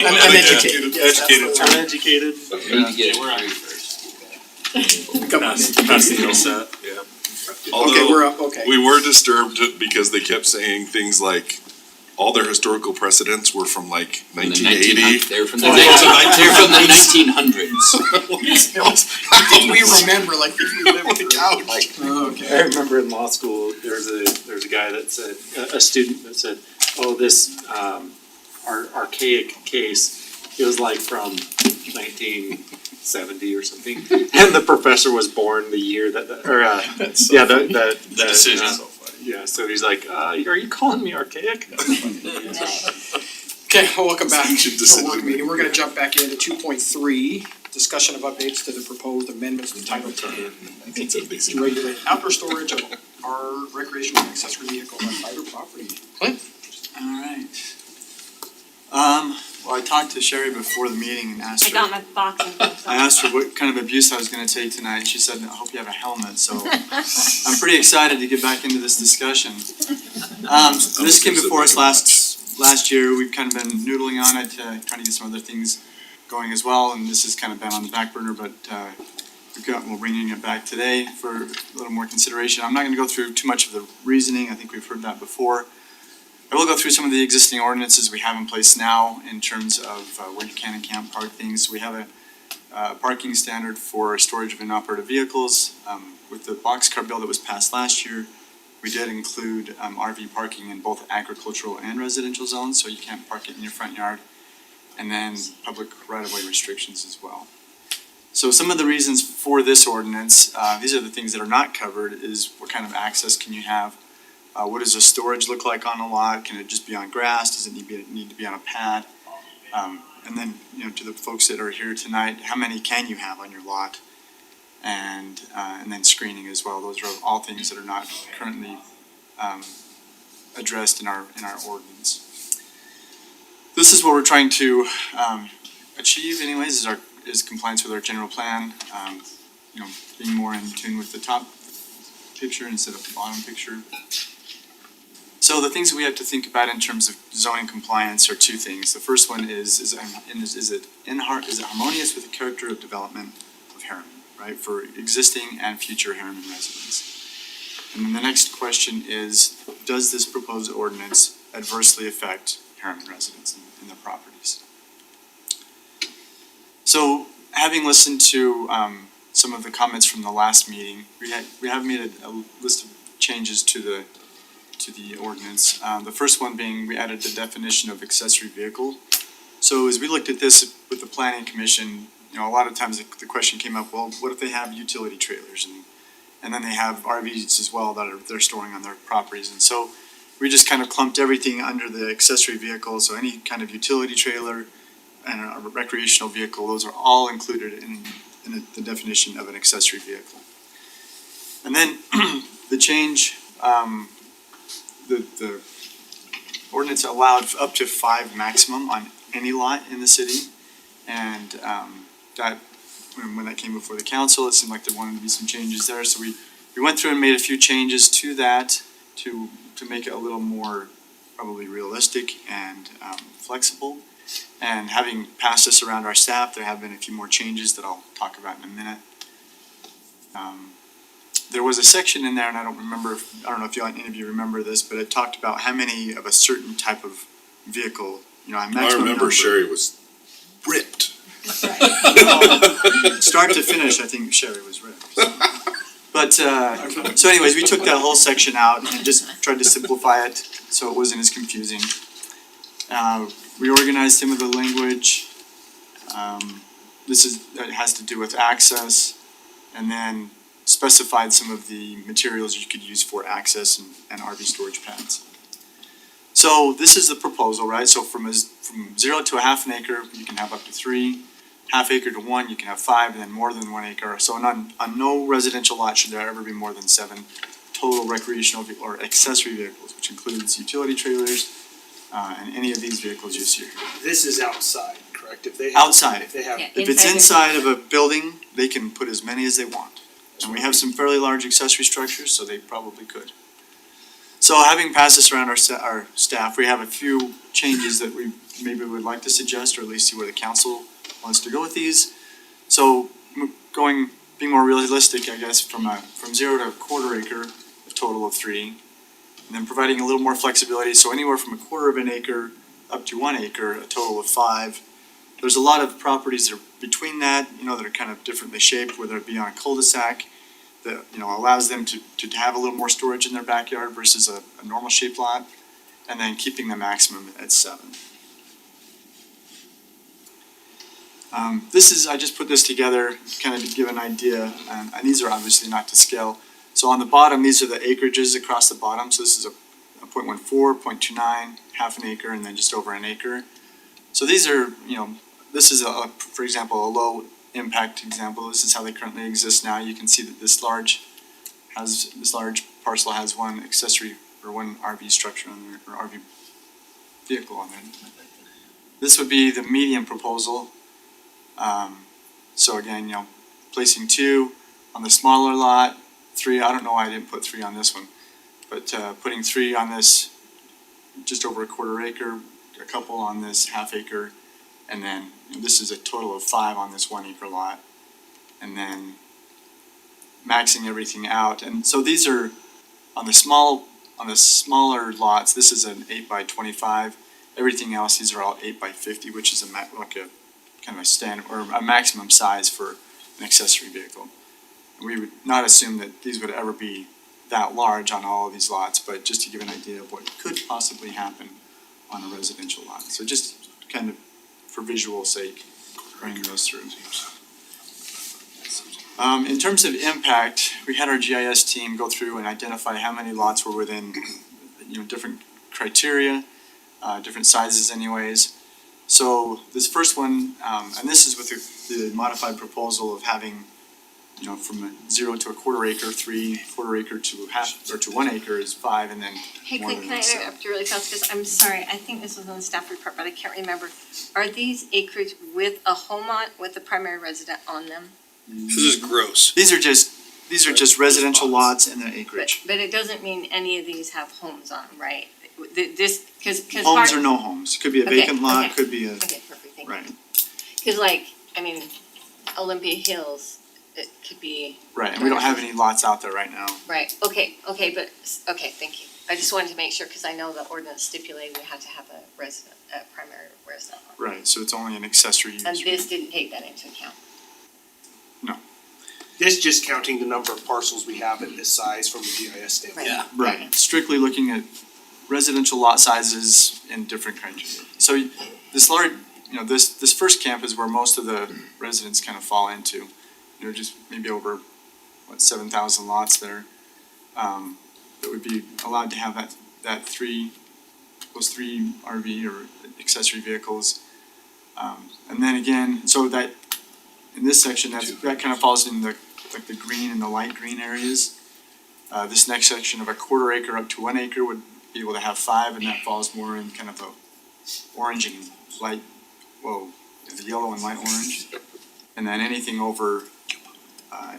Uneducated. Uneducated. We need to get we're it on. first. Come on. Pass the L set. Yeah. Okay, Although, we're up, okay. we were disturbed because they kept saying things like, all their historical precedents were from like From the 1980. They're from the Oh, they're from the 1900s. I think we remember, like, we lived with the couch. I remember in law school, there's a guy that said, a student that said, oh, this, archaic case, it was like from 1970 or something. And the professor was born the year that, That's so yeah, funny. that Decision. yeah, so he's like, are you calling me archaic? Okay, well, welcome back Stringent to our work decision. meeting. We're gonna jump back into 2.3, discussion of updates to the proposed amendments to Title 10 It's a big to regulate outdoor storage of our recreational and accessory vehicles on private property. Clint? Alright. Well, I talked to Sherry before the meeting and asked I her, got my box. I asked her what kind of abuse I was gonna take tonight, she said, I hope you have a helmet, so I'm pretty excited to get back into this discussion. This came before us last year, we've kind of been noodling on it, trying to get some other things going as well, and this has kind of been on the back burner, but, we're bringing it back today for a little more consideration. I'm not gonna go through too much of the reasoning, I think we've heard that before. I will go through some of the existing ordinances we have in place now in terms of where you can and can't park things. We have a parking standard for storage of inoperative vehicles. With the boxcar bill that was passed last year, we did include RV parking in both agricultural and residential zones, so you can't park it in your front yard. And then public right-of-way restrictions as well. So some of the reasons for this ordinance, these are the things that are not covered, is what kind of access can you have? What does the storage look like on a lot? Can it just be on grass? Does it need to be on a pad? And then, to the folks that are here tonight, how many can you have on your lot? And then screening as well. Those are all things that are not currently addressed in our ordinance. This is what we're trying to achieve, anyways. Is compliance with our general plan. Being more in tune with the top picture instead of the bottom picture. So the things that we have to think about in terms of zoning compliance are two things. The first one is it harmonious with the character of development of Harriman, right, for existing and future Harriman residents? And then the next question is, does this proposed ordinance adversely affect Harriman residents and their properties? So, having listened to some of the comments from the last meeting, we have made a list of changes to the ordinance. The first one being we added the definition of accessory vehicle. So as we looked at this with the planning commission, a lot of times the question came up, well, what if they have utility trailers and then they have RVs as well that they're storing on their properties? And so we just kind of clumped everything under the accessory vehicle. So any kind of utility trailer and a recreational vehicle, those are all included in the definition of an accessory vehicle. And then the change, the ordinance allowed up to 5 maximum on any lot in the city. And that, when that came before the council, it seemed like there wanted to be some changes there. So we went through and made a few changes to that to make it a little more probably realistic and flexible. And having passed this around our staff, there have been a few more changes that I'll talk about in a minute. There was a section in there, and I don't know if any of you remember this, but it talked about how many of a certain type of vehicle, I remember Sherry was ripped. Start to finish, I think Sherry was ripped. But, so anyways, we took that whole section out and just tried to simplify it so it wasn't as confusing. Reorganized some of the language. That has to do with access, and then specified some of the materials you could use for access and RV storage pads. So this is the proposal, right? So from 0 to a half an acre, you can have up to 3. Half acre to 1, you can have 5, and then more than 1 acre. So on no residential lot should there ever be more than 7 total recreational or accessory vehicles, which includes utility trailers and any of these vehicles you see here. This is outside, correct? If they have, Outside. If they have, Yeah. If it's inside of a building, they can put as many as they want. And we have some fairly large accessory structures, so they probably could. So having passed this around our staff, we have a few changes that we maybe we would like to suggest, or at least see where the council wants to go with these. So being more realistic, I guess, from 0 to a quarter acre, a total of 3. And then providing a little more flexibility, so anywhere from a quarter of an acre up to 1 acre, a total of 5. There's a lot of properties that are between that, that are kind of differently shaped, whether it be on a cul-de-sac that, allows them to have a little more storage in their backyard versus a normal shaped lot, and then keeping the maximum at 7. I just put this together kind of to give an idea, and these are obviously not to scale. So on the bottom, these are the acreages across the bottom. So this is a 0.14, 0.29, half an acre, and then just over an acre. So these are, this is for example, a low impact example. This is how they currently exist now. You can see that this large parcel has one accessory or one RV structure on there, or RV vehicle on there. This would be the median proposal. So again, placing 2 on the smaller lot, 3, I don't know why I didn't put 3 on this one, but putting 3 on this just over a quarter acre, a couple on this half acre, and then this is a total of 5 on this 1 acre lot, and then maxing everything out. And so these are on the smaller lots. This is an 8 by 25. Everything else, these are all 8 by 50, which is like a kind of a standard or a maximum size for an accessory vehicle. And we would not assume that these would ever be that large on all of these lots, but just to give an idea of what could possibly happen on a residential lot. So just kind of for visual sake, running those through. In terms of impact, we had our GIS team go through and identify how many lots were within, different criteria, different sizes anyways. So this first one, and this is with the modified proposal of having, from 0 to a quarter acre, 3, quarter acre to half, or to 1 acre is 5, and then Hey, more than can I that, so. interrupt you really fast, because I'm sorry, I think this was on the staff report, but I can't remember. Are these acreage with a home on, with a primary resident on them? This is gross. These are just residential lots and their acreage. But it doesn't mean any of these have homes on them, right? This, because Homes or no homes, could be a Okay, vacant lot, okay. could be a, Okay, perfect, thank you. right, Because Olympia Hills, it could be, right, and we don't have any lots out there right now. right, okay, thank you. I just wanted to make sure, because I know the ordinance stipulated we had to have a primary resident. Right, so it's only an accessory use. And this didn't take that into account. This just counting the number of parcels we have at this size from the GIS standpoint. Yeah. Right, strictly looking at residential lot sizes and different criteria. So this large, this first camp is where most of the residents kind of fall into. Just maybe over, 7,000 lots there. That would be allowed to have those 3 RV or accessory vehicles. And then again, so that, in this section, that kind of falls in the green and the light green areas. This next section of a quarter acre up to 1 acre would be able to have 5, and that falls more in kind of the orange and light, the yellow and light orange. And then anything over,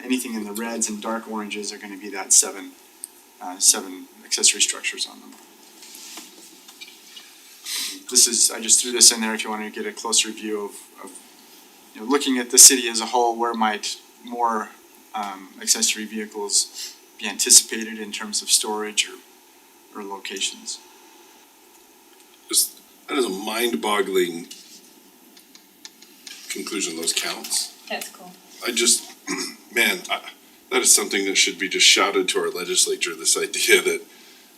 anything in the reds and dark oranges are gonna be that 7 accessory structures on them. I just threw this in there if you wanted to get a closer view of looking at the city as a whole, where might more accessory vehicles be anticipated in terms of storage or locations. That is a mind-boggling conclusion, those counts. That's cool. That is something that should be just shouted to our legislature, this idea that,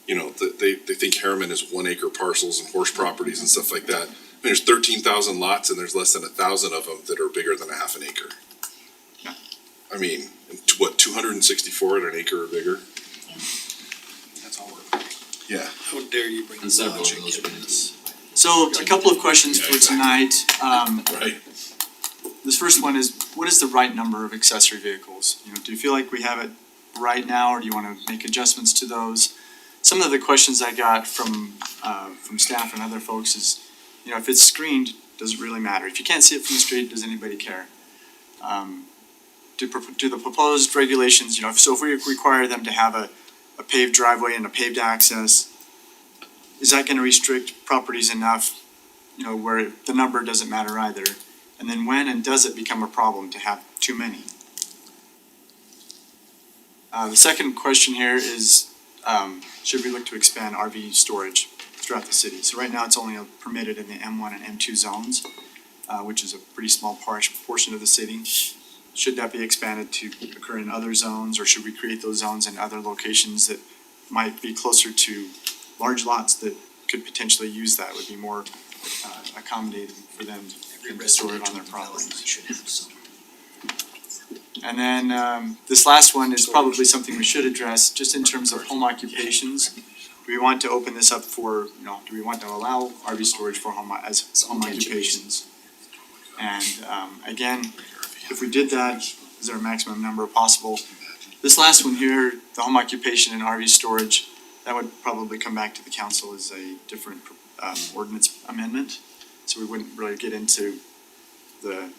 that they think Harriman is 1 acre parcels and horse properties and stuff like that. There's 13,000 lots and there's less than 1,000 of them that are bigger than a half an acre. Yeah. 264 at an acre or bigger? That's all we're. Yeah. How dare you bring And several of logic those into are this? So a couple of questions for tonight. Right. This first one is, what is the right number of accessory vehicles? Do you feel like we have it right now, or do you want to make adjustments to those? Some of the questions I got from staff and other folks is, if it's screened, does it really matter? If you can't see it from the street, does anybody care? Do the proposed regulations, so if we require them to have a paved driveway and a paved access, is that gonna restrict properties enough where the number doesn't matter either. And then when and does it become a problem to have too many? The second question here is, should we look to expand RV storage throughout the city? So right now, it's only permitted in the M1 and M2 zones, which is a pretty small portion of the city. Should that be expanded to occur in other zones, or should we create those zones in other locations that might be closer to large lots that could potentially use that, would be more accommodating for them to store it on their properties? And then this last one is probably something we should address, just in terms of home occupations. Do we want to open this up for, do we want to allow RV storage for home occupations? And again, if we did that, is there a maximum number possible? This last one here, the home occupation and RV storage, that would probably come back to the council as a different ordinance amendment. So we wouldn't really get into the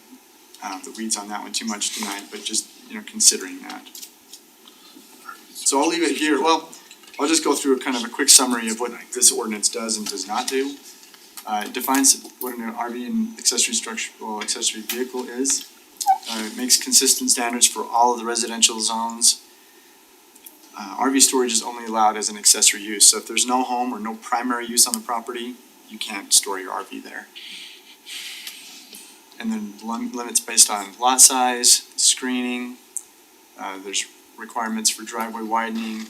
weeds on that one too much tonight, but just, considering that. So I'll leave it here. Well, I'll just go through a quick summary of what this ordinance does and does not do. It defines what an RV and accessory vehicle is. It makes consistent standards for all of the residential zones. RV storage is only allowed as an accessory use. So if there's no home or no primary use on the property, you can't store your RV there. And then limits based on lot size, screening. There's requirements for driveway widening.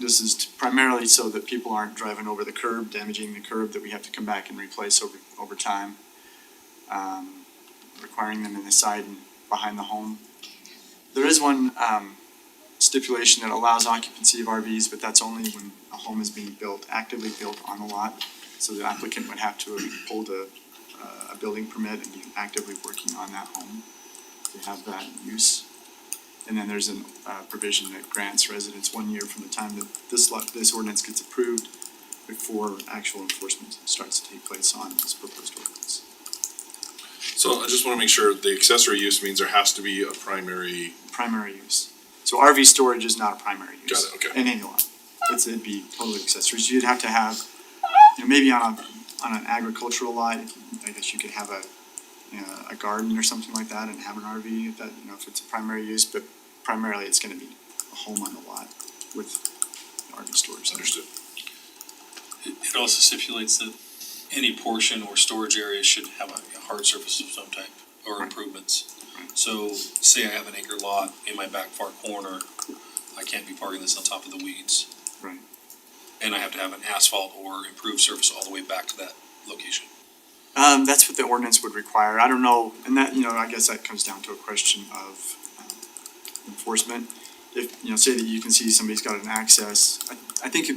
This is primarily so that people aren't driving over the curb, damaging the curb that we have to come back and replace over time. Requiring them in the side and behind the home. There is one stipulation that allows occupancy of RVs, but that's only when a home is being built, actively built on a lot. So the applicant would have to hold a building permit and be actively working on that home to have that use. And then there's a provision that grants residents 1 year from the time that this ordinance gets approved before actual enforcement starts to take place on this proposed ordinance. So I just wanna make sure the accessory use means there has to be a primary. Primary use. So RV storage is not a primary use. Got it, okay. In any lot. It'd be totally accessories. You'd have to have, maybe on an agricultural lot, I guess you could have a garden or something like that and have an RV if that, if it's a primary use, but primarily it's gonna be a home on the lot with RV storage. Understood. It also stipulates that any portion or storage area should have a hard surface of some type or improvements. So say I have an acre lot in my back far corner, I can't be parking this on top of the weeds. Right. And I have to have an asphalt or improved surface all the way back to that location. That's what the ordinance would require. I don't know, and that, I guess that comes down to a question of enforcement. If, say that you can see somebody's got an access, I think,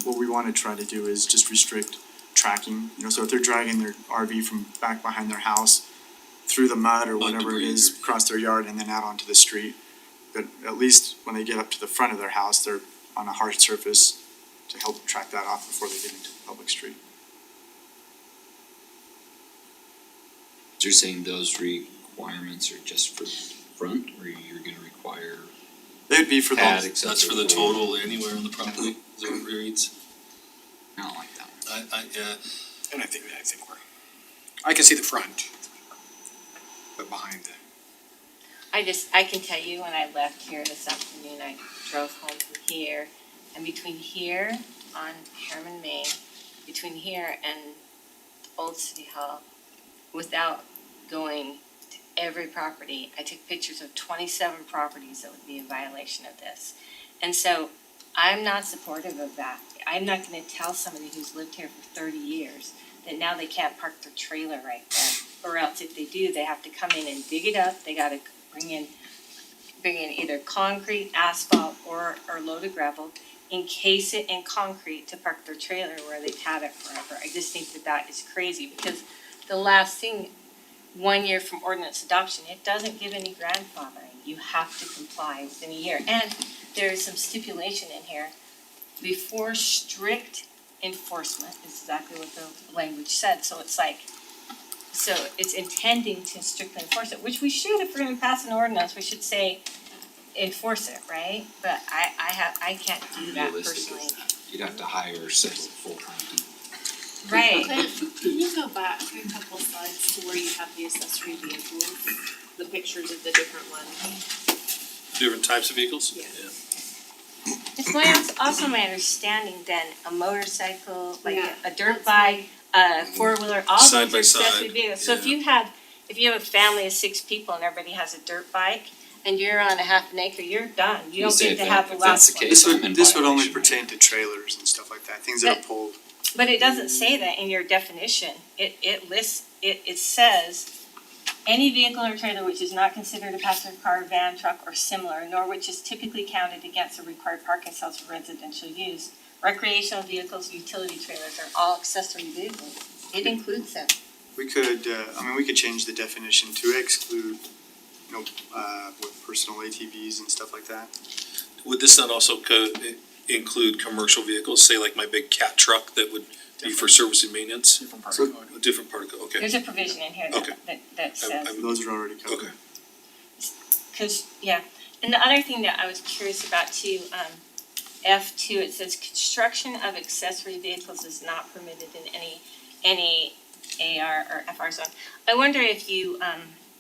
what we want to try to do is just restrict tracking. So if they're dragging their RV from back behind their house through the mud or whatever it is, across their yard and then out onto the street, but at least when they get up to the front of their house, they're on a hard surface to help track that off before they get into the public street. So you're saying those requirements are just for front, or you're gonna require They'd be for pad those. accessory? That's for the total anywhere on the property, is that what it reads? I don't like that one. Yeah, And I think I can see the front, but behind the. I can tell you when I left here this afternoon, I drove home from here, and between here on Harriman, Maine, between here and Old City Hall, without going to every property, I took pictures of 27 properties that would be in violation of this. And so I'm not supportive of that. I'm not gonna tell somebody who's lived here for 30 years that now they can't park their trailer right there. Or else if they do, they have to come in and dig it up, they gotta bring in either concrete, asphalt, or loaded gravel, encase it in concrete to park their trailer where they've had it forever. I just think that is crazy, because the last thing, 1 year from ordinance adoption, it doesn't give any grandfathering. You have to comply within a year. And there is some stipulation in here, before strict enforcement, is exactly what the language said, so it's like, so it's intending to strictly enforce it, which we should, if we're gonna pass an ordinance, we should say, enforce it, right? But I can't do that Realistic personally. is that? You'd have to hire several full-time people. Right. Can you go back a couple slides to where you have the accessory vehicles, the pictures of the different ones? Different types of vehicles? Yeah. It's also my understanding then a motorcycle, like Yeah, a dirt that's bike, a four-wheeler, all Side those by are accessory side, vehicles. So if yeah. you have a family of 6 people and everybody has a dirt bike and you're on a half an acre, you're done. You don't say get to if have that- the if that's last the one. case, I'm in This would only violation. pertain to trailers and stuff like that, things that are pulled. But it doesn't say that in your definition. It lists, it says, any vehicle or trailer which is not considered a passenger car, van, truck, or similar, nor which is typically counted against the required parking cells for residential use. Recreational vehicles, utility trailers are all accessory vehicles. It includes them. We could, we could change the definition to exclude, personal ATVs and stuff like that. Would this not also include commercial vehicles, say like my big cat truck that would be for service and maintenance? Different part So- of the code. A different part of it, okay. There's a provision in here Okay. that says. Those are already covered. Okay. Cause, yeah, and the other thing that I was curious about too, F2, it says construction of accessory vehicles is not permitted in any AR or FR zone. I wonder if you,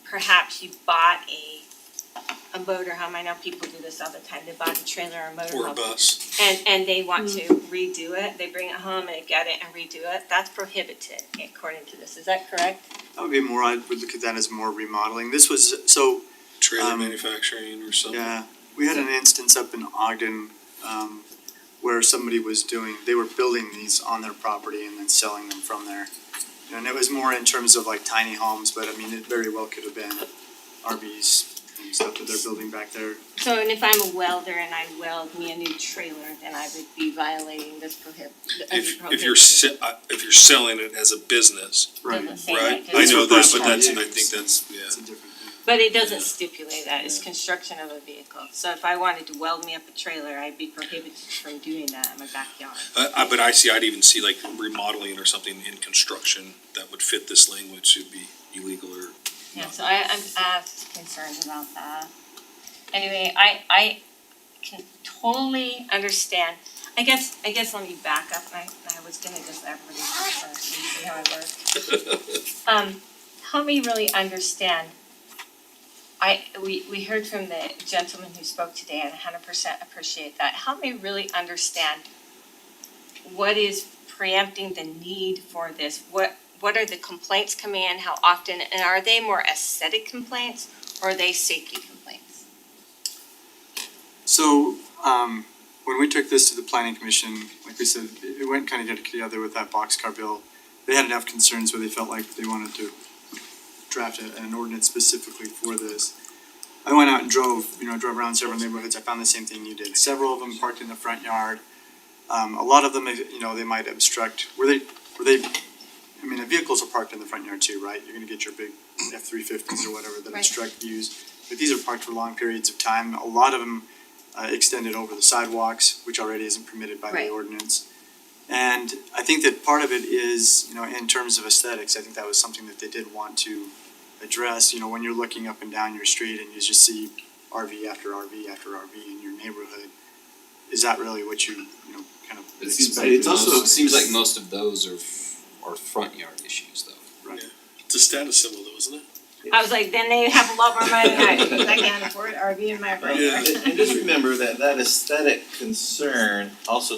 perhaps you bought a motorhome, I know people do this all the time, they bought a trailer or a motorhome. Or a bus. And they want to redo it, they bring it home and get it and redo it, that's prohibited according to this, is that correct? That would be more, I would look at that as more remodeling. This was, so, Trailer manufacturing or something. yeah, we had an instance up in Ogden, where somebody they were building these on their property and then selling them from there. And it was more in terms of like tiny homes, but I mean, it very well could have been RVs and stuff that they're building back there. So, and if I'm a welder and I weld me a new trailer, then I would be violating this If you're selling it as a business, Right. Doesn't say right? that, I does it? know that, but personal that's, use. I think that's, yeah. It's a different thing. But it doesn't stipulate that, it's construction of a vehicle. So if I wanted to weld me up a trailer, I'd be prohibited from doing that in my backyard. But I'd even see like remodeling or something in construction that would fit this language, should be illegal or. Yeah, so I'm concerned about that. Anyway, I can totally understand. I guess let me back up, I was gonna just let everybody see how I work. Help me really understand. We heard from the gentleman who spoke today, and 100% appreciate that. Help me really understand what is preempting the need for this? What are the complaints coming in, how often, and are they more aesthetic complaints or are they safety complaints? So, when we took this to the planning commission, like we said, it went kind of together with that boxcar bill. They had enough concerns where they felt like they wanted to draft an ordinance specifically for this. I went out and drove around several neighborhoods. I found the same thing you did. Several of them parked in the front yard. A lot of them, they might obstruct. The vehicles are parked in the front yard too, right? You're gonna get your big F-350s or whatever that Right. obstruct views. But these are parked for long periods of time. A lot of them extended over the sidewalks, which already isn't permitted by Right. the ordinance. And I think that part of it is, in terms of aesthetics, I think that was something that they did want to address. When you're looking up and down your street and you just see RV after RV after RV in your neighborhood, is that really what you kind of It seems expect? like It's also- it seems like most of those are front yard issues though. Right. It's a status symbol though, isn't it? I was like, then they have a lot more money than I do, because I can't afford RV in my front yard. And just remember that aesthetic concern also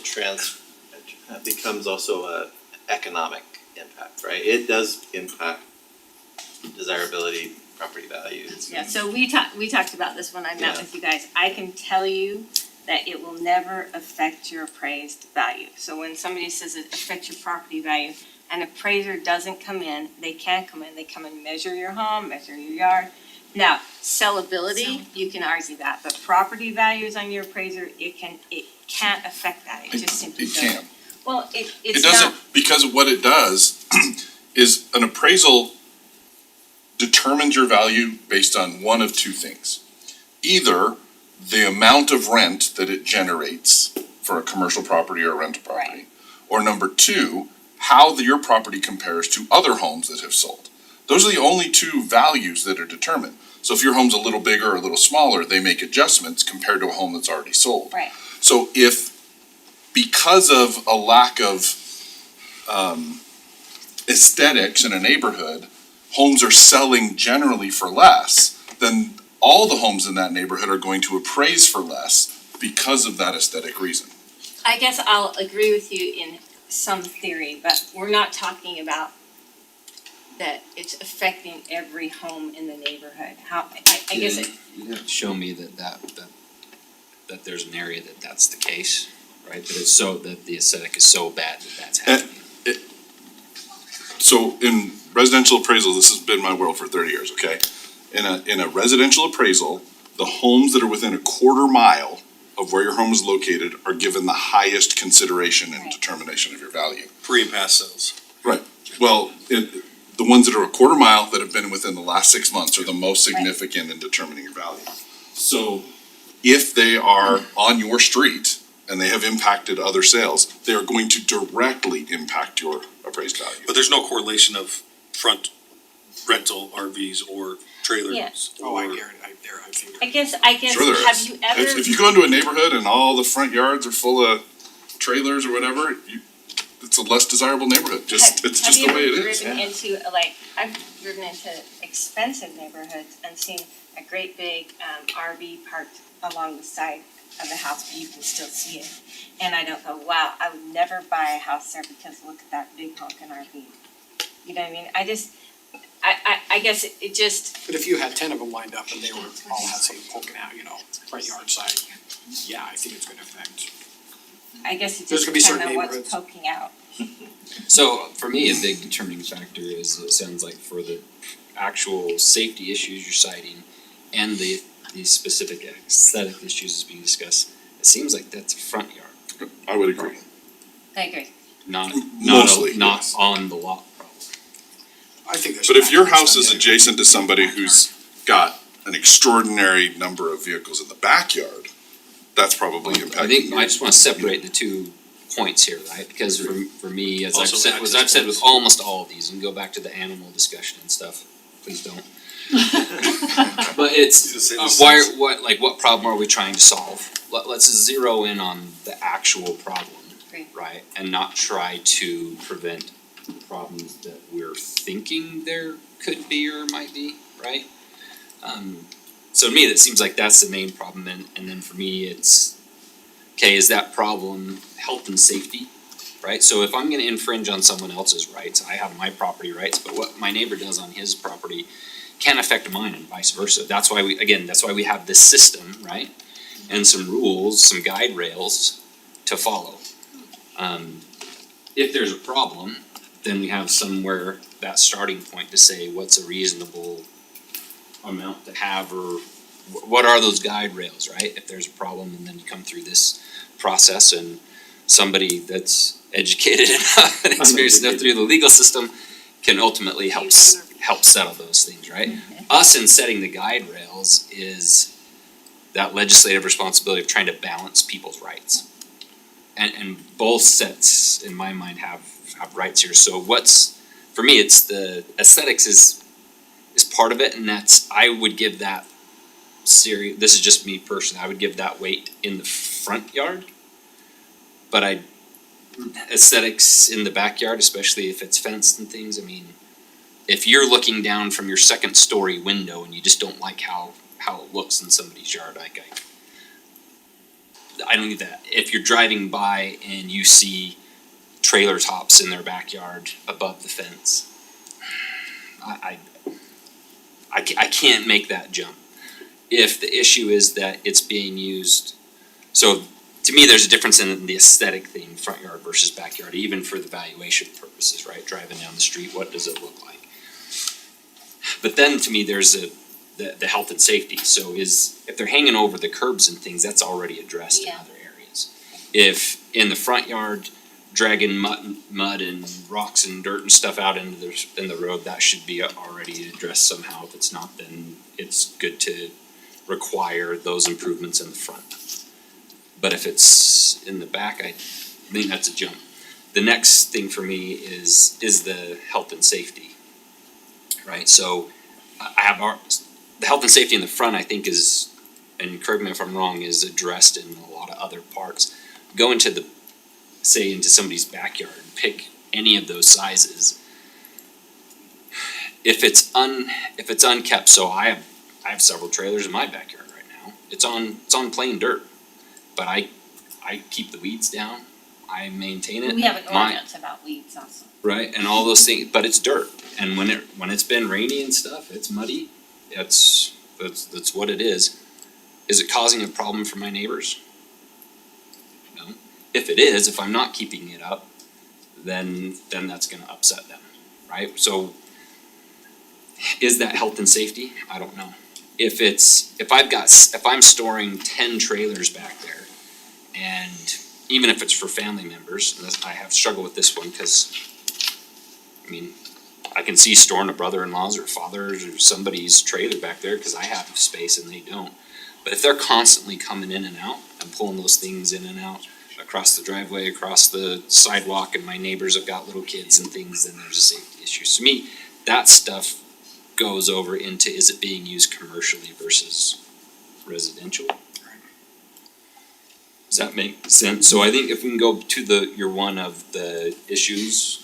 becomes also a economic impact, right? It does impact desirability, property values. Yeah, so we talked about this when I met Yeah. with you guys. I can tell you that it will never affect your appraised value. So when somebody says it affects your property value, an appraiser doesn't come in, they can come in, they come and measure your home, measure your yard. Now, sellability, you can argue that, but property values on your appraiser, it can't affect that, it just simply It doesn't. can. Well, It it's not, doesn't, because of what it does is an appraisal determines your value based on one of two things. Either the amount of rent that it generates for a commercial property or a rental property. Right. Or number two, how your property compares to other homes that have sold. Those are the only two values that are determined. So if your home's a little bigger or a little smaller, they make adjustments compared to a home that's already sold. right, So if, because of a lack of aesthetics in a neighborhood, homes are selling generally for less, then all the homes in that neighborhood are going to appraise for less because of that aesthetic reason. I guess I'll agree with you in some theory, but we're not talking about that it's affecting every home in the neighborhood. I guess it, You have to show me that there's an area that's the case, right? But it's so, that the aesthetic is so bad that that's happening. So in residential appraisal, this has been my world for 30 years, okay? In a residential appraisal, the homes that are within a quarter mile of where your home is located are given the highest consideration and Right. determination of your value. Pre and past sales. Well, the ones that are a quarter mile that have been within the last 6 months are the most significant in determining your value. So if they are on your street and they have impacted other sales, they are going to directly impact your appraised value. But there's no correlation of front rental RVs or trailers. Yeah. Oh, I or- guarantee, I think. I guess, Sure there have is. you ever? If you go into a neighborhood and all the front yards are full of trailers or whatever, it's a less desirable neighborhood, it's just the way it is. Have you ever driven into, I've driven into expensive neighborhoods and seen a great big RV parked along the side of the house, but you can still see it. And I don't go, wow, I would never buy a house there because look at that big honking RV. You know what I mean? I guess it just, But if you had 10 of them lined up and they were all had something poking out, front yard side, yeah, I think it's gonna affect. I guess it There's just gonna be depends certain on what's neighborhoods. poking out. So for me, a big determining factor is, it sounds like for the actual safety issues you're citing and the specific aesthetic issues that's being discussed, it seems like that's a front yard, I would agree. I agree. not Mostly, not yes. on the lot problem. I think But if your house is adjacent to somebody who's got an extraordinary number of vehicles in the backyard, that's probably impacting I think you. I just wanna separate the 2 points here, right? Because for me, as I've Also said, access I've said with points. almost all of these, and go back to the animal discussion and stuff, please don't. But it's, Just say the sense. what problem are we trying to solve? Let's zero in on the actual problem, Agree. right? And not try to prevent problems that we're thinking there could be or might be, right? So to me, that seems like that's the main problem, and then for me, it's, okay, is that problem health and safety, right? So if I'm gonna infringe on someone else's rights, I have my property rights, but what my neighbor does on his property can affect mine and vice versa. That's why we have this system, right? And some rules, some guide rails to follow. If there's a problem, then we have somewhere, that starting point to say what's a reasonable amount to have, or what are those guide rails, right? If there's a problem, and then you come through this process, and somebody that's educated enough and experienced enough through the legal system can ultimately help settle those things, right? Us in setting the guide rails is that legislative responsibility of trying to balance people's rights. And both sets, in my mind, have rights here. So for me, it's the aesthetics is part of it, and I would give that this is just me personally, I would give that weight in the front yard. But aesthetics in the backyard, especially if it's fenced and things, I mean, if you're looking down from your second story window and you just don't like how it looks in somebody's yard, I don't need that. If you're driving by and you see trailer tops in their backyard above the fence, I can't make that jump. If the issue is that it's being used, so to me, there's a difference in the aesthetic thing, front yard versus backyard, even for the valuation purposes, right? Driving down the street, what does it look like? But then to me, there's the health and safety. So if they're hanging over the curbs and things, that's already addressed in Yeah. other areas. If in the front yard, dragging mud and rocks and dirt and stuff out in the road, that should be already addressed somehow. If it's not, then it's good to require those improvements in the front. But if it's in the back, I think that's a jump. The next thing for me is the health and safety, right? So I have the health and safety in the front, I think is, and correct me if I'm wrong, is addressed in a lot of other parts. Go into somebody's backyard, pick any of those sizes, if it's unkept, so I have several trailers in my backyard right now. It's on plain dirt, but I keep the weeds down. I maintain it. We have an My- ordinance about weeds also. Right, and all those things, but it's dirt, and when it's been rainy and stuff, it's muddy. That's what it is. Is it causing a problem for my neighbors? No. If it is, if I'm not keeping it up, then that's gonna upset them, right? So is that health and safety? I don't know. If I'm storing 10 trailers back there, and even if it's for family members, and I have struggled with this one, cause I mean, I can see storing a brother-in-law's or father's or somebody's trailer back there, cause I have space and they don't. But if they're constantly coming in and out and pulling those things in and out across the driveway, across the sidewalk, and my neighbors have got little kids and things, then there's a safety issue. So to me, that stuff goes over into, is it being used commercially versus residential? Does that make sense? So I think if we can go to your one of the issues,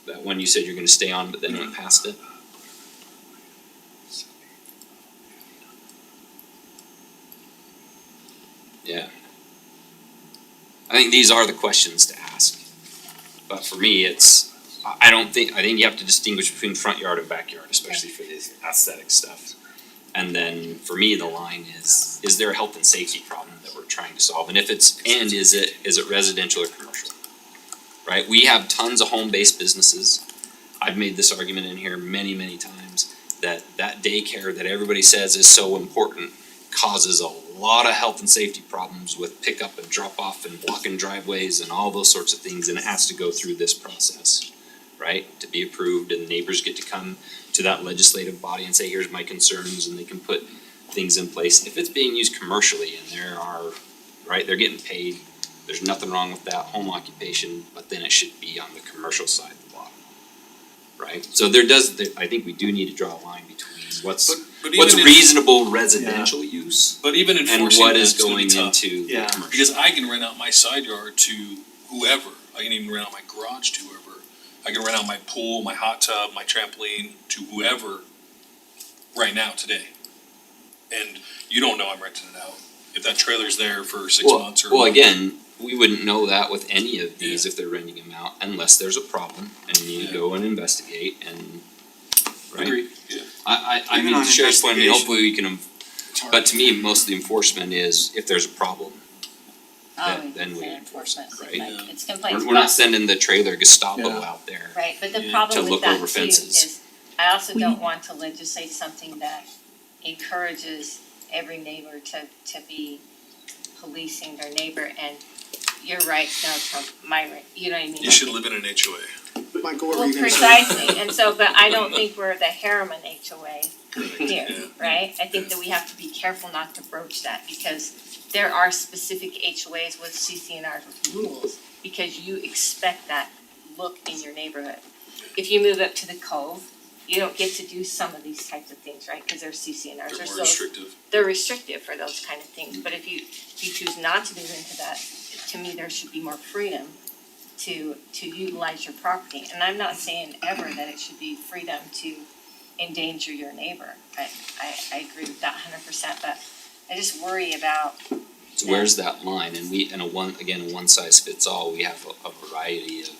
that one you said you're gonna stay on, but then went past it. Yeah. I think these are the questions to ask. But for me, I think you have to distinguish between front yard and backyard, especially for the aesthetic stuff. And then for me, the line is there a health and safety problem that we're trying to solve? And if is it residential or commercial? Right? We have tons of home-based businesses. I've made this argument in here many, many times that daycare that everybody says is so important causes a lot of health and safety problems with pickup and drop off and blocking driveways and all those sorts of things, and it has to go through this process, right? To be approved, and neighbors get to come to that legislative body and say, here's my concerns, and they can put things in place. If it's being used commercially and they're getting paid, there's nothing wrong with that home occupation, but then it should be on the commercial side of the law, right? So I think we do need to draw a line between what's But even if- reasonable residential use But even and enforcing what that's is gonna be going tough. into the Yeah. commercial. Because I can rent out my side yard to whoever, I can even rent out my garage to whoever. I can rent out my pool, my hot tub, my trampoline to whoever right now, today. And you don't know I'm renting it out, if that trailer's there for 6 months or. Well, again, we wouldn't know that with any of these if they're renting them out unless there's a problem and you need to go and investigate and, right? Agreed, yeah. I Even mean, on the sheriff's point, investigation. hopefully we can, but to me, most of the enforcement is if there's a problem. Then we enforce it, right? Like, it's complaints, We're not but, sending the trailer Gestapo Yeah. out there. right, but the Yeah. problem To with look that over too fences. is, I also don't want to legislate something that encourages every neighbor to be policing their neighbor, and you're right, no, Trump, you know what I mean? You should live in an HOA. Michael, what were Well, you gonna say? precisely, and so, but I don't think we're the Harriman HOA here, Yeah. right? I think that we have to be careful not to broach that, because there are specific HOAs with CCNR rules, because you expect that look in your neighborhood. If you move up to the Cove, you don't get to do some of these types of things, right, cause they're CCNRs, They're they're more so restrictive. they're restrictive for those kind of things, but if you choose not to move into that, to me, there should be more freedom to utilize your property, and I'm not saying ever that it should be freedom to endanger your neighbor, I agree with that 100%, but I just worry about, So where's that line? And a one size fits all, we have a variety of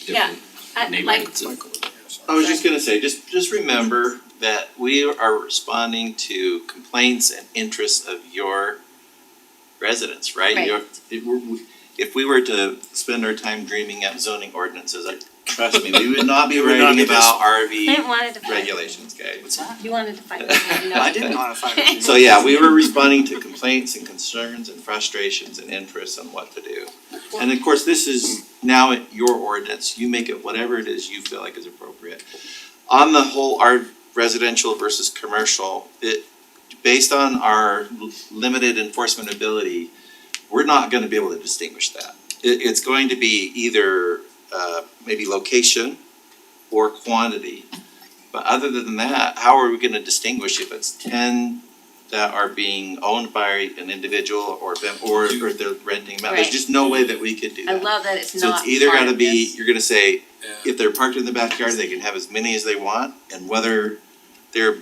different like, neighborhoods. Michael, what were you gonna say? I was just gonna say, just remember that we are responding to complaints and interests of your residents, right? Right. If we were to spend our time dreaming up zoning ordinances, trust me, we would not be It would not writing be about Clint RV wanted to fight. regulations, okay? What's that? You wanted to fight with me, no. I didn't wanna fight with you. So yeah, we were responding to complaints and concerns and frustrations and interests on what to do. And of course, this is now your ordinance, you make it whatever it is you feel like is appropriate. On the whole, our residential versus commercial, based on our limited enforcement ability, we're not gonna be able to distinguish that. It's going to be either maybe location or quantity. But other than that, how are we gonna distinguish if it's 10 that are being owned by an individual or they're renting them out? There's Right. just no way that we could do I that. love that it's So not it's either part gotta of be, this. you're gonna say, if they're parked in the backyard, they can have as many as they want, and whether they're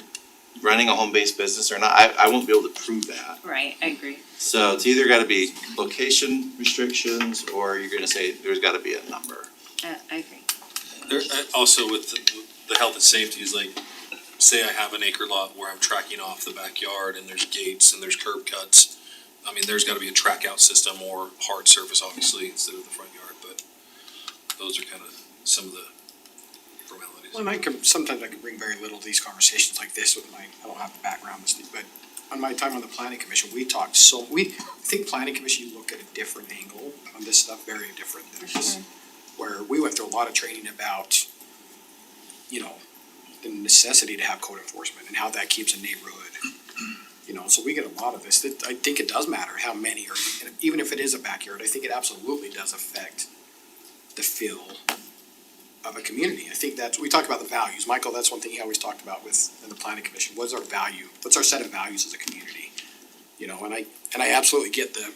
running a home-based business or not, I won't be able to prove that. Right, I agree. So it's either gotta be location restrictions, or you're gonna say there's gotta be a number. I agree. There, also with the health and safety is like, say I have an acre lot where I'm tracking off the backyard and there's gates and there's curb cuts. I mean, there's gotta be a track out system or hard surface, obviously, instead of the front yard, but those are kind of some of the formalities. Well, and sometimes I can bring very little to these conversations like this with I don't have the background, but on my time on the planning commission, we talked I think planning commission, you look at a different angle on this stuff, very different than this. Where we went through a lot of training about, the necessity to have code enforcement and how that keeps a neighborhood. So we get a lot of this, I think it does matter how many, or even if it is a backyard, I think it absolutely does affect the feel of a community. I think we talked about the values. Michael, that's one thing he always talked about in the planning commission. What's our value? What's our set of values as a community? And I absolutely get their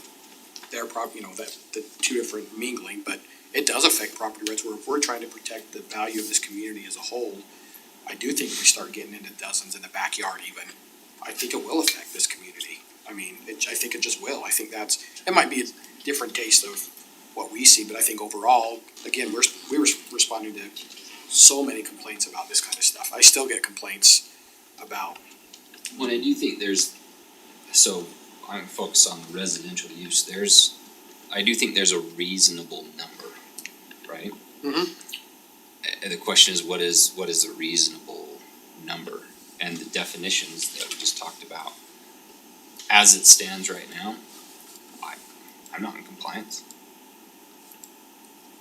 that the two different mingling, but it does affect property rights. If we're trying to protect the value of this community as a whole, I do think we start getting into dozens in the backyard even. I think it will affect this community. I mean, I think it just will. I think it might be a different taste of what we see, but I think overall, again, we were responding to so many complaints about this kind of stuff. I still get complaints about. Well, I do think so I'm focused on the residential use, I do think there's a reasonable number, right? Mhm. And the question is, what is a reasonable number? And the definitions that we just talked about, as it stands right now, I'm not in compliance.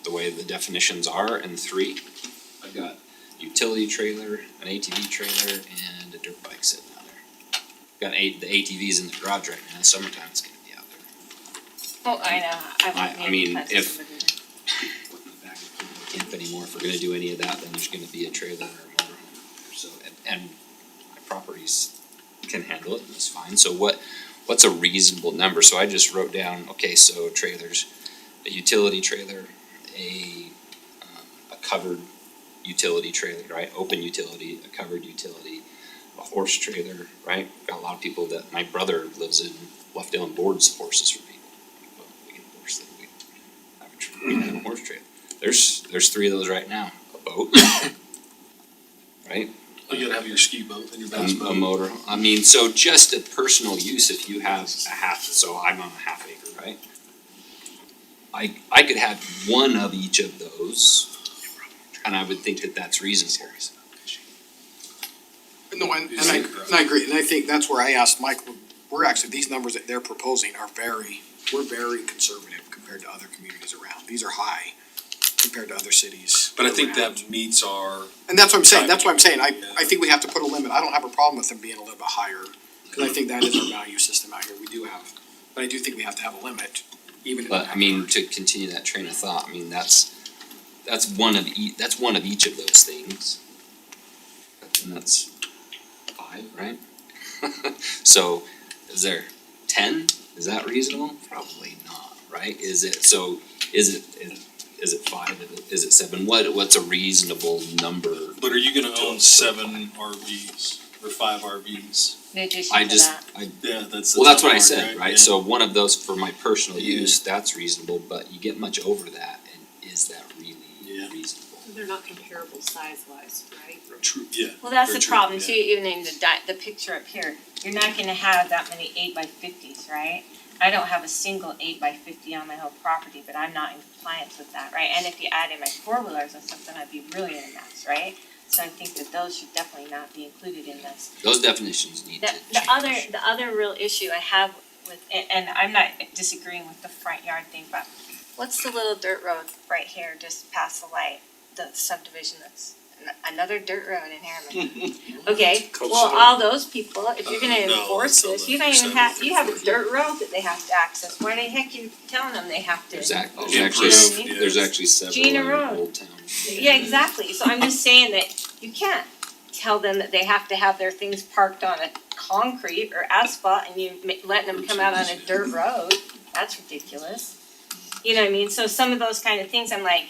The way the definitions are in 3, I've got utility trailer, an ATV trailer, and a dirt bike sitting out there. Got the ATVs in the garage right now, summertime it's gonna be out there. Oh, I know, I mean, if camp anymore, if we're gonna do any of that, then there's gonna be a trailer or a motorhome. So, and my properties can handle it, and it's fine. So what's a reasonable number? So I just wrote down, okay, so trailers, a utility trailer, a covered utility trailer, right? Open utility, a covered utility, a horse trailer, right? Got a lot of people that, my brother lives in Bluffdale and boards horses for people. Well, we get a horse, we have a horse trailer. There's 3 of those right now. A boat, right? You gotta have your ski boat and your bass A boat. motor. I mean, so just a personal use, if you have so I'm on a half acre, right? I could have one of each of those, and I would think that that's reasonable. No, and I agree, and I think that's where I asked Mike, these numbers that they're proposing we're very conservative compared to other communities around. These are high compared to other cities. But I think around. that meets our, And that's what I'm saying, I think we have to put a limit. I don't have a problem with them being a little bit higher, cause I think that is our value system out here, we do have. But I do think we have to have a limit, even in the But I mean, backyard. to continue that train of thought, I mean, that's one of each of those things. And that's 5, right? So, is there 10? Is that reasonable? Probably not, right? Is it 5? Is it 7? What's a reasonable number? but are you gonna own 7 RVs or 5 RVs? in addition to that. Yeah, that's. Well, that's what I tough part, said, right? Yeah. So one of those for my personal Yeah. use, that's reasonable, but you get much over that, and is that really Yeah. reasonable? They're not comparable size wise, right? True, yeah. Well, that's Very the true, problem yeah. too, even in the picture up here, you're not gonna have that many 8x50s, right? I don't have a single 8x50 on my whole property, but I'm not in compliance with that, right? And if you add in my 4-wheelers and stuff, then I'd be really in a mess, right? So I think that those should definitely not be included in this. Those definitions need to change. The other real issue I have with, and I'm not disagreeing with the front yard thing, but what's the little dirt road right here just past the light, the subdivision that's another dirt road in Harriman? Okay, well, all those people, if you're gonna No, enforce that's this, you don't even have, you have a dirt road that they have to access, why the heck you telling them they have to? There's actually, Yeah, Chris, there's actually several Gina in Road. Old Town. Yeah, exactly, so I'm just saying that you can't tell them that they have to have their things parked on a concrete or asphalt and you letting them come out on a dirt road, that's ridiculous. You know what I mean, so some of those kind of things, I'm like,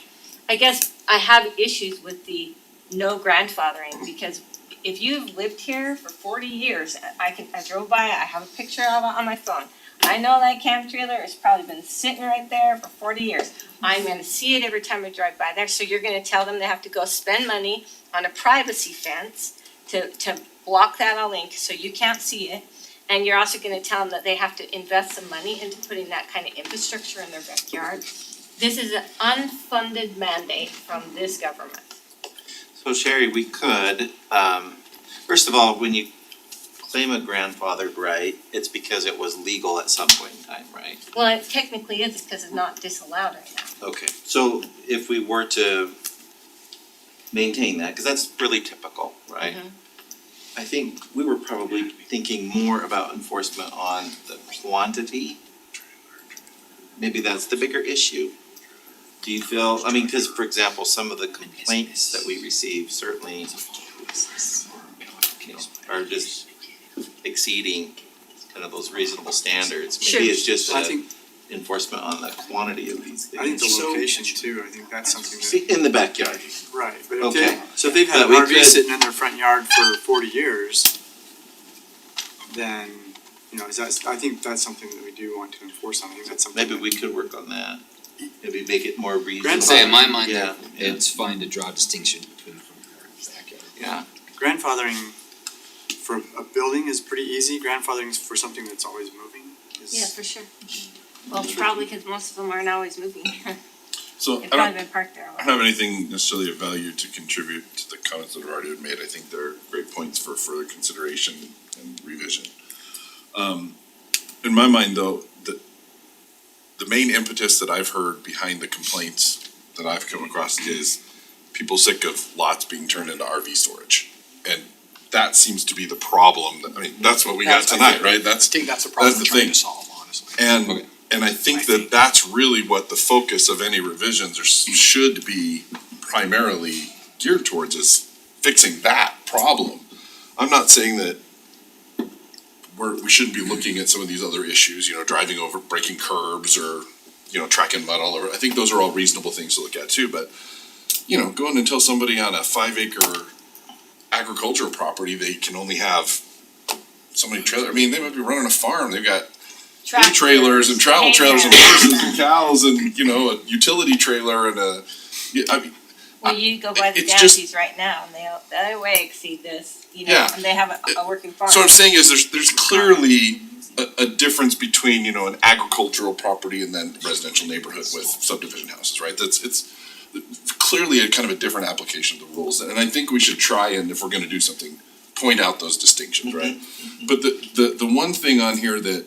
I guess I have issues with the no grandfathering, because if you've lived here for 40 years, I drove by, I have a picture of it on my phone. I know that camp trailer has probably been sitting right there for 40 years. I'm gonna see it every time I drive by there, so you're gonna tell them they have to go spend money on a privacy fence to block that all in, so you can't see it. And you're also gonna tell them that they have to invest some money into putting that kind of infrastructure in their backyard. This is an unfunded mandate from this government. So Sherry, we could, first of all, when you claim a grandfathered right, it's because it was legal at some point in time, right? Well, it technically is, because it's not disallowed right now. Okay, so if we were to maintain that, cause that's really typical, right? Mhm. I think we were probably thinking more about enforcement on the quantity. Maybe that's the bigger issue. Do you feel, I mean, cause for example, some of the complaints that we receive certainly, you know, are just exceeding kind of those reasonable standards. Sure. Maybe it's just I think, enforcement on the quantity of these things. I think the location too, I think that's something See, that, in the backyard, right, but if Okay. so if they've had But an we RV could- sitting in their front yard for 40 years, then, you know, I think that's something that we do want to enforce on, I think that's something maybe that- we could work on that. Maybe make it more reasonable. Grandfather- Say in my mind, Yeah, yeah. it's fine to draw a distinction between front yard and backyard. Yeah, grandfathering for a building is pretty easy, grandfathering for something that's always moving is. Yeah, for sure. Well, probably because most of them aren't always moving. So They've I probably don't, been parked there a I while. don't have anything necessarily of value to contribute to the comments that have already been made. I think they're great points for further consideration and revision. In my mind though, the main impetus that I've heard behind the complaints that I've come across is people sick of lots being turned into RV storage. And that seems to be the problem. I mean, that's what we got That's- I tonight, think- right? I That's, think that's the problem that's we're the trying thing. to solve, honestly. Okay. and I think that that's really what the focus of any revisions should be primarily geared towards, is fixing that problem. I'm not saying that we shouldn't be looking at some of these other issues, you know, driving over, breaking curbs, or, you know, tracking muddle, or, I think those are all reasonable things to look at too, but, you know, going and tell somebody on a 5 acre agricultural property, they can only have so many trailers, I mean, they might be running a farm, they've got hay trailers and travel trailers and horses and cows and, you know, a utility trailer and a, yeah, I mean, Well, you go by the it's just- Dancies right now, and they way exceed this, you know, Yeah. and they have a working farm. so what I'm saying is there's clearly a difference between, you know, an agricultural property and then residential neighborhood with subdivision houses, right? It's clearly a kind of a different application of the rules, and I think we should try and, if we're gonna do something, point out those distinctions, right? But the one thing on here that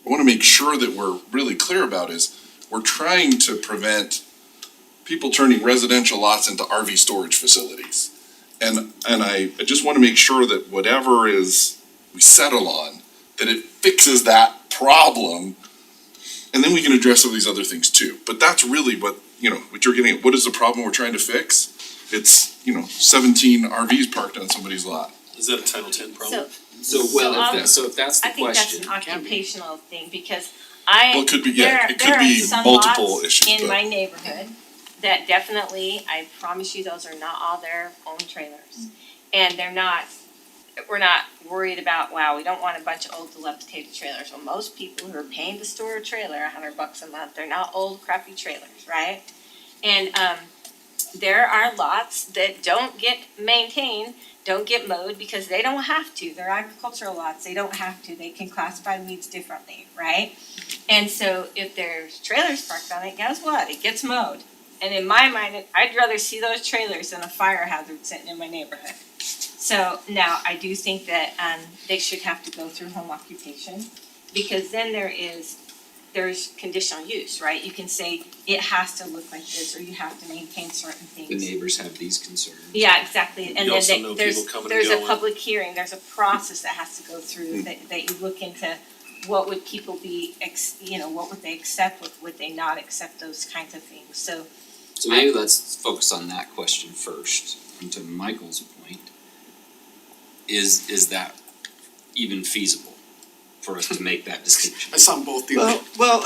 I wanna make sure that we're really clear about is, we're trying to prevent people turning residential lots into RV storage facilities. And I just wanna make sure that whatever is, we settle on, that it fixes that problem. And then we can address some of these other things too. But that's really what, you know, what you're getting at, what is the problem we're trying to fix? It's, you know, 17 RVs parked on somebody's lot. Is that a Title X problem? So If that's the I think that's question. an occupational thing, because Well, it could be, yeah, it could be multiple issues, in but- my neighborhood that definitely, I promise you, those are not all their own trailers. And we're not worried about, wow, we don't want a bunch of old dilapidated trailers. Well, most people who are paying to store a trailer $100 a month, they're not old crappy trailers, right? And there are lots that don't get maintained, don't get mowed, because they don't have to. They're agricultural lots, they don't have to. They can classify weeds differently, right? And so if there's trailers parked on it, guess what? It gets mowed. And in my mind, I'd rather see those trailers than a fire hazard sitting in my neighborhood. So now, I do think that they should have to go through home occupation, because then there's conditional use, right? You can say it has to look like this, or you have to maintain certain things. The neighbors have these concerns. Yeah, exactly, and You then also know people coming and there's a going. public hearing, there's a process that has to go through, that you look into what would people be, what would they accept, what would they not accept, those kinds of things, so. So maybe let's focus on that question first, and to Michael's point, is that even feasible for us to make that distinction? I saw them both the well,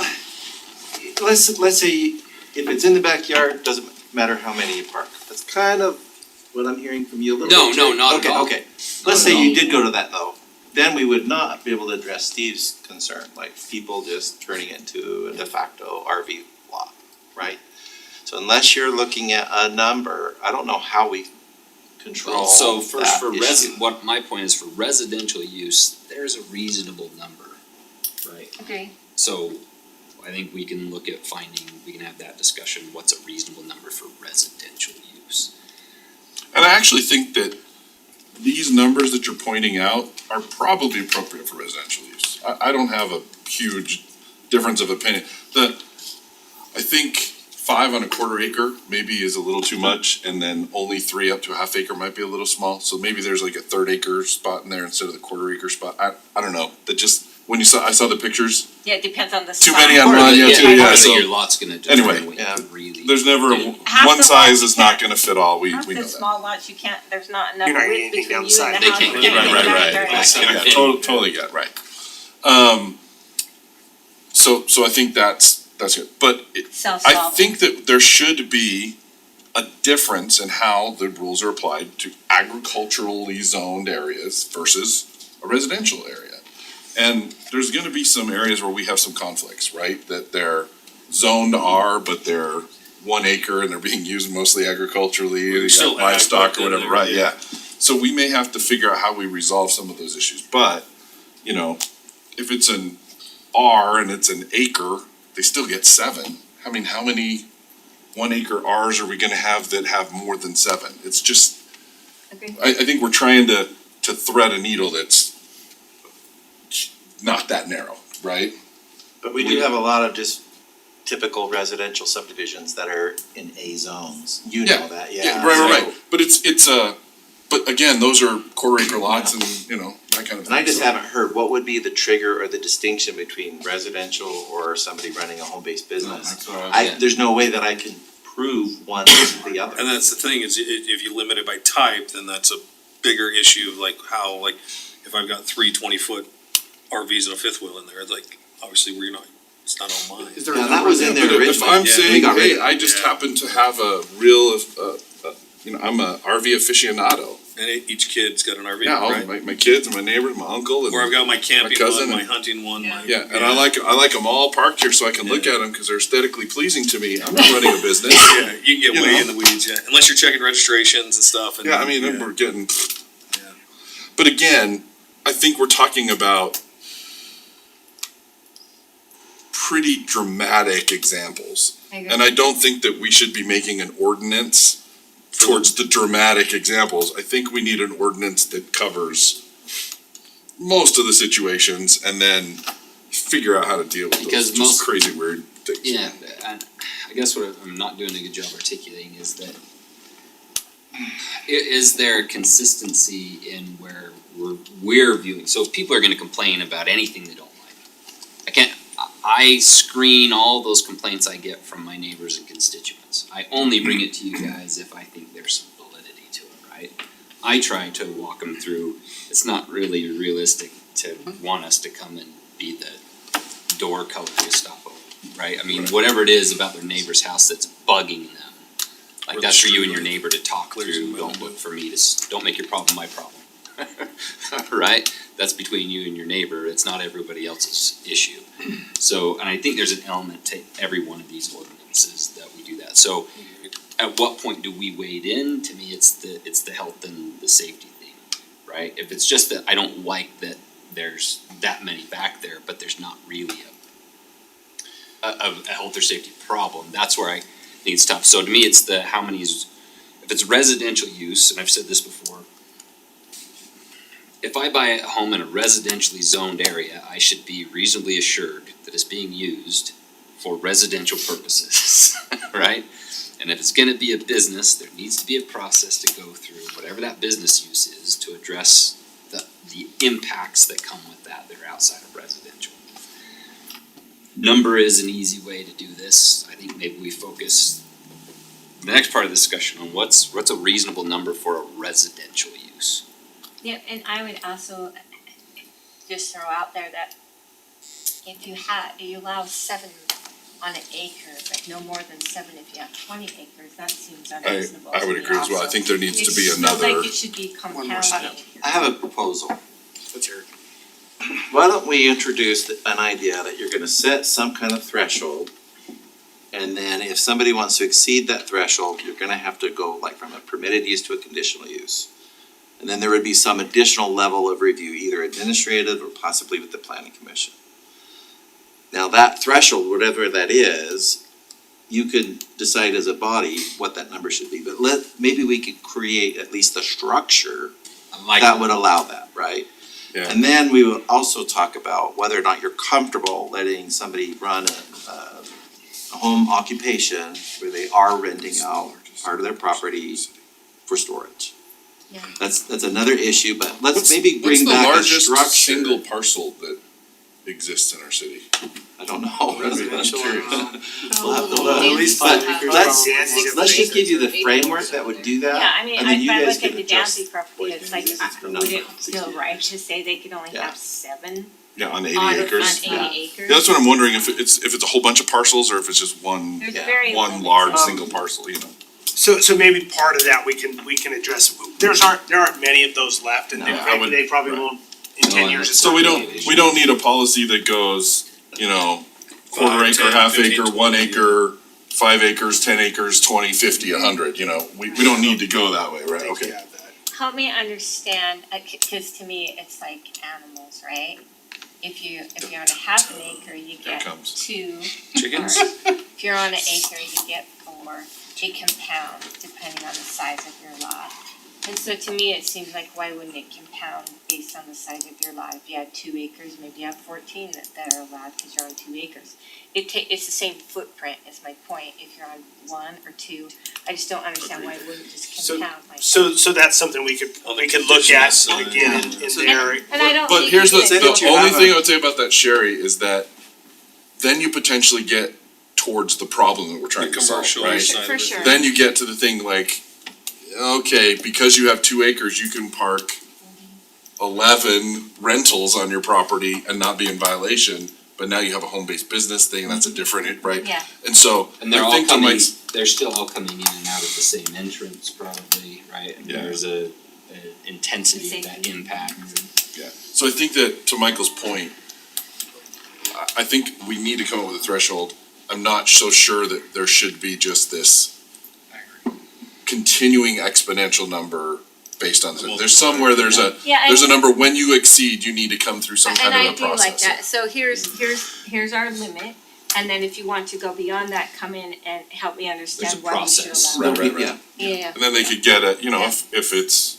let's say if it's in the backyard, doesn't matter how many you park. That's kind of what I'm hearing from you a little No, bit. no, Jay. not at all. Okay, Not let's at say you all. did go to that though, then we would not be able to address Steve's concern, like people just turning it into a de facto RV lot, right? So unless you're looking at a number, I don't know how we control Well, so first that for issue. what my point is, for residential use, there's a reasonable number, right? Okay. So I think we can look at we can have that discussion, what's a reasonable number for residential use? And I actually think that these numbers that you're pointing out are probably appropriate for residential use. I don't have a huge difference of opinion. I think 5 on a quarter acre maybe is a little too much, and then only 3 up to a half acre might be a little small. So maybe there's like a third acre spot in there instead of the quarter acre spot. I don't know. That just, when I saw the pictures, Yeah, it depends on the Too size. many on Part of one, it, yeah, too, part yeah, of it, so- your lot's gonna Anyway, determine what you yeah. could really. there's never, Half one the size lots is you not can't- gonna fit all, we Half know the that. small lots, you can't, there's not enough You're not width getting anything between down the you and side. the They house. can't You get can't right, get right, very right. much. Yeah. Yeah, totally get, right. So I think that's good, but I Self-solving. think that there should be a difference in how the rules are applied to agriculturally zoned areas versus a residential area. And there's gonna be some areas where we have some conflicts, right? That they're zoned R, but they're 1 acre and they're being used mostly agriculturally, you Still got livestock ag, or but whatever, they're- right, yeah. So we may have to figure out how we resolve some of those issues, but, you know, if it's an R and it's an acre, they still get 7. I mean, how many 1 acre Rs are we gonna have that have more than 7? It's just, Agree. I think we're trying to thread a needle that's not that narrow, right? But we do have a lot of just typical residential subdivisions that are in A zones. You Yeah, know that, yeah. Right. But but again, those are quarter acre lots and, you know, that kind of thing. And I just So- haven't heard, what would be the trigger or the distinction between residential or somebody running a home-based business? That's what I- There's no way that I can prove one isn't the other. And that's the thing, is if you limit it by type, then that's a bigger issue of like how, like, if I've got 3 20-foot RVs and a fifth wheel in there, like, obviously we're not, it's not on mine. Is there a Yeah, that number was there? in there But if originally. I'm Yeah. saying, We got rid hey, of it. I just Yeah. happen to have a real, you know, I'm a RV aficionado. And each kid's got an RV, Yeah, all right? my kids and my neighbors, my uncle and. Or I've got my camping cousin one, my and- hunting one, my. Yeah, and I like them all parked here so I can look Yeah. at them because they're aesthetically pleasing to me. I'm not running a business. Yeah, you can get You way know? in the weeds, yeah, unless you're checking registrations and stuff and. Yeah, I mean, yeah. we're getting. Yeah. But again, I think we're talking about pretty dramatic examples. I agree. And I don't think that we should be making an ordinance towards the dramatic examples. I think we need an ordinance that covers most of the situations and then figure out how to deal with Because those most- just crazy weird things. Yeah, and I guess what I'm not doing a good job articulating is that is there consistency in where we're viewing, so if people are gonna complain about anything they don't like. I screen all those complaints I get from my neighbors and constituents. I only bring it to you guys if I think there's some validity to it, right? I try to walk them through, it's not really realistic to want us to come and be the door color Gestapo, right? I mean, whatever it is about their neighbor's house that's bugging them. Or Like the that's for you street and your light neighbor to talk clears through, them out. don't look for me to, don't make your problem my problem. Right? That's between you and your neighbor, it's not everybody else's issue. So, and I think there's an element to every one of these ordinances that we do that. So, at what point do we wade in? To me, it's the health and the safety thing, right? If it's just that I don't like that there's that many back there, but there's not really a health or safety problem, that's where I think it's tough. So to me, it's the how many is, if it's residential use, and I've said this before, if I buy a home in a residentially zoned area, I should be reasonably assured that it's being used for residential purposes, right? And if it's gonna be a business, there needs to be a process to go through, whatever that business use is, to address the impacts that come with that are outside of residential. Number is an easy way to do this. I think maybe we focus the next part of the discussion on what's a reasonable number for a residential use. Yeah, and I would also just throw out there that if you allow 7 on an acre, but no more than 7 if you have 20 acres, that seems unreasonable I to would me agree as well, I also. think there needs to be It feels another, like it should be more step. compounding. I have a proposal. Let's hear it. Why don't we introduce an idea that you're gonna set some kind of threshold, and then if somebody wants to exceed that threshold, you're gonna have to go like from a permitted use to a conditional use. And then there would be some additional level of review, either administrative or possibly with the planning commission. Now that threshold, whatever that is, you could decide as a body what that number should be, but maybe we could create at least a structure I like that would allow that, right? yeah. And then we will also talk about whether or not you're comfortable letting somebody run a home occupation where they are renting out part of their property for storage. Yeah. That's another issue, but let's What's- maybe bring What's back the a largest structure. single parcel that exists in our city? I don't know. Residential, I'm curious. We'll We'll have to at look. least But 5 acres. let's, probably. let's just give you the framework that would do that. Yeah, I mean, and then if you I guys look at can the adjust Dancy property, it's like, would number, it feel 60. right to say they could only Yeah. have 7 Yeah, on 80 on acres. 80 Yeah. acres? Yeah, that's what I'm wondering, if it's a whole bunch of parcels or if it's just one, There's Yeah. very one limited. large single parcel, you know? So maybe part of that we can address, there aren't many of those left, and No, I would- they probably right. won't, in 10 years. it's So we not- don't need a policy that goes, you know, quarter 5, acre, 10, half 15, acre, 1 20. acre, 5 acres, 10 acres, 20, 50, 100, you know, we don't need to go that way, right, I think okay. you have that. Help me understand, cause to me, it's like animals, right? If you're on a half an acre, you Here it get comes. 2. chickens. If you're on an acre, you get 4. It compounds depending on the size of your lot. And so to me, it seems like why wouldn't it compound based on the size of your lot? If you had 2 acres, maybe you have 14 that are allowed because you're on 2 acres. It's the same footprint is my point, if you're on 1 or 2. I just don't understand why it wouldn't just compound like that. So that's something we could On the look at conditional again side. in there. And I don't But think here's you the get- that you only have thing I would say about that, Sherry, is that then you potentially get towards the problem that we're trying to solve, Commercial right? side of For it. sure. Then you get to the thing like, okay, because you have 2 acres, you can park 11 rentals on your property and not be in violation, but now you have a home-based business thing, that's a different, right? Yeah. And so, And they're I all think there coming, might, they're still all coming in and out of the same entrance probably, right? And Yeah. there's a intensity of that Safety. impact. yeah, so I think that, to Michael's point, I think we need to come up with a threshold. I'm not so sure that there should be just this continuing exponential number based on, there's somewhere, there's a Yeah, number, when you exceed, you need to come through some kind of a And I do like process. that, so here's our limit, and then if you want to go beyond that, come in and help me understand There's a why we should process. allow it. Right. Yeah, Yeah, And then they could get it, you know, if it's,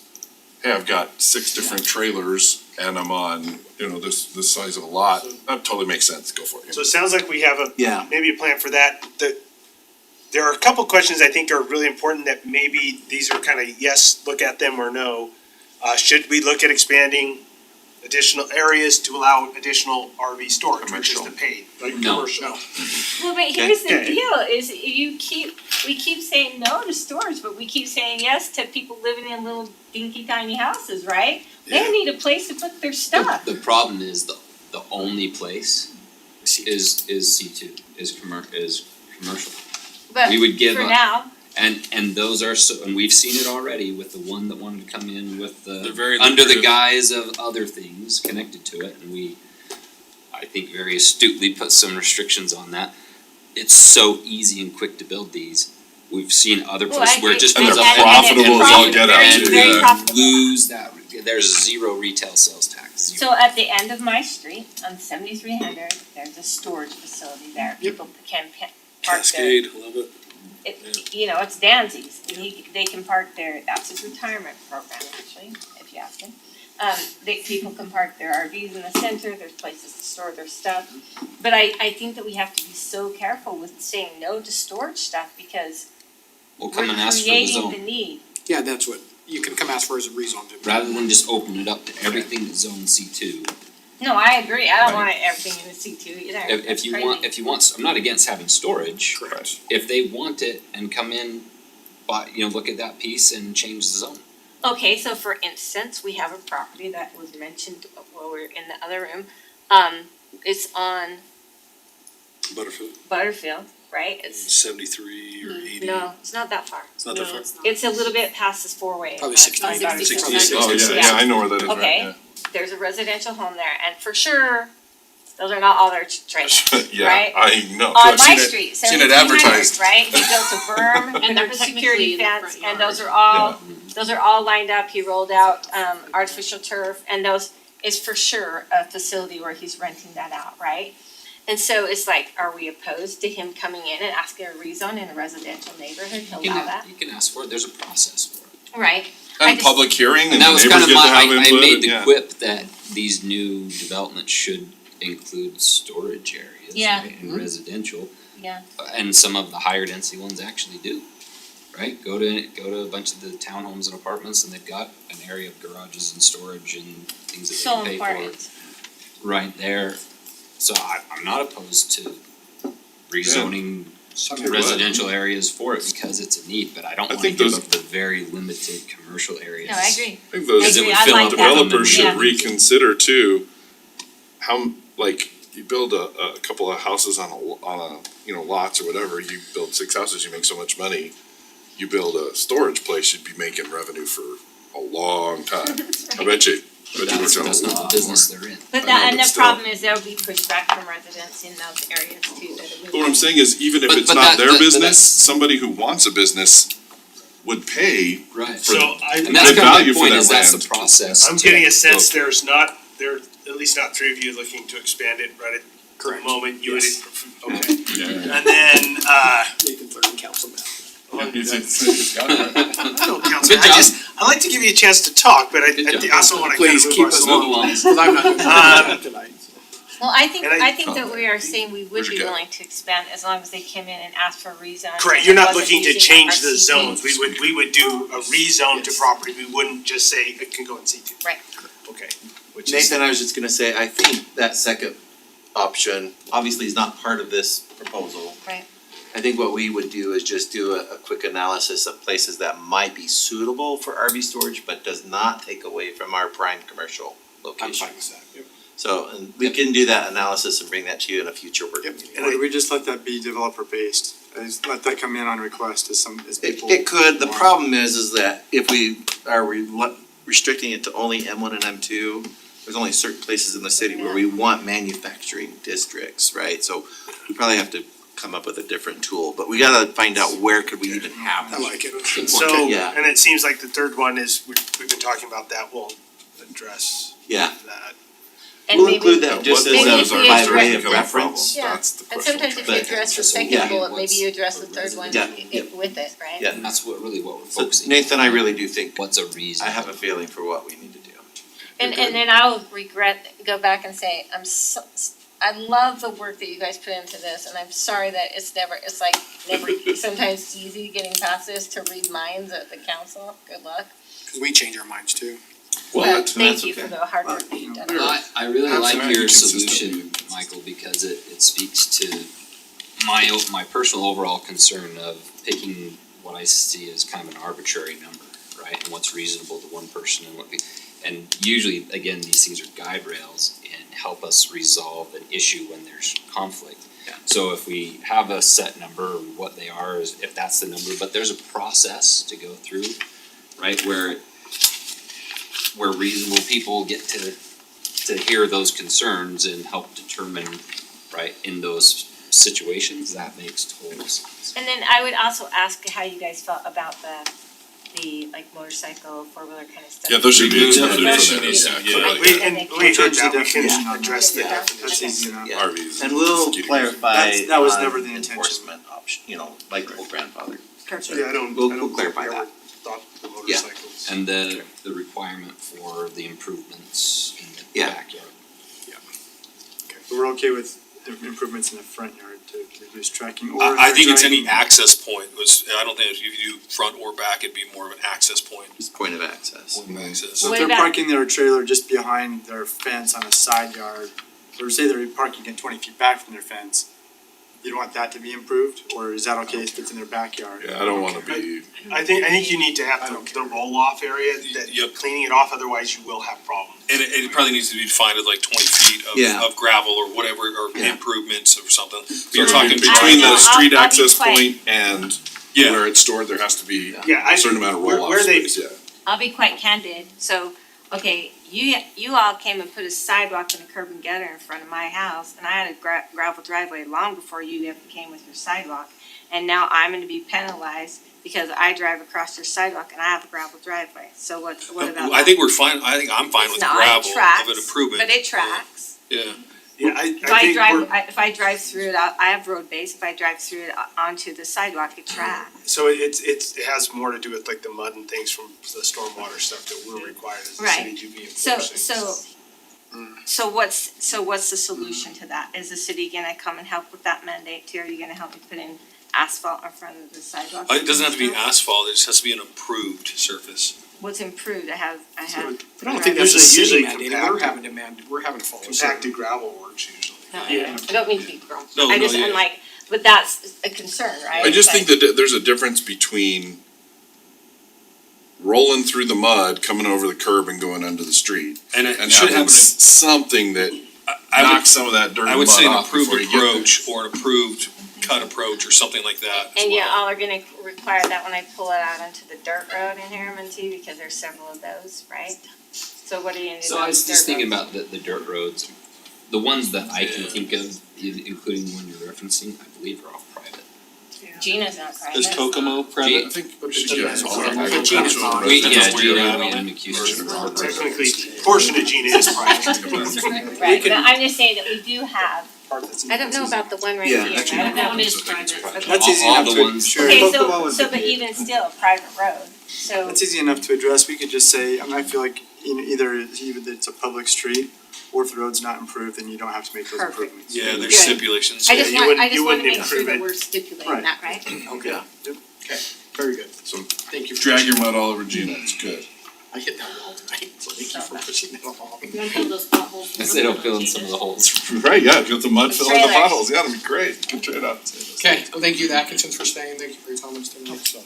hey, I've got 6 different trailers and I'm on, you know, this size of a lot, that totally makes sense, go for it. So it sounds like we have yeah. maybe a plan for that. There are a couple questions I think are really important that maybe these are kind of yes, look at them, or no. Should we look at expanding additional areas to allow additional RV storage, which is the paid, like No. commercial? well, but here's the Okay. deal, is we keep saying no to storage, but we keep saying yes to people living in little dinky tiny houses, right? They need a place to put their stuff. The problem is the only place is C2, is commercial. But We would give for up. now, And those are so, and we've seen it already with the one that wanted to come in with They're very under the lucrative. guise of other things connected to it, and we, I think very astutely put some restrictions on that. It's so easy and quick to build these. We've seen other Well, places I where it agree. just And goes they're up profitable as all get out, Very, too, very yeah. profitable. lose that, there's 0 retail sales tax, 0. So at the end of my street, on 7300, there's a storage facility there. People can park there. Cascade, love it. You know, it's Danzy's, and they can park there, that's his retirement program actually, if you ask him. People can park their RVs in the center, there's places to store their stuff. But I think that we have to be so careful with saying no to storage stuff, because We'll we're come and ask for the creating the zone, need. Yeah, that's what, you can come ask for as a rezone. rather than just open it up to everything that's zone C2. No, I agree, I don't Right. want everything in the C2 either, If that's you crazy. want, I'm not against having storage. Correct. If they want it and come in, look at that piece and change the zone. Okay, so for instance, we have a property that was mentioned while we were in the other room. It's on Butterfield, right? It's, 73 or 80. no, it's not that far. It's not that No, far. it's not. It's a little bit past this four-way. Probably on 60. Butterfield. 66. Oh, yeah, I know where that is, right, Okay. yeah. There's a residential home there, and for sure, those are not all their trailers, Yeah, right? I know. On I've my seen it. street, seen it 1700, advertised. right? He built a berm, And put they're up a technically security in the fence, front and yard. those are all lined up. He rolled out, artificial turf, and those is for sure a facility where he's renting that out, right? And so it's like, are we opposed to him coming in and asking a rezone in a residential neighborhood to allow that? You can ask for it, there's a process for it. Right? I And just- public hearing and And that the was neighbors kind of get to have I input made and, the yeah. quip that these new developments should include storage areas, Yeah. right, and residential. Yeah. And some of the higher density ones actually do, right? Go to a bunch of the townhomes and apartments and they've got an area of garages and storage and things that So they can pay important. for right there. So I'm not opposed to rezoning Okay, residential areas for it because it's a need, but I don't I wanna think give those- up the very limited commercial areas. No, I agree. I think I those agree. would I fill like out that. developers Yeah. should reconsider too, how, like, you build a couple of houses on you know, lots or whatever, you build 6 houses, you make so much money. You build a storage place, you'd be making revenue for a long time. I bet you But worked that's on a not the lot business more. they're in. But I that, know, and but the still. problem is there'll be pushback from residents in those areas too. But what I'm saying is, even if But- it's but not that- their but business, that's- somebody who wants a business would pay. Right. So And Good that's kind of value my for point that is that's land. the process. I'm to getting a go sense through. there are at least not three of you looking to expand it right at the Correct. moment you would, Yes. okay. Yeah. And then, Nathan Thurman, councilman. It's got it. no, Councilman, Good job. I like to give you a chance to talk, but Good I job. also wanna kind Please of keep move us us along. along. Cause I'm not gonna do tonight. Well, I think, And I think that we are saying we would Where'd you be go? willing to expand as long as they came in and asked for a rezone. Correct, and you're it not wasn't looking to using change the RCP. zones, we would do a rezone to Yes. property, we wouldn't just say it can go in C2. Right. Okay, which is. Nathan, I was just gonna say, I think that second option obviously is not part of this proposal. Right. I think what we would do is just do a quick analysis of places that might be suitable for RV storage, but does not take away from our prime commercial I'm location. fine with that, yep. So, and we can do that analysis and bring that to you in a future work Yep. meeting. And would we just let that be developer based? Just let that come in on request as people. It could, the want. problem is that if we are restricting it to only M1 and M2, there's only certain places in the city where we want manufacturing districts, right? So we probably have to come up with a different tool, but we gotta find out where could we even have I them. like it. So, Yeah. and it seems like the third one is, we've been talking about that, we'll address Yeah. that. And We'll maybe, include that just maybe as if a we by address- way of Coming from, reference. Yeah. that's the and question. sometimes if you But- address the so, second yeah. bullet, maybe What's you address the a third one Yeah. with it, right? Yeah. And that's what we're So focusing. Nathan, I really do think, What's a reason? I have a feeling for what we need to do. And then I'll go back and say, I love the work that you guys put into this, and I'm sorry that it's never sometimes easy getting past this to read minds at the council, good luck. Cause we change our minds too. But What? thank That's you for okay. the hard work that you've done. I really like Absolutely your consistent. solution, Michael, because it speaks to my personal overall concern of picking what I see as kind of an arbitrary number, right? And what's reasonable to one person and usually, again, these things are guide rails and help us resolve an issue when there's conflict. Yeah. So if we have a set number, what they are is if that's the number, but there's a process to go through, right? Where reasonable people get to hear those concerns and help determine, right, in those situations, that makes total sense. And then I would also ask how you guys felt about the like motorcycle, four-wheeler kind of stuff. Yeah, those should be Remove excluded the from definition. that, Yeah. yeah, We, And and they we heard Change the that, we definition can on address the that. definition. That's easy enough. Yeah. RVs. And we'll mosquito clarify That was on never the intention. enforcement option, like old grandfather. Yeah, I don't We'll think clarify we ever that. thought the motorcycles. And the requirement for the improvements in the Yeah. backyard. But we're okay with the improvements in the front yard to reduce tracking or. I think it's driving- any access point I don't think if you do front or back, it'd be more of an access point. It's point of access. Point of access. So What if they're about- parking their trailer just behind their fence on a side yard, or say they're parking it 20 feet back from their fence, you don't want that to be improved, or is that okay if it's in their backyard? Yeah, I don't wanna be, I think you need to have the roll-off area, that Yep. cleaning it off, otherwise you will have problems. And it probably needs to be defined as like 20 feet Yeah. of gravel or whatever, or Yeah. improvements or something. But so you're talking between I'll- the street I'll be access quiet. point and Yeah, where it's stored, there has to be Yeah, a certain amount of where roll-off they- space, yeah. I'll be quite candid, so, okay, you all came and put a sidewalk and a curb and gutter in front of my house, and I had a gravel driveway long before you ever came with your sidewalk. And now I'm gonna be penalized because I drive across your sidewalk and I have a gravel driveway, so what about that? I think we're fine, I think I'm fine It's with not, it gravel tracks, of an improvement. But it tracks. Yeah, Yeah, I If I think drive, if I drive through it, I have road base, if I drive through it onto the sidewalk, it tracks. so it has more to do with like the mud and things from the stormwater stuff that we're required as a Right. city to be So, enforcing. so what's the solution to that? Is the city gonna come and help with that mandate too? Are you gonna help me put in asphalt in front of the sidewalk? it doesn't have to be asphalt, it just has to be an improved surface. What's improved? I have. But I don't think that's a Usually city mandated, we're having to follow. Compacted gravel works usually. No, I don't mean to be grown. No, I no, just, yeah. I'm like, but that's a concern, right? I just It's think that there's a difference between rolling through the mud, coming over the curb and going under the street, And it and should having have, something that I would, knocks some of that dirt I and would mud say an off improved before you get there. approach or an approved cut approach or something like that as And you well. all are gonna require that when I pull it out onto the dirt road in Harriman too, because there's several of those, right? So what are you gonna do So about I was the just dirt thinking roads? about the dirt roads, the ones that I can Yeah. think of, including the one you're referencing, I believe are all private. Gina's not private. Is Kokomo private? I think, Yeah, it's it's all all- right. but Gina's not. We, Depends yeah, on where you're Gina, at. we and McCusker are private. Technically, portion of Gina is private. Right, but I'm just saying that we do have, Part that's in I don't know about the one right Yeah, here, that's I don't That know. one is private. Okay. That's easy All enough the to, ones- sure. Okay, Kokomo so, would so be- but even still, a private road, so, That's easy enough to address, we could just say, I mean, I feel like, either it's a public street, or if the road's not improved, then you don't have to make those Perfect. improvements. Yeah, there's Good. stipulations. I just you want, wouldn't- I just you wanna wouldn't make sure improve that it. we're stipulating Right. that, right? Okay, okay, very good. So Thank you. for drag your pushing- mud all over Gina, it's good. I hit that wall tonight, so thank you for pushing that along. You wanna fill those potholes? I said I'll fill in some of the holes. Right, yeah, get the mud, The fill in the trailers. potholes, yeah, that'd be great, good trade-off. Okay, well, thank you, the Atkinsons, for staying, thank you for your comments tonight, so.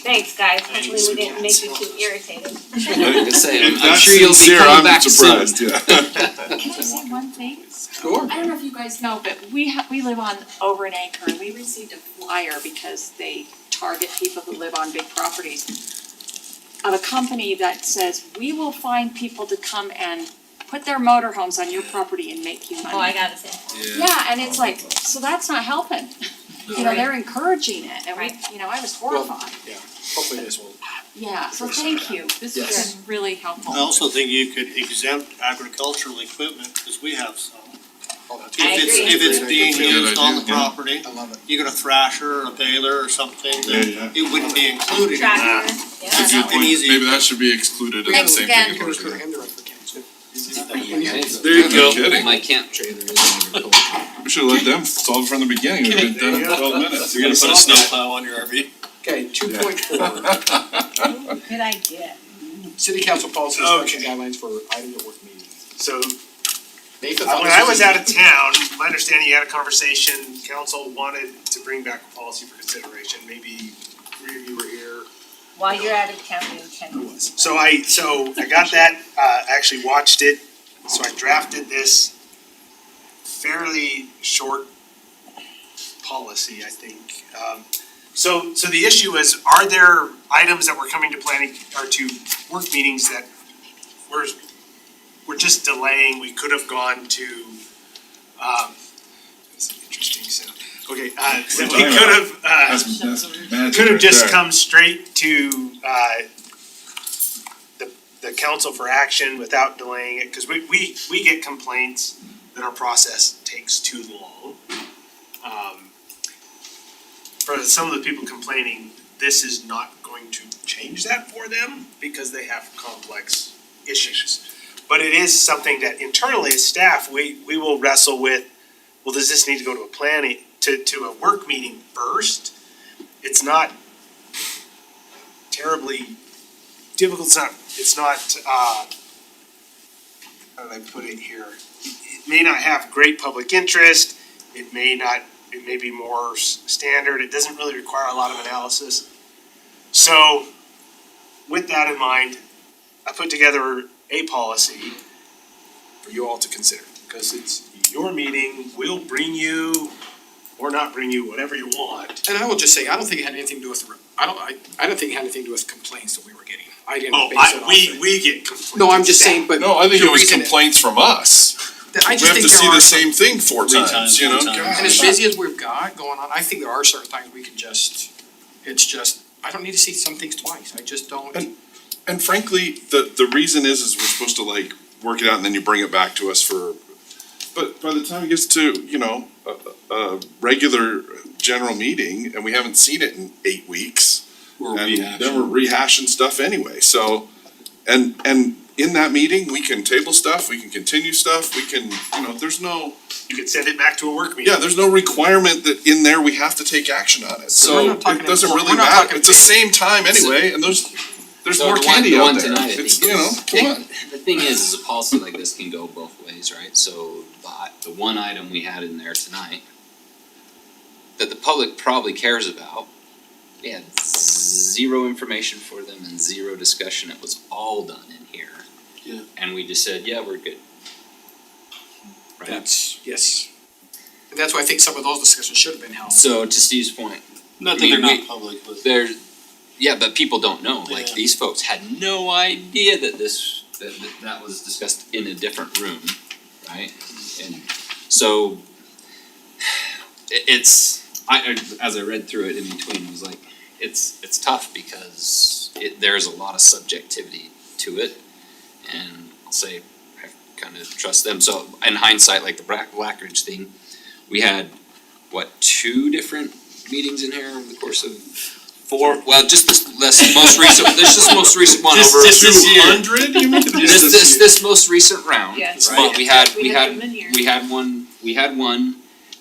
Thanks, guys, hopefully we didn't make you too irritated. Just saying, If I'm that's sure you'll be sincere, coming I'm back soon. surprised, yeah. Can I say one thing? Sure. I don't know if you guys know, but we live on over an acre and we received a flyer because they target people who live on big properties of a company that says, we will find people to come and put their motorhomes on your property and make you money. Oh, I gotta say. Yeah, and it's like, so that's not helping. You know, they're encouraging it and we, you know, I was horrified. Yeah, hopefully this will. Yeah, so thank you. This has Yes. been really helpful. I also think you could exempt agricultural equipment, cause we have some. Oh, that's I good. agree. If it's being Good used on the idea, yeah. property, I love it. you got a thrasher or a baler or something, then Yeah, it wouldn't be included in Tractor, that. yeah. That's a good point, easy. maybe that should be excluded as the Thanks same again. thing. You can as recruit horse, him to run for council. There you go. My Kidding. camp trailer is agriculture. We should've let them solve it from the beginning, we've been done in 12 minutes. You're gonna put a snowplow on your RV? Okay, 2.4, Good idea. city council policy inspection guidelines for items at work meetings. So, Nathan when I was out of town, my understanding, you had a conversation, council wanted to bring back a policy for consideration, maybe three of you were here. While you're out of town, you can. So I got that, actually watched it, so I drafted this fairly short policy, I think. So the issue is, are there items that were coming to planning, or to work meetings that we're just delaying, we could have gone to, that's an interesting sound. Okay, that we could have, That's magic could have right just there. come straight to the council for action without delaying it, cause we get complaints that our process takes too long. For some of the people complaining, this is not going to change that for them because they have complex issues. But it is something that internally as staff, we will wrestle with, well, does this need to go to a planning, to a work meeting first? It's not terribly difficult, it's not, how did I put it here? It may not have great public interest, it may not, it may be more standard, it doesn't really require a lot of analysis. So, with that in mind, I put together a policy for you all to consider, because it's your meeting, we'll bring you or not bring you whatever you want. And I will just say, I don't think it had anything to do with I don't think it had anything to do with complaints that we were getting. I didn't Oh, base it off we, that. we get complaints. No, I'm just saying, but No, I think the it was reason complaints from us. that I We just have think to see there the are some, same thing four Three times, times, you know? four times. God. and as busy as we've got going on, I think there are certain times we can just, it's just, I don't need to see some things twice. I just don't. And frankly, the reason is we're supposed to like work it out and then you bring it back to us for, but by the time it gets to, you know, a regular general meeting and we haven't seen it in 8 weeks. We're And rehashing. then we're rehashing stuff anyway, so, and in that meeting, we can table stuff, we can continue stuff, we can, you know, there's no, You could send it back to a work meeting. yeah, there's no requirement that in there we have to take action on it, We're so not talking it doesn't we're really not matter, talking it's the big. same time anyway, and there's So more the one- candy the out one there, tonight, I it's, think you know, is- come on. The thing is a policy like this can go both ways, right? So the one item we had in there tonight that the public probably cares about, we had zero information for them and zero discussion. It was all done in here. Yeah. And we just said, yeah, we're good. Right? That's, yes. And that's why I think some of those discussions should have been held. So to Steve's point, Not I that mean, they're not we- public, but there, yeah, but people don't know, like Yeah. these folks had no idea that that was discussed in a different room, right? And so as I read through it in between, it was like, it's tough because there's a lot of subjectivity to it. And I'll say, I kind of trust them, so in hindsight, like the Blackridge thing, we had, what, 2 different meetings in here over the course of 4, well, just this most recent, this most recent one over. Just this year. 200, you mean? This most recent round, Yes. right, we had We had them in here. we had one,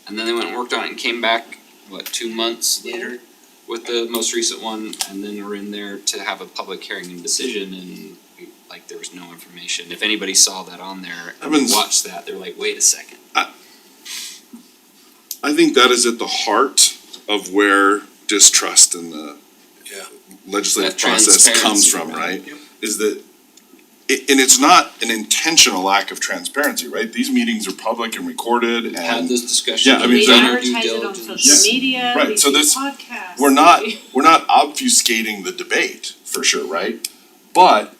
and then they went and worked on it and came back, what, 2 months later? With the most recent one, and then we're in there to have a public hearing and decision, and like, there was no information. If anybody saw that on there and Evans. watched that, they're like, wait a second. I think that is at the heart of where distrust in the Yeah. legislative That process comes transparency, from, right? Yep. Is that, and it's not an intentional lack of transparency, right? These meetings are public and recorded We've had and this discussion, Yeah, I mean, we've We done our due advertise it on diligence. social media, Right, we so do this- podcasts. we're not obfuscating the debate, for sure, right? But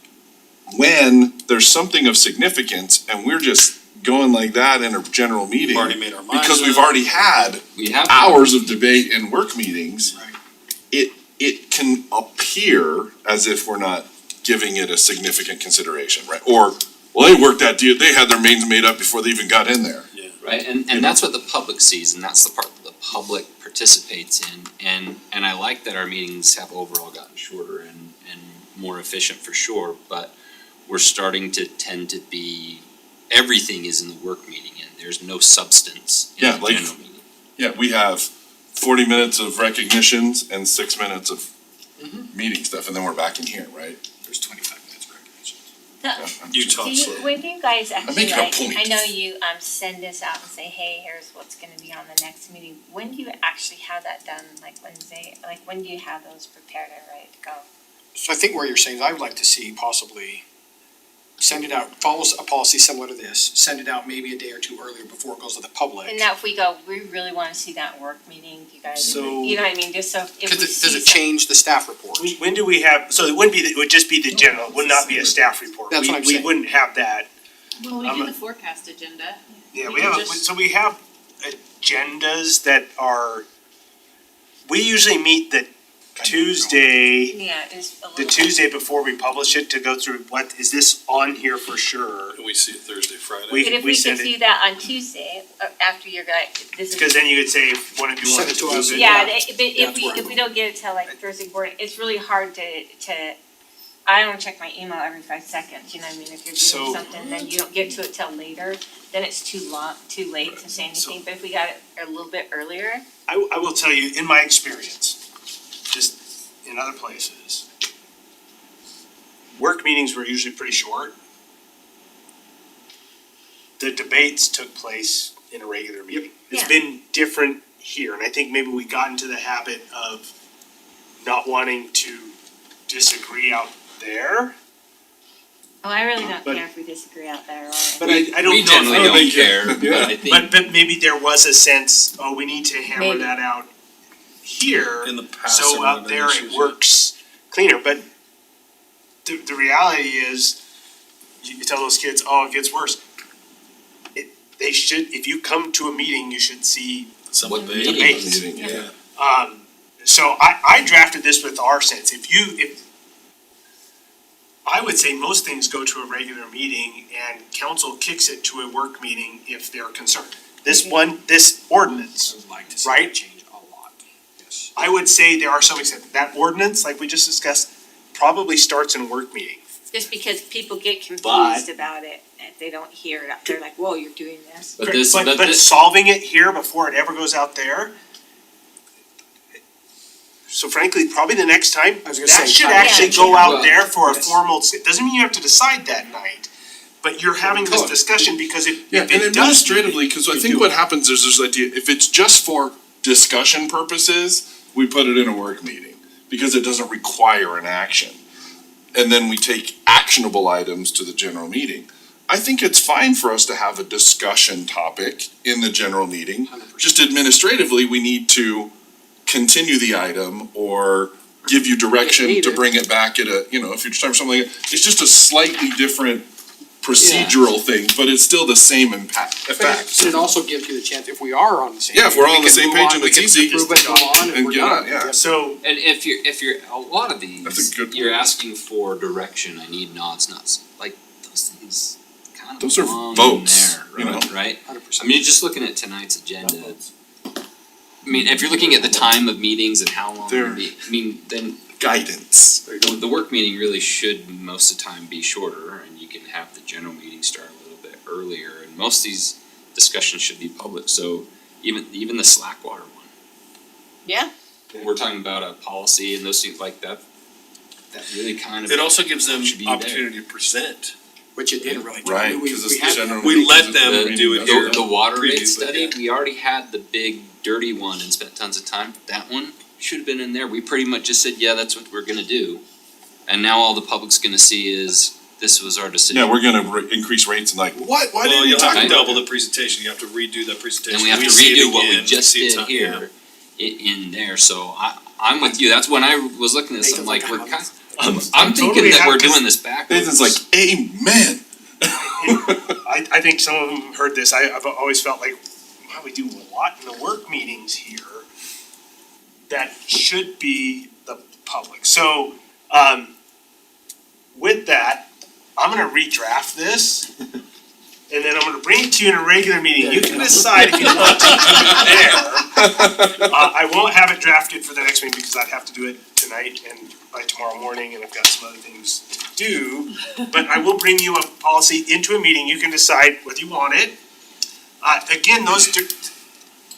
when there's something of significance and we're just going like that in a general meeting, we've already made our minds because we've up. already had We have. hours of debate in work meetings, Right. it can appear as if we're not giving it a significant consideration, right? Or, well, they worked that deal, they had their minds made up before they even got in there. Right, and that's what the public sees, and that's the part that the public participates in, and I like that our meetings have overall gotten shorter and more efficient for sure, but we're starting to tend to be, everything is in the work meeting, and there's no substance in Yeah, the like- general meeting. Yeah, we have 40 minutes of recognitions and 6 minutes of meeting stuff, and then we're back in here, right? There's 25 minutes for recognition. You talk Do you, slow. when you guys actually making a like, point. I know you send this out and say, hey, here's what's gonna be on the next meeting. When do you actually have that done, like Wednesday, like when do you have those prepared and ready to go? So I think where you're saying is I would like to see possibly send it out, follow a policy similar to this, send it out maybe a day or 2 earlier before it goes to the public. And now if we go, we really wanna see that work meeting, you guys, So- you know what I mean, just so if we see Does it change the staff report? When do we have, so it wouldn't be, it would just be the general, it would not be a staff report. That's what I'm saying. We wouldn't have that. Well, we I'm do a- the forecast agenda. Yeah, We we can have, just- so we have agendas that are, we usually meet the Tuesday, Yeah, it's a little. the Tuesday before we publish it to go through what, is this on here for sure? And we see it Thursday, Friday. We- But if we send could it- do that on Tuesday, after your guy, this is. Cause then you could say, one of you Send want it to to move us. it. Yeah, Yeah. but That's where if we don't get it till like Thursday morning, it's really hard to, I don't check my email every 5 seconds, you know what I mean? If you're So- doing something, then you don't get to it till later, then it's too late to say anything, but if we got it a little bit earlier, I will tell you, in my experience, just in other places, work meetings were usually pretty short. The debates took place in a regular meeting. It's Yeah. been different here, and I think maybe we got into the habit of not wanting to disagree out there. Oh, I really don't But- care if we disagree out there or. But I don't know. We if- generally I don't think- care, but yeah. I think. But maybe there was a sense, oh, we need to hammer Maybe. that out here, In the past, so there out have been there issues, it yeah. works cleaner, but the reality is, you tell those kids, oh, it gets worse. They should, if you come to a meeting, you should see, Some What debate. meeting? Meeting, yeah. so I drafted this with our sense, if I would say most things go to a regular meeting and council kicks it to a work meeting if they're concerned. This ordinance, I would like to see Right? that change a lot, yes. I would say there are some exceptions. That ordinance, like we just discussed, probably starts in a work meeting. Just because people get confused But- about it, if they don't hear it, they're like, whoa, you're doing this. But this, but But this, solving it here before it ever goes out there. So frankly, probably the next time, I was gonna that say, should time actually management. go out Well, there for a yes. formal, it doesn't mean you have to decide that night. But you're having this Could. discussion because if Yeah, it and does. administratively, cause I you think do what happens is this idea, if it's just for discussion purposes, we put it in a work meeting, because it doesn't require an action. And then we take actionable items to the general meeting. I think it's fine for us to have a discussion topic in the general meeting. 100%. Just administratively, we need to continue the item or give you direction If to needed. bring it back at a, future time, something like that. It's just a slightly different procedural thing, but it's still the same effect. And it also gives you the chance, if we are on the same. Yeah, if we're page, all on we the can same move page on, and we it's can easy, approve it, go on, and and we're get done. on, yeah. So, and if you're, a lot of That's these, a good you're point. asking for direction, I need nods, nuts, like, those things kind of Those are belong in votes, there, you know? right? 100%. I mean, just looking at tonight's agenda, I mean, if you're looking at the time of meetings and how long, They're- I mean, then Guidance. the work meeting really should most of the time be shorter, and you can have the general meeting start a little bit earlier, and most of these discussions should be public, so even the Slackwater one. Yeah. We're talking about a policy and those things like that, that really kind of. It also gives them should be there. opportunity to present. Which it didn't really do. Right, We- cause we it's had- general. We meeting, let 'cause them it's a do meeting, it that's here. all. The water Preview, rate but study, yeah. we already had the big dirty one and spent tons of time, that one should have been in there, we pretty much just said, yeah, that's what we're gonna do. And now all the public's gonna see is, this was our decision. Yeah, we're gonna increase rates and like, what, why Well, didn't you you'll talk have about to double that? the presentation, you have to redo that presentation. Then we have to see it redo what we again, just see it did time- here in there, so I'm with you, that's when I was looking at this, I'm like, we're kind, I'm thinking totally that we're happy. doing this backwards. Nathan's like, amen. I think some of them heard this, I've always felt like, wow, we do a lot in the work meetings here that should be the public. So, with that, I'm gonna redraft this. And then I'm gonna bring it to you in a regular meeting, you can decide if you want to do it there. I won't have it drafted for the next meeting because I'd have to do it tonight and by tomorrow morning, and I've got some other things to do. But I will bring you a policy into a meeting, you can decide whether you want it. Again,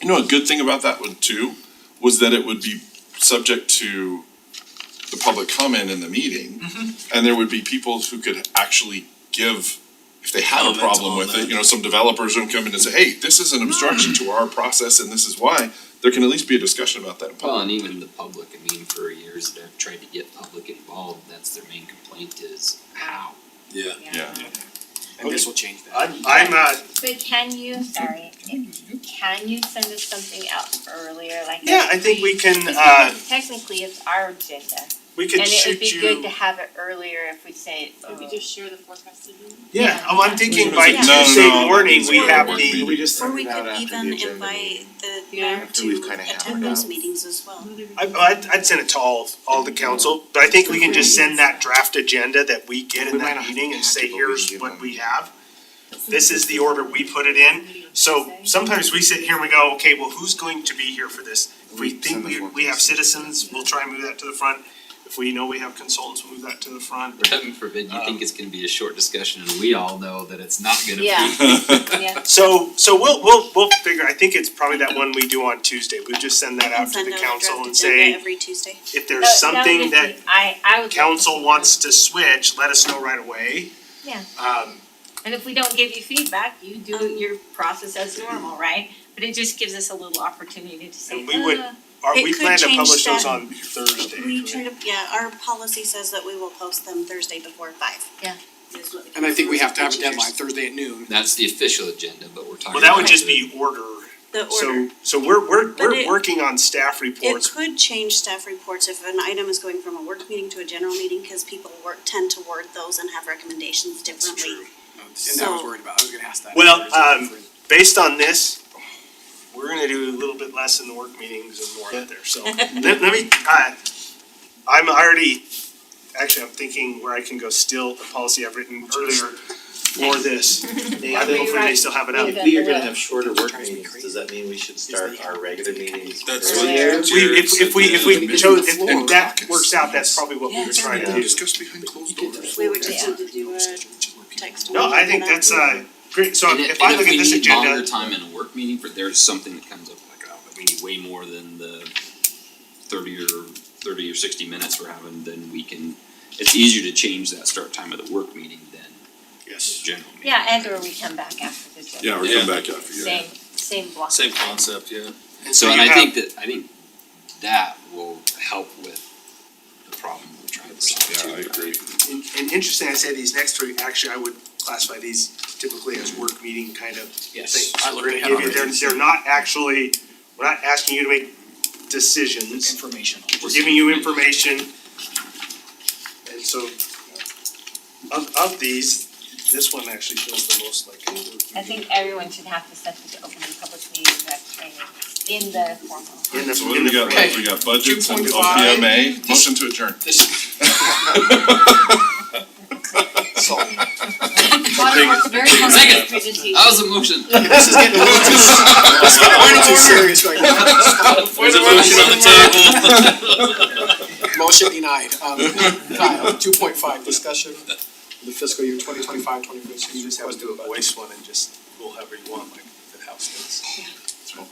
You know, a good thing about that one too, was that it would be subject to the public comment in the meeting. And there would be people who could actually give, if they had a Comment problem on with that. it, some developers would come in and say, hey, this is an obstruction to our process and this is why. There can at least be a discussion about that in Well, public. and even the public, I mean, for years that I've tried to get public involved, that's their main complaint is how. Yeah. Yeah. And this will change that. I'm But can you send us something else earlier, like? yeah, I think we can, Technically, it's our agenda, we could and it would shoot be good to you. have it earlier if we say, If we just share the forecasted meeting. Yeah, I'm thinking by No, Tuesday no, morning, we no, have no, the. We just Or send we it out could after even the agenda invite meeting. the Yeah. mayor After we've to kinda attend hammered those out. meetings as well. I'd send it to all the council, but I think we can just send that draft agenda that we get in We might that not meeting and have to, say, but we here's can give what them- we have. This is the order we put it in, so sometimes we sit here and we go, okay, well, who's going to be here for this? If we think we have citizens, we'll try and move that to the front. If we know we have consultants, we'll move that to the front. Heaven forbid you think it's gonna be a short discussion, and we all know that it's not gonna be. Yeah. yeah, So we'll figure, I think it's probably that one we do on Tuesday, we just send that out to Send the out a council draft and agenda say, every Tuesday. if there's something that I would. love to council see wants to switch, let us know right away. Yeah. And if we don't give you feedback, you do your process as normal, right? But it just gives us a little opportunity to say, And we would, It we could plan to change publish those that. on Thursday, We right? try to, yeah, our policy says that we will post them Thursday before 5. Yeah. Is what the And I think we have to have a teachers- deadline Thursday at noon. That's the official agenda, but we're talking Well, that would about just the- be order. The order. So we're But it- working on staff It reports. could change staff reports if an item is going from a work meeting to a general meeting, cause people tend to word those and have recommendations That's differently. true. And I was So- worried about, I was gonna ask that. Well, based on this, we're gonna do a little bit less in the work meetings and more out there, so. Let me, I'm already, actually, I'm thinking where I can go steal the policy I've written earlier for this. Hopefully they still have it out. If we are gonna have shorter work meetings, does that mean we should start our regular meetings That's earlier? If we chose, if that works out, that's probably what we were trying to do. Discuss behind closed doors. We would just need to do a text. No, I think that's, great, so And if I look at this we need longer agenda, time in a work meeting, for there's something that comes up like, oh, we need way more than the 30 or 60 minutes we're having, then we can, it's easier to change that start time of the work meeting than yes. general meeting. yeah, and or we come back after the general. Yeah, we're coming back after you. Same block. same concept, yeah. So, and you I have- think that will help with the problem we're trying to solve Yeah, I too, agree. right? And interesting, I say these next three, actually, I would classify these typically as work meeting kind of Yes. things. I We're looked gonna ahead give you, already. they're not actually, we're not asking you to make decisions, Information. we're giving you information. And so, of these, this one actually feels the most like a work meeting. I think everyone should have to set the open and public meetings act training in the formal. In the, So what in do we the got frame. left? We got budgets and 2.5. OPMA, motion to adjourn. Connor works very hard on his presentation. That was a motion. This is getting a little too, this is getting a little too serious right now. There's a motion on the table. Motion denied. Kyle, 2.5, discussion of the fiscal year 2025-2026. You just have to do a voice one and just rule however you want, like the house does.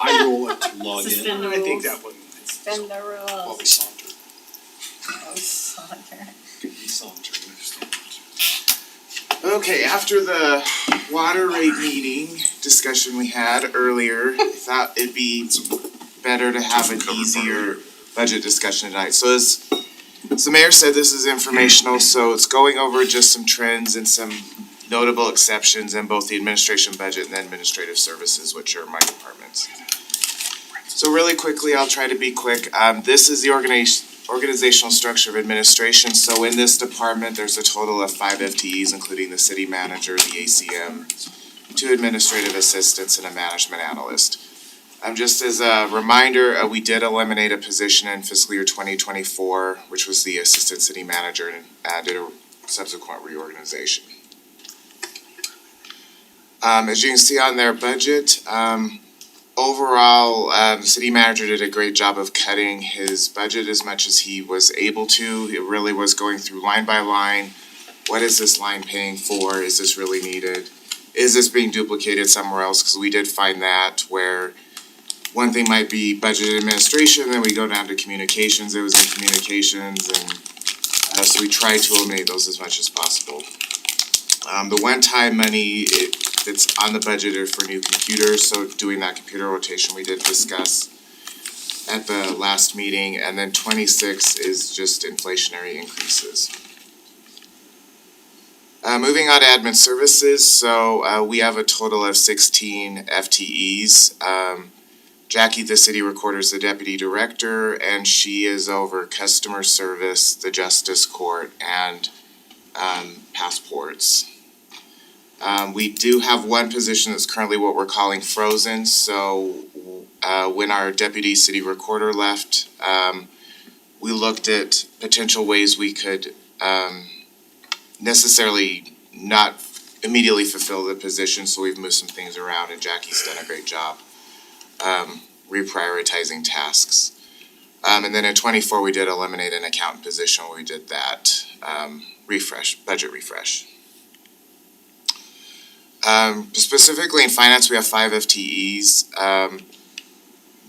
I rule it Log in. Suspend the I think rules. that one, Suspend the while rules. we saunter. Oh, Saunter. could be sauntering. Okay, after the water rate meeting discussion we had earlier, I thought it'd be better to have an easier budget discussion tonight. So as the mayor said, this is informational, so it's going over just some trends and some notable exceptions in both the administration budget and the administrative services, which are my departments. So really quickly, I'll try to be quick. This is the organizational structure of administration. So in this department, there's a total of 5 FTEs, including the city manager, the ACM, 2 administrative assistants, and a management analyst. Just as a reminder, we did eliminate a position in fiscal year 2024, which was the assistant city manager, and did a subsequent reorganization. As you can see on their budget, overall, the city manager did a great job of cutting his budget as much as he was able to. It really was going through line by line. What is this line paying for? Is this really needed? Is this being duplicated somewhere else? Because we did find that where one thing might be budget administration, then we go down to communications, it was in communications, and so we tried to eliminate those as much as possible. The one-time money, that's on the budget are for new computers, so doing that computer rotation we did discuss at the last meeting, and then 26 is just inflationary increases. Moving on to admin services, so we have a total of 16 FTEs. Jackie, the city recorder, is the deputy director, and she is over customer service, the justice court, and passports. We do have one position that's currently what we're calling frozen, so when our deputy city recorder left, we looked at potential ways we could necessarily not immediately fulfill the position, so we've moved some things around, and Jackie's done a great job reprioritizing tasks. And then in 24, we did eliminate an accountant position where we did that budget refresh. Specifically in finance, we have 5 FTEs.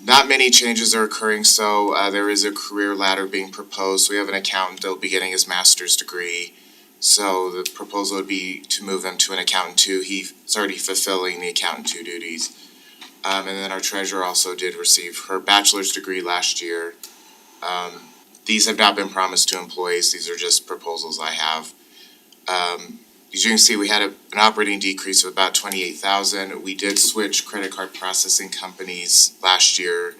Not many changes are occurring, so there is a career ladder being proposed. We have an accountant that'll be getting his master's degree. So the proposal would be to move them to an accountant two. He's already fulfilling the accountant two duties. And then our treasurer also did receive her bachelor's degree last year. These have not been promised to employees, these are just proposals I have. As you can see, we had an operating decrease of about 28,000. We did switch credit card processing companies last year.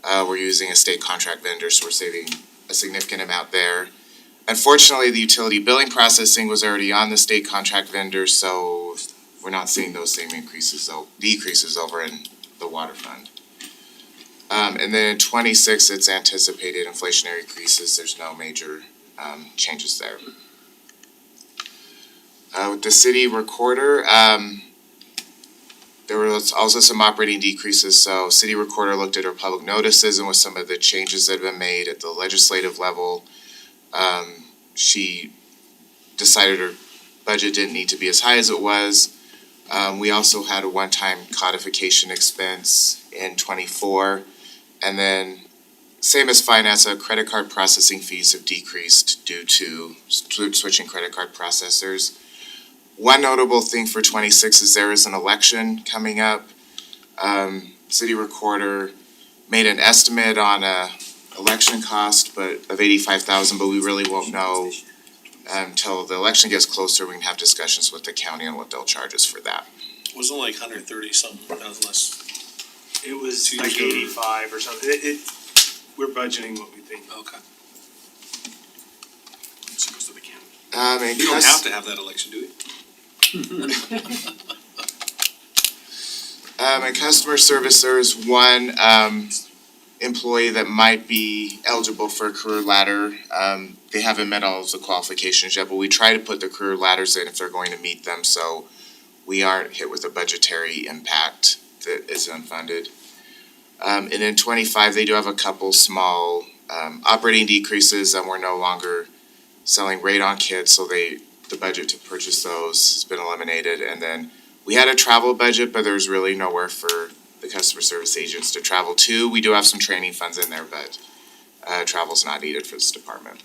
We're using a state contract vendor, so we're saving a significant amount there. Unfortunately, the utility billing processing was already on the state contract vendor, so we're not seeing those same decreases over in the water fund. And then in 26, it's anticipated inflationary increases, there's no major changes there. With the city recorder, there was also some operating decreases, so city recorder looked at her public notices and with some of the changes that have been made at the legislative level, she decided her budget didn't need to be as high as it was. We also had a one-time codification expense in 24, and then same as finance, credit card processing fees have decreased due to switching credit card processors. One notable thing for 26 is there is an election coming up. City recorder made an estimate on election cost of 85,000, but we really won't know until the election gets closer. We can have discussions with the county on what they'll charge us for that. Wasn't it like 130 something thousand less? It was 2 like years ago. 85 or something. We're budgeting what we think. Okay. So it goes to the county. And We don't have to have that election, do we? in customer service, there is one employee that might be eligible for a career ladder. They haven't met all of the qualifications yet, but we try to put the career ladders in if they're going to meet them, so we aren't hit with a budgetary impact that is unfunded. And in 25, they do have a couple small operating decreases, and we're no longer selling radon kits, so the budget to purchase those has been eliminated. And then we had a travel budget, but there's really nowhere for the customer service agents to travel to. We do have some training funds in there, but travel's not needed for this department.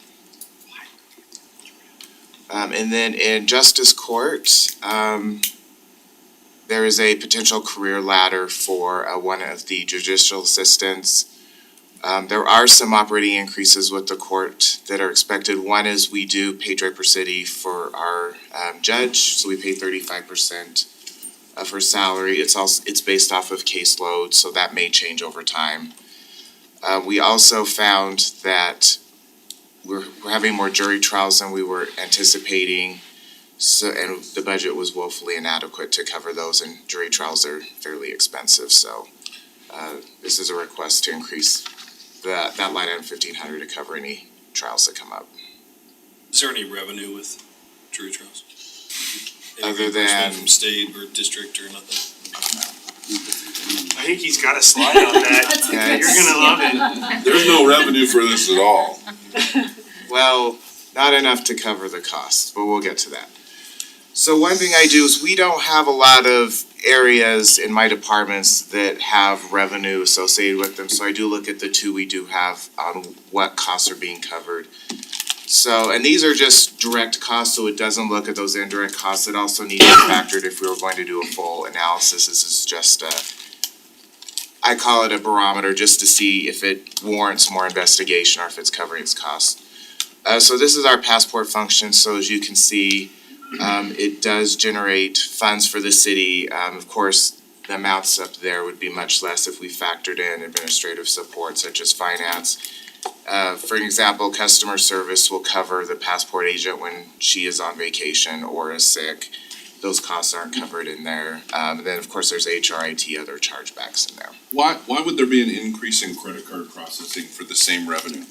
And then in justice court, there is a potential career ladder for one of the judicial assistants. There are some operating increases with the court that are expected. One is we do pay Draper City for our judge, so we pay 35% of her salary. It's based off of caseload, so that may change over time. We also found that we're having more jury trials than we were anticipating. So, and the budget was woefully inadequate to cover those, and jury trials are fairly expensive, so this is a request to increase that line item 1,500 to cover any trials that come up. Is there any revenue with jury trials? Any Other reimbursement than- from state or district or nothing? I think he's got a slide on that. Yeah, You're gonna love it. There's no revenue for this at all. Well, not enough to cover the costs, but we'll get to that. So one thing I do is we don't have a lot of areas in my departments that have revenue associated with them, so I do look at the two we do have on what costs are being covered. So, and these are just direct costs, so it doesn't look at those indirect costs. It also needs to be factored if we were going to do a full analysis. This is just I call it a barometer just to see if it warrants more investigation or if it's covering its costs. So this is our passport function, so as you can see, it does generate funds for the city. Of course, the amounts up there would be much less if we factored in administrative support such as finance. For example, customer service will cover the passport agent when she is on vacation or is sick. Those costs aren't covered in there. And then of course there's HRIT, other chargebacks in there. Why would there be an increase in credit card processing for the same revenue?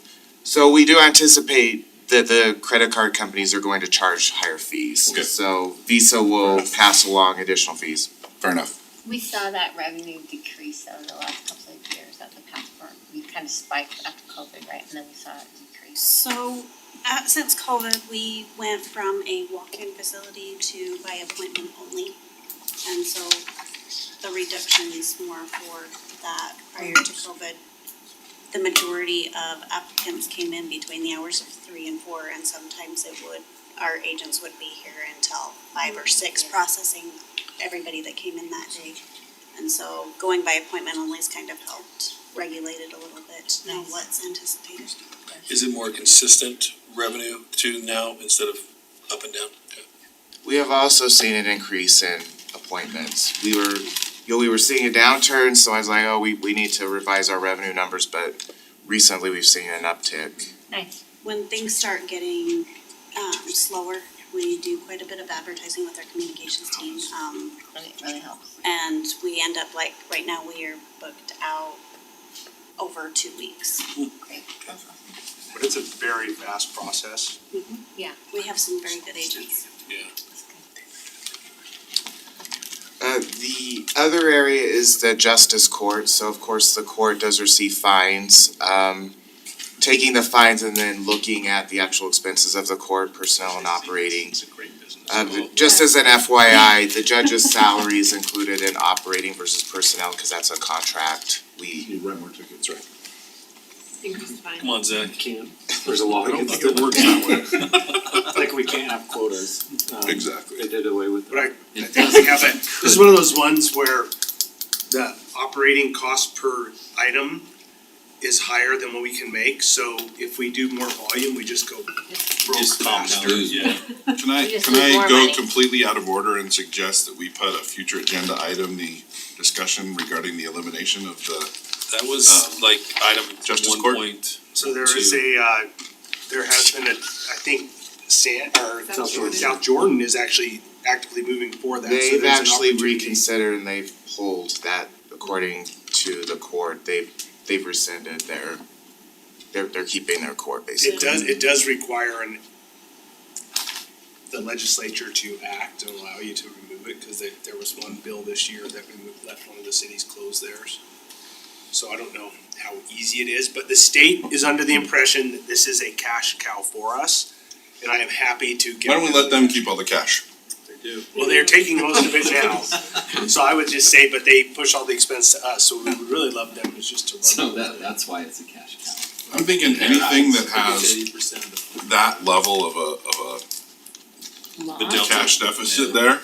So we do anticipate that the credit card companies are going to charge higher fees. Okay. So Visa will pass along additional fees. Fair enough. We saw that revenue decrease though in the last couple of years at the passport. We kind of spiked after COVID, right? And then we saw it decrease. So, since COVID, we went from a walk-in facility to by appointment only. And so the reduction is more for that. Prior to COVID, the majority of applicants came in between the hours of 3 and 4, and sometimes it would our agents would be here until 5 or 6 processing everybody that came in that day. And so going by appointment only has kind of helped regulate it a little bit, know what's anticipated. Is it more consistent revenue too now instead of up and down? We have also seen an increase in appointments. We were seeing a downturn, so I was like, oh, we need to revise our revenue numbers, but recently we've seen an uptick. Nice. When things start getting slower, we do quite a bit of advertising with our communications team. Really helps. And we end up like, right now we are booked out over 2 weeks. Great. That's awesome. But it's a very fast process. Yeah, we have some very good agents. Yeah. That's good. The other area is the justice court, so of course the court does receive fines. Taking the fines and then looking at the actual expenses of the court, personnel and operating. It's a great business. Just as an FYI, the judge's salary is included in operating versus personnel, cause that's a contract. You rent more tickets, right? Increased fine. Come on, Zach. Can't, there's a law I don't against think it works that way. like we can't have quotas. Exactly. They did away with But I that. think we have a, this is one of those ones where the operating cost per item is higher than what we can make, so if we do more volume, we just go broke Just faster. compound, yeah. Can I, You just can need more I go money. completely out of order and suggest that we put a future agenda item, the discussion regarding the elimination of the, That was like item Justice one Court? point. So there is there has been I think South Jordan is actually actively moving for that, so They've there's an actually opportunity. reconsidered and they've pulled that, according to the court, they've rescinded they're keeping their court basically. It does require the legislature to act and allow you to remove it, cause there was one bill this year that left one of the cities close theirs. So I don't know how easy it is, but the state is under the impression that this is a cash cow for us, and I am happy to give. why don't we let them keep all the cash? They do. Well, they're taking most of it now, so I would just say, but they push all the expense to us, so we would really love them is just to run. So with it. that's why it's a cash cow. I'm thinking anything that has 80% of the. that level of The a delta. cash deficit there,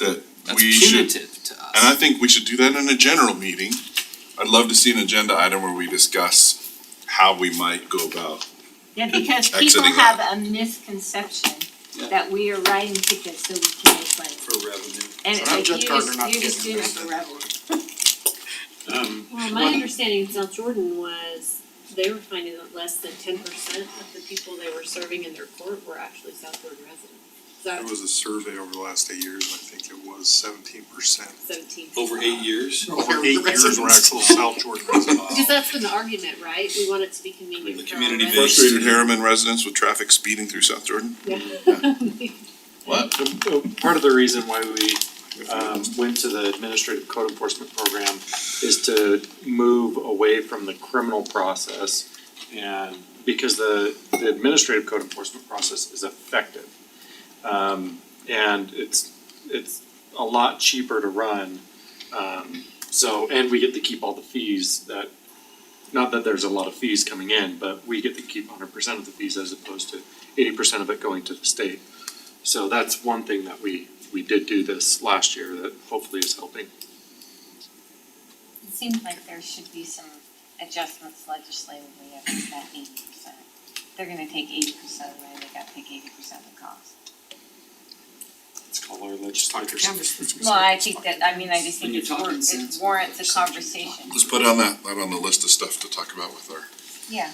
that That's we should, punitive to us. and I think we should do that in a general meeting. I'd love to see an agenda item where we discuss how we might go about. Yeah, because people Exiting have a misconception Yeah. that we are writing tickets so we can make money. For revenue. And it's So like, Judge Gardner not you're just getting doing it this. for revenue. Well, my understanding of South Jordan was they were finding that less than 10% of the people they were serving in their court were actually South Jordan residents. There That was a survey over the last 8 years, and I think it was 17%. 17. Over 8 years. Over 8 years were actual South Jordan residents. Because that's been the argument, right? We want it to be convenient The for our community residents. Frustrated Harriman residents with traffic speeding through South Jordan? What? Part of the reason why we went to the administrative code enforcement program is to move away from the criminal process, and because the administrative code enforcement process is effective. And it's a lot cheaper to run, and we get to keep all the fees that, not that there's a lot of fees coming in, but we get to keep 100% of the fees as opposed to 80% of it going to the state. So that's one thing that we did do this last year that hopefully is helping. It seems like there should be some adjustments legislatively at that 80%. They're gonna take 80% of the money, they gotta take 80% of the cost. Let's call our legislators. Well, I think that, I mean, I just When think you're talking it cents, warrants a percentage. conversation. Let's put on that on the list of stuff to talk about with our Yeah,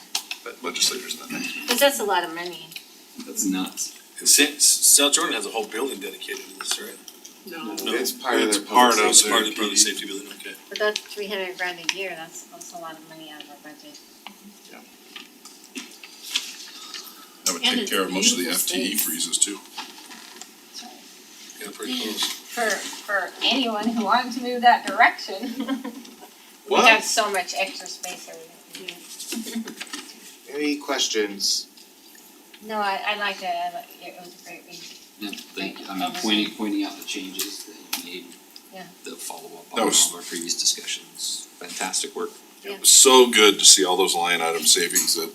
legislators in that next meeting. cause that's a lot of money. That's nuts. And South Jordan has a whole building dedicated to this, right? No. No. It's part of It's their part public of safety. Part of the safety building, okay. But that's 300 grand a year, that's a lot of money out of our budget. That would And take it's care of most of the beautiful FTE space. freezes too. Yeah, pretty close. For anyone who wanted to move that direction. We What? have so much extra space over there. Any questions? No, I liked it, it was a great read. Yeah, thank you. I mean, Overall. pointing out the changes that you made. Yeah. The follow-up That on was- all of our previous discussions. Fantastic work. It was so good to see all those line item savings that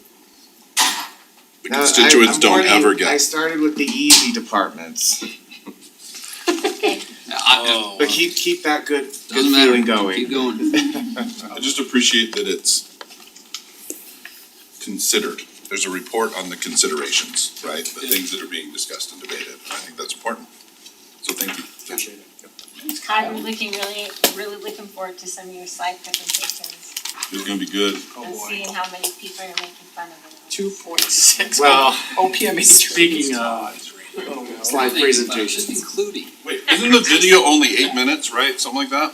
The Now, constituents I'm don't warning, ever I get, started with the easy departments, Oh, but keep that good Doesn't matter, feeling going. keep going. I just appreciate that it's considered. There's a report on the considerations, right? The things that are being discussed and debated. I think that's important. So thank you. Appreciate it. I'm really looking forward to some of your slide presentations It's gonna be good. and seeing how many people are making fun of it. 2.6. Well, OPM is. speaking of slide presentations. Including. Wait, isn't the video only 8 minutes, right? Something like that?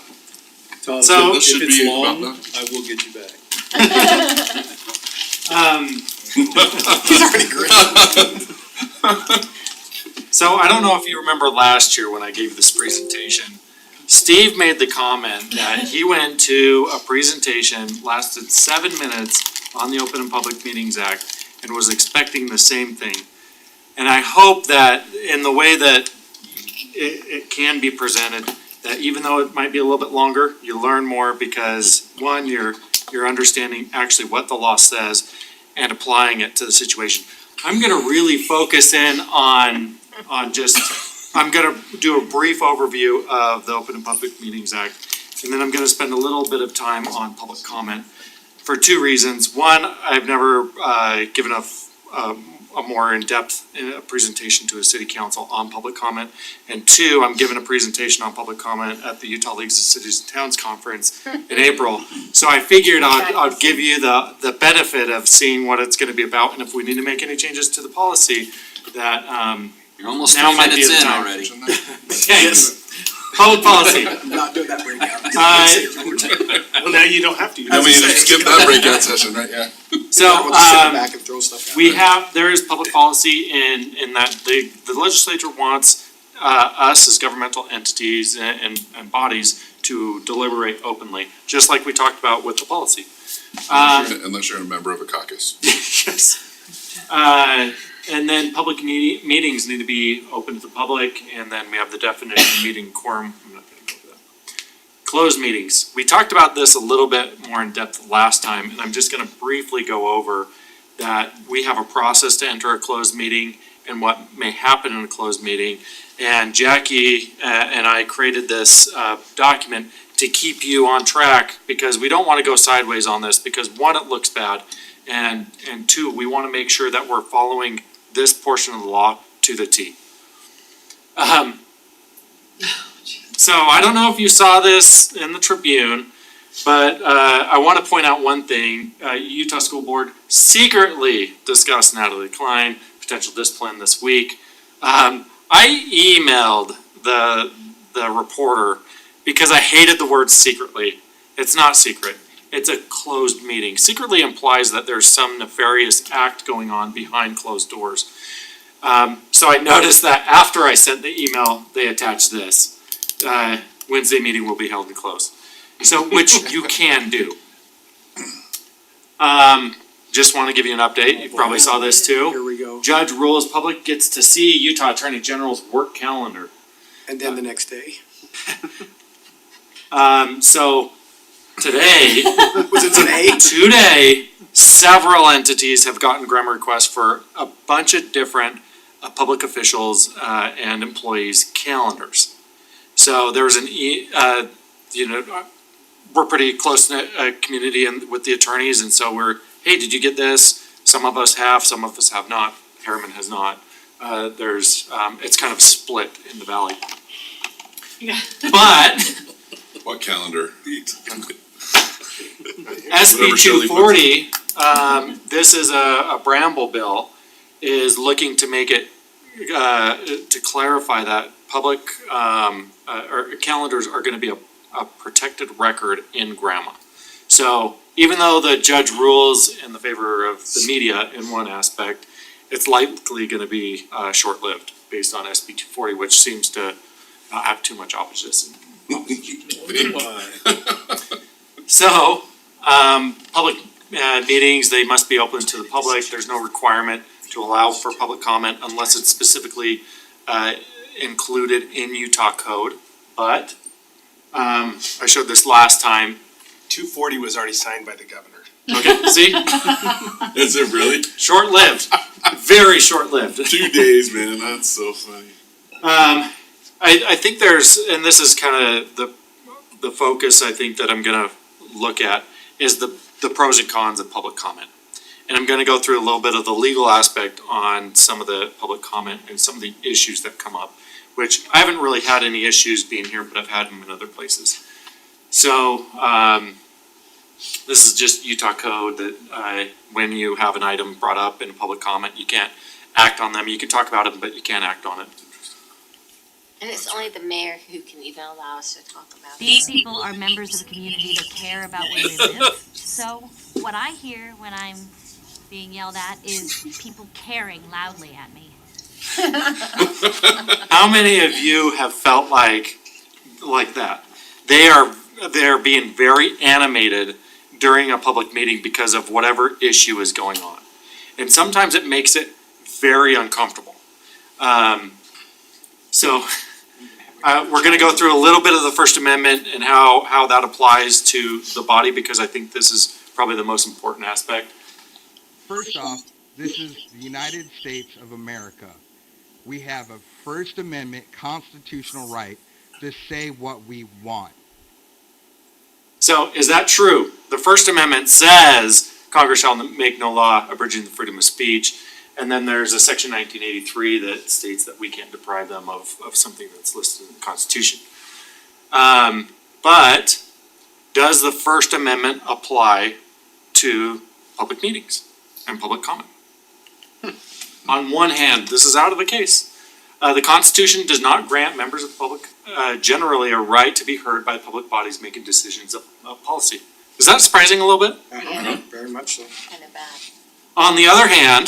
Tom, So, if should it's be long, about I will get you back. He's already gritting. So I don't know if you remember last year when I gave this presentation, Steve made the comment that he went to a presentation, lasted 7 minutes on the Open and Public Meetings Act and was expecting the same thing. And I hope that in the way that it can be presented, that even though it might be a little bit longer, you learn more because one, you're understanding actually what the law says and applying it to the situation. I'm gonna really focus in on just, I'm gonna do a brief overview of the Open and Public Meetings Act. And then I'm gonna spend a little bit of time on public comment for two reasons. One, I've never given a more in-depth presentation to a city council on public comment. And two, I'm giving a presentation on public comment at the Utah Leagues of Cities and Towns Conference in April. So I figured I'd give you the benefit of seeing what it's gonna be about, and if we need to make any changes to the policy, that, You're almost Now 3 might be minutes the in time. already. Thanks. Public policy. I'm not doing that breakout. Well, now you don't have to. Then we need to skip that breakout session, right? Yeah. So, We'll just sit in the back and throw stuff out. there is public policy in that the legislature wants us as governmental entities and bodies to deliberate openly, just like we talked about with the policy. Unless you're a member of a caucus. Yes. And then public meetings need to be open to the public, and then we have the definition of meeting quorum. I'm not gonna go over that. Closed meetings. We talked about this a little bit more in depth last time, and I'm just gonna briefly go over that we have a process to enter a closed meeting and what may happen in a closed meeting. And Jackie and I created this document to keep you on track, because we don't wanna go sideways on this, because one, it looks bad, and two, we wanna make sure that we're following this portion of the law to the T. So I don't know if you saw this in the Tribune, but I wanna point out one thing. Utah School Board secretly discussed Natalie Klein, potential discipline this week. I emailed the reporter because I hated the word secretly. It's not secret. It's a closed meeting. Secretly implies that there's some nefarious act going on behind closed doors. So I noticed that after I sent the email, they attached this. Wednesday meeting will be held in closed. So, which you can do. Just wanna give you an update. You probably saw this too. Here we go. Judge rules public gets to see Utah Attorney General's work calendar. And then the next day. So today, Was it today? today, several entities have gotten grant requests for a bunch of different public officials and employees' calendars. So there was we're pretty close knit community and with the attorneys, and so hey, did you get this? Some of us have, some of us have not. Harriman has not. It's kind of split in the valley. But What calendar? SB 240, this is a Bramble bill, is looking to make it, to clarify that public, or calendars are gonna be a protected record in grandma. So even though the judge rules in the favor of the media in one aspect, it's likely gonna be, short-lived based on SB 240, which seems to not have too much opposition. So, public meetings, they must be open to the public. There's no requirement to allow for public comment unless it's specifically included in Utah code. But I showed this last time. 240 was already signed by the governor. Okay, see? Is it really? Short-lived. very short-lived. 2 days, man, that's so funny. I think there's, and this is kind of the focus I think that I'm gonna look at is the pros and cons of public comment. And I'm gonna go through a little bit of the legal aspect on some of the public comment and some of the issues that come up, which I haven't really had any issues being here, but I've had them in other places. So, this is just Utah code that when you have an item brought up in a public comment, you can't act on them. You can talk about it, but you can't act on it. And it's only the mayor who can even allow us to talk about it. These people are members of the community that care about where they live. So what I hear when I'm being yelled at is people caring loudly at me. How many of you have felt like that? They're being very animated during a public meeting because of whatever issue is going on. And sometimes it makes it very uncomfortable. So we're gonna go through a little bit of the First Amendment and how that applies to the body, because I think this is probably the most important aspect. First off, this is the United States of America. We have a First Amendment constitutional right to say what we want. So is that true? The First Amendment says Congress shall make no law abridging the freedom of speech. And then there's a section 1983 that states that we can't deprive them of something that's listed in the Constitution. But does the First Amendment apply to public meetings and public comment? On one hand, this is out of the case. The Constitution does not grant members of the public generally a right to be heard by public bodies making decisions of policy. Is that surprising a little bit? Very much so. Kind of bad. On the other hand,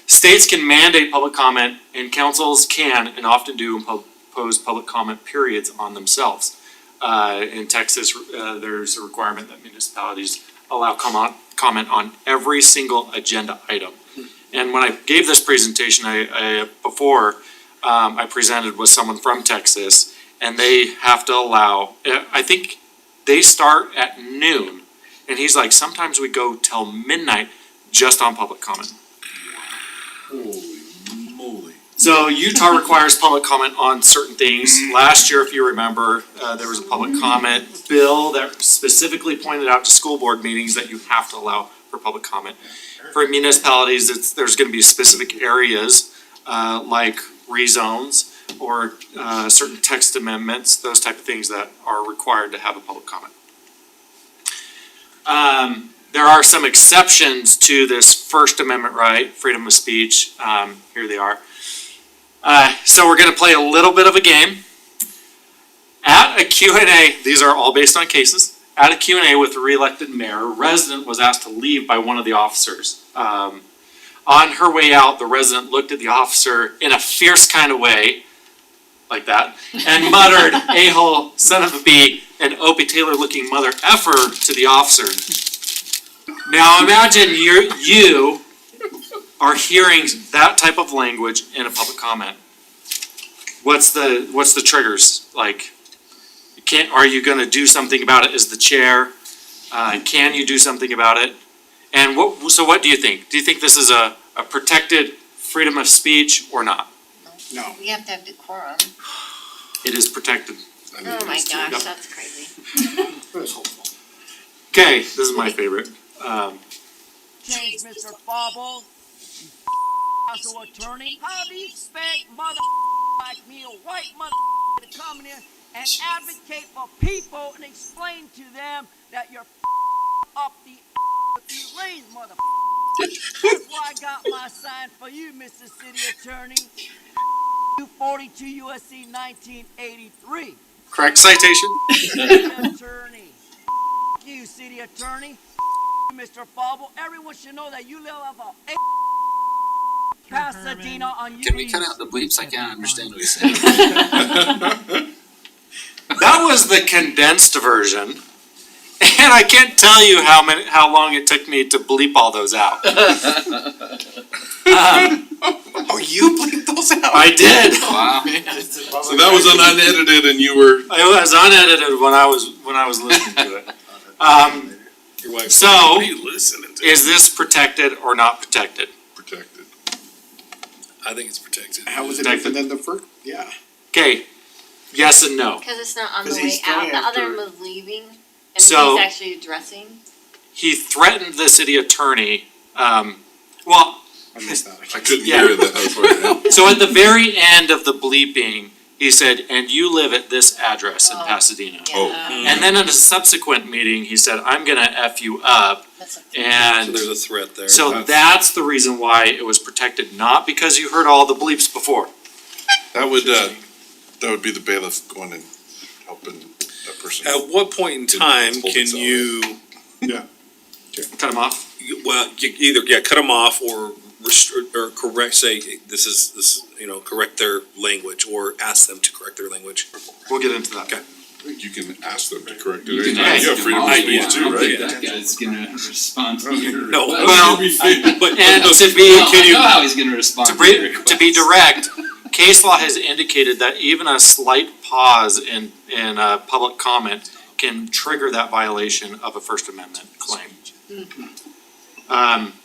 states can mandate public comment, and councils can and often do impose public comment periods on themselves. In Texas, there's a requirement that municipalities allow comment on every single agenda item. And when I gave this presentation, I presented with someone from Texas, and they have to allow, I think they start at noon, and he's like, sometimes we go till midnight just on public comment. Holy moly. So Utah requires public comment on certain things. Last year, if you remember, there was a public comment bill that specifically pointed out to school board meetings that you have to allow for public comment. For municipalities, there's gonna be specific areas, like rezones or, certain text amendments, those type of things that are required to have a public comment. There are some exceptions to this First Amendment right, freedom of speech. Here they are. So we're gonna play a little bit of a game. At a Q&A, these are all based on cases. At a Q&A with the re-elected mayor, a resident was asked to leave by one of the officers. On her way out, the resident looked at the officer in a fierce kind of way, like that, and muttered, "A-hole, son of a bee," and Opie Taylor-looking mother effer to the officer. Now imagine you are hearing that type of language in a public comment. What's the triggers? Like, are you gonna do something about it as the chair? Can you do something about it? And so what do you think? Do you think this is a protected freedom of speech or not? No. We have to have decorum. It is protected. Oh my gosh, Yep. that's crazy. Okay, this is my favorite. Change, Mr. Fobble. You attorney. How do you expect mother like me, a white mother, to come in here and advocate for people and explain to them that you're up the lanes, mother? That's why I got my sign for you, Mr. City Attorney. 242 USC 1983. Correct citation. City Attorney. You, City Attorney. Mr. Fobble. Everyone should know that you live off a Pasadena on you. Can we cut out the bleeps? I can't understand what he's saying. That was the condensed version, and I can't tell you how long it took me to bleep all those out. Oh, you bleeped those out? I did. Wow. So that was unedited and you were. It was unedited when I was listening to it. Your wife So, said, "What are you listening to?" is this protected or not protected? Protected. I think it's protected. How was it different than the first? Yeah. Okay, yes and no. Cause it's not on the 'Cause way he's out, going the other after- one was leaving, and So- he's actually addressing. He threatened the city attorney, well, I missed that. I couldn't Yeah. hear that part. so at the very end of the bleeping, he said, and you live at this address in Oh. Pasadena. Oh. And then in a subsequent meeting, he said, I'm gonna F you up, That's a- So and there's a threat there. so that's the reason why it was protected, not because you heard all the bleeps before. That would be the bailiff going and helping that person. At what point in time Hold can its own. you, Cut him off. well, you either, cut them off or or correct, say, correct their language, or ask them to correct their language? We'll get into that. Okay. I think you can ask them to correct it. You can anytime. ask You have them freedom of all. speech I too, don't think right? that guy's gonna respond to your No. request. Well, But, and but- to be, Well, I know how he's gonna respond to to your be, request. to be direct, case law has indicated that even a slight pause in public comment can trigger that violation of a First Amendment claim.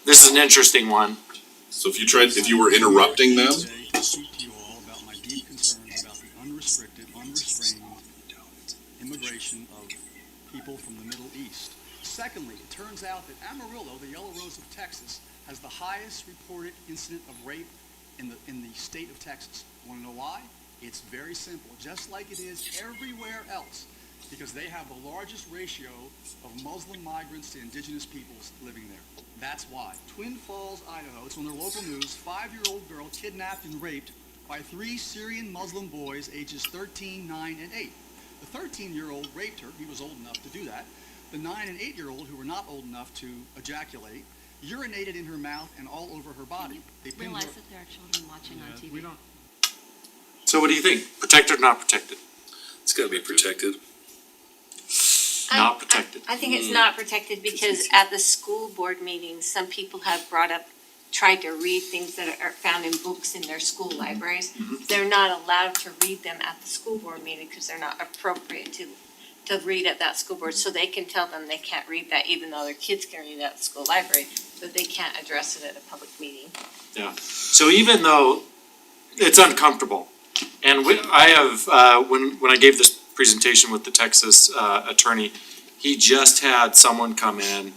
This is an interesting one. So if you were interrupting them, To speak to you all about my deep concerns about the unrestricted, unrestrained immigration of people from the Middle East. Secondly, it turns out that Amarillo, the Yellow Rose of Texas, has the highest reported incident of rape in the state of Texas. Want to know why? It's very simple, just like it is everywhere else, because they have the largest ratio of Muslim migrants to indigenous peoples living there. That's why. Twin Falls, Idaho, it's on their local news, 5-year-old girl kidnapped and raped by 3 Syrian Muslim boys ages 13, 9, and 8. The 13-year-old raped her, he was old enough to do that. The 9 and 8-year-old, who were not old enough to ejaculate, urinated in her mouth and all over her body. They pinned Realize her. that there are children watching on TV. We don't. So what do you think? Protected or not protected? It's gotta be protected. Not protected. I think it's not protected because at the school board meetings, some people have tried to read things that are found in books in their school libraries. They're not allowed to read them at the school board meeting because they're not appropriate to read at that school board. So they can tell them they can't read that even though their kids can read it at the school library, but they can't address it at a public meeting. Yeah. So even though it's uncomfortable, and I have, when I gave this presentation with the Texas attorney, he just had someone come in,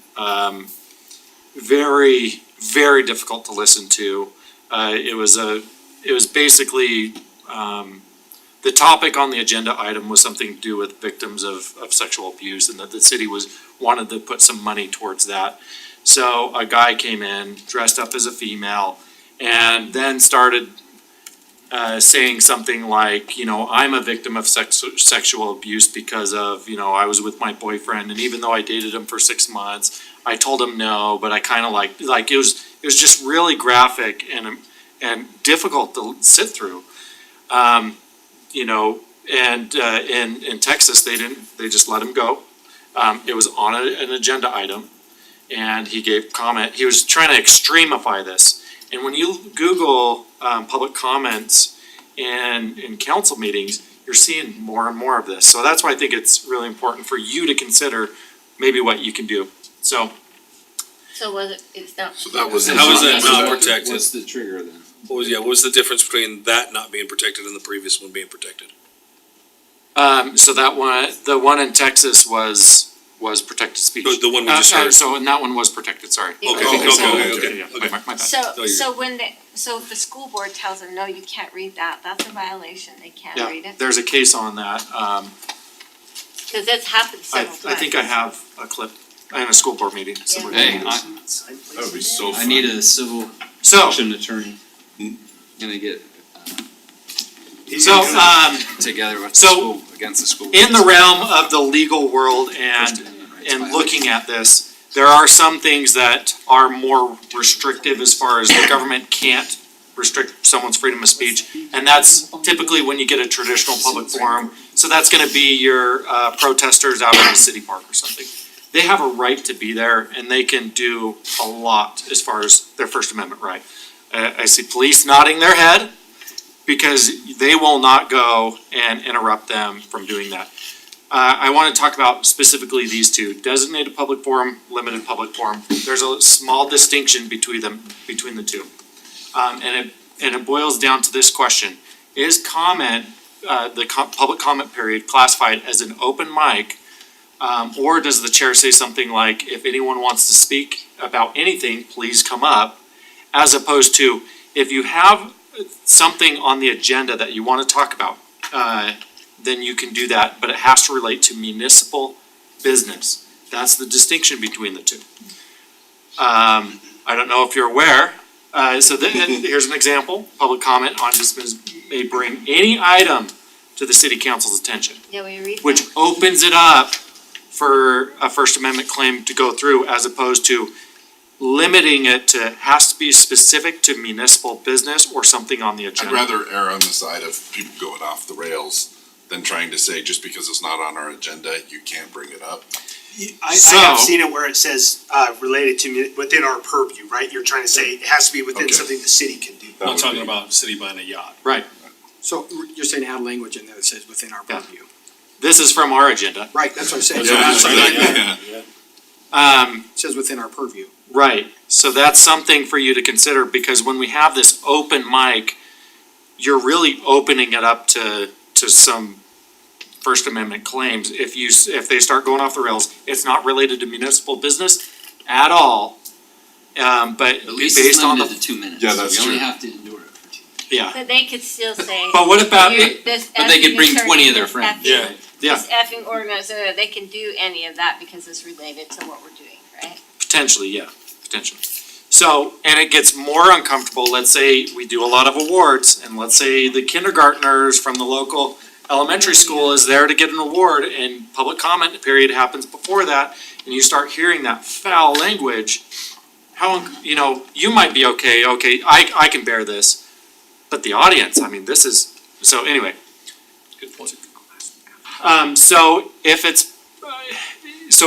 very, very difficult to listen to. It was basically, the topic on the agenda item was something to do with victims of sexual abuse, and that the city wanted to put some money towards that. So a guy came in, dressed up as a female, and then started saying something like, I'm a victim of sexual abuse because of, I was with my boyfriend, and even though I dated him for 6 months, I told him no, but I kind of like it was just really graphic and difficult to sit through. And in Texas, they just let him go. It was on an agenda item, and he gave comment. He was trying to extremify this. And when you Google public comments in council meetings, you're seeing more and more of this. So that's why I think it's really important for you to consider maybe what you can do. So So it's not. so that was. How is that not protected? What's the trigger then? What was the difference between that not being protected and the previous one being protected? so that one, the one in Texas was protected speech. The one we just heard. So and that one was protected. Sorry. Yeah. I think I said- Okay. yeah, my bad. So, you're so if the school board tells them, no, you can't read that, that's a violation, they can't read Yeah, it. there's a case on that. Cause that's happened several times. I think I have a clip in a school board meeting. somewhere. Hey, That would be so I fun. need a civil So, action attorney. Gonna get so, together with the So, school, against the school. in the realm of the legal world and looking at this, there are some things that are more restrictive as far as the government can't restrict someone's freedom of speech. And that's typically when you get a traditional public forum. So that's gonna be your protesters out in the city park or something. They have a right to be there and they can do a lot as far as their First Amendment right. I see police nodding their head because they will not go and interrupt them from doing that. I wanna talk about specifically these two, designated public forum, limited public forum. There's a small distinction between the two. And it and it boils down to this question. Is comment, public comment period classified as an open mic? Or does the chair say something like, if anyone wants to speak about anything, please come up? As opposed to, if you have something on the agenda that you want to talk about, then you can do that, but it has to relate to municipal business. That's the distinction between the two. I don't know if you're aware, here's an example, public comment on dismiss may bring any item to the city council's attention, Yeah, we read which that. opens it up for a First Amendment claim to go through, as opposed to limiting it to, has to be specific to municipal business or something on the I'd agenda. rather err on the side of people going off the rails than trying to say, just because it's not on our agenda, you can't bring it up. I have seen it where it says, related to, within our purview, right? You're trying to say it has to be within Okay. something the city can do. I'm not talking about city buying a yacht. Right, So you're saying add language in there that says within our Yeah. purview? this is from our agenda. Right, that's what I'm saying. That's So what I'm that's saying, like- yeah. It says within our purview. Right, so that's something for you to consider, because when we have this open mic, you're really opening it up to some First Amendment claims. If they start going off the rails, it's not related to municipal business at all. But At least it's based on limited the, to 2 minutes. Yeah, that's We only true. have to endure it for 2 minutes. yeah, But they could still say. But what about "Here, it- this but they could effing bring attorney, 20 of their this friends." effing- Yeah. Yeah. This effing ordinance, they can do any of that because it's related to what we're doing, right? potentially, yeah, potentially. So, and it gets more uncomfortable, let's say we do a lot of awards, and let's say the kindergartners from the local elementary school is there to get an award, and public comment period happens before that, and you start hearing that foul language, you might be okay, I can bear this, but the audience, I mean, this is, so anyway. Good point. So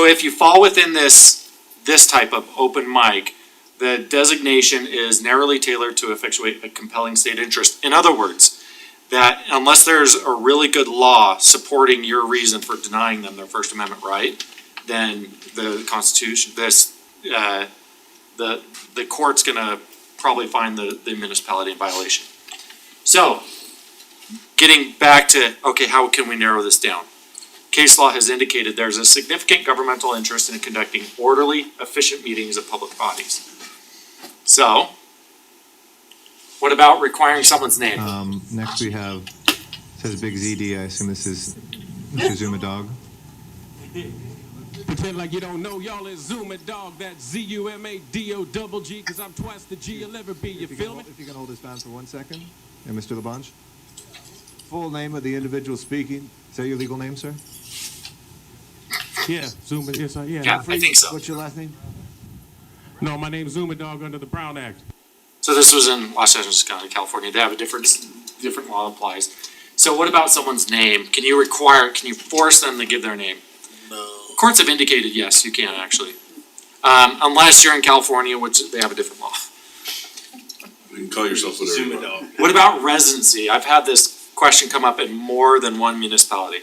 if you fall within this type of open mic, the designation is narrowly tailored to effectuate a compelling state interest. In other words, that unless there's a really good law supporting your reason for denying them their First Amendment right, then the Constitution, the court's gonna probably find the municipality in violation. So, getting back to, okay, how can we narrow this down? Case law has indicated there's a significant governmental interest in conducting orderly, efficient meetings of public bodies. So, what about requiring someone's name? Next we have, says Big ZD, I assume this is Mr. Zuma Dog. Pretend like you don't know, y'all is Zuma Dog, that's ZUMADOGG, cause I'm twice the G you'll ever be, you feel me? If you can hold this down for 1 second. And Mr. LaBonge? Full name of the individual speaking. Is that your legal name, sir? Yeah, Zuma, yes, yeah. Yeah, I think so. What's your last name? No, my name's Zuma Dog under the Brown Act. So this was in Los Angeles County, California. They have a different law applies. So what about someone's name? Can you force them to give their name? No. Courts have indicated, yes, you can actually. Unless you're in California, which they have a different law. You can call yourself whatever you Zuma want. dog. What about residency? I've had this question come up in more than one municipality.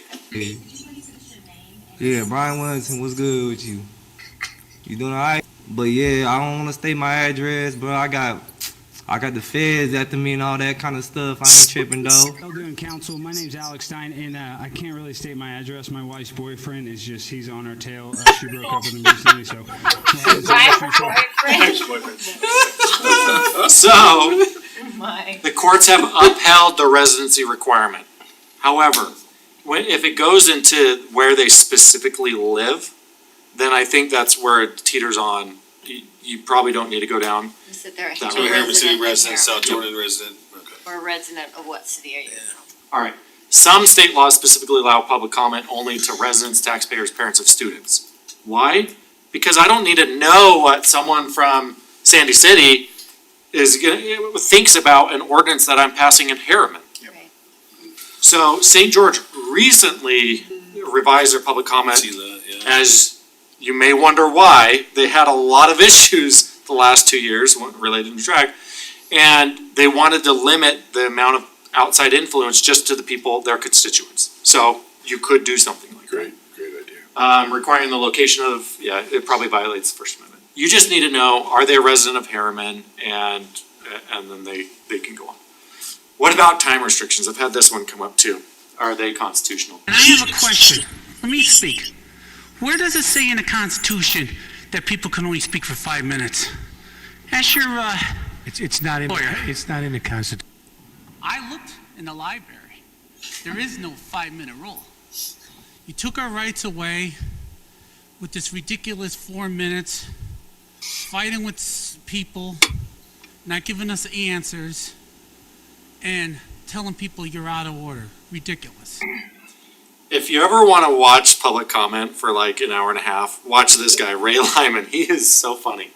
Yeah, Brian Wellington, what's good with you? You doing alright? But yeah, I don't wanna state my address, bro. I got the feds after me and all that kind of stuff. I ain't tripping though. How doing, council? My name's Alex Stein, and I can't really state my address. My wife's boyfriend is he's on her tail. She broke up with him recently, so. So, the courts have upheld the residency requirement. However, if it goes into where they specifically live, then I think that's where it teeters on. You probably don't need to go down. Is that they're a That So Harriman City resident resident, South Jordan resident, okay. or a resident of what city are you from? Alright, some state laws specifically allow public comment only to residents, taxpayers, parents of students. Why? Because I don't need to know what someone from Sandy City thinks about an ordinance that I'm passing in Harriman. Right. So St. George recently revised their public comment. See that, yeah. As you may wonder why, they had a lot of issues the last 2 years related to track, and they wanted to limit the amount of outside influence just to the people, their constituents. So you could do something like that. Great idea. Requiring the location of, it probably violates the First Amendment. You just need to know, are they a resident of Harriman, and and then they can go on. What about time restrictions? I've had this one come up too. Are they constitutional? And I have a question. Let me speak. Where does it say in the Constitution that people can only speak for 5 minutes? That's your, It's not in, lawyer. it's not in the Constitution. I looked in the library. There is no 5-minute rule. You took our rights away with this ridiculous 4 minutes, fighting with people, not giving us answers, and telling people you're out of order. Ridiculous. If you ever want to watch public comment for like an hour and a half, watch this guy, Ray Lyman. He is so funny.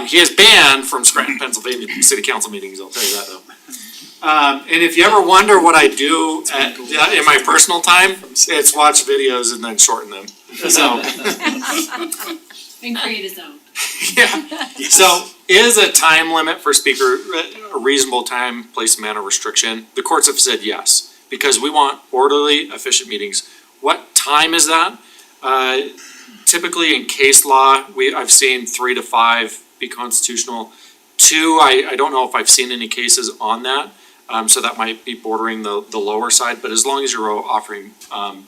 He is banned from Scranton, Pennsylvania city council meetings, I'll tell you that though. And if you ever wonder what I do in my personal time, it's watch videos and then shorten them. So, And create his own. yeah. So, is a time limit for speaker a reasonable time, place, and manner restriction? The courts have said yes, because we want orderly, efficient meetings. What time is that? Typically in case law, I've seen 3 to 5 be constitutional. 2, I don't know if I've seen any cases on that. So that might be bordering the lower side, but as long as you're offering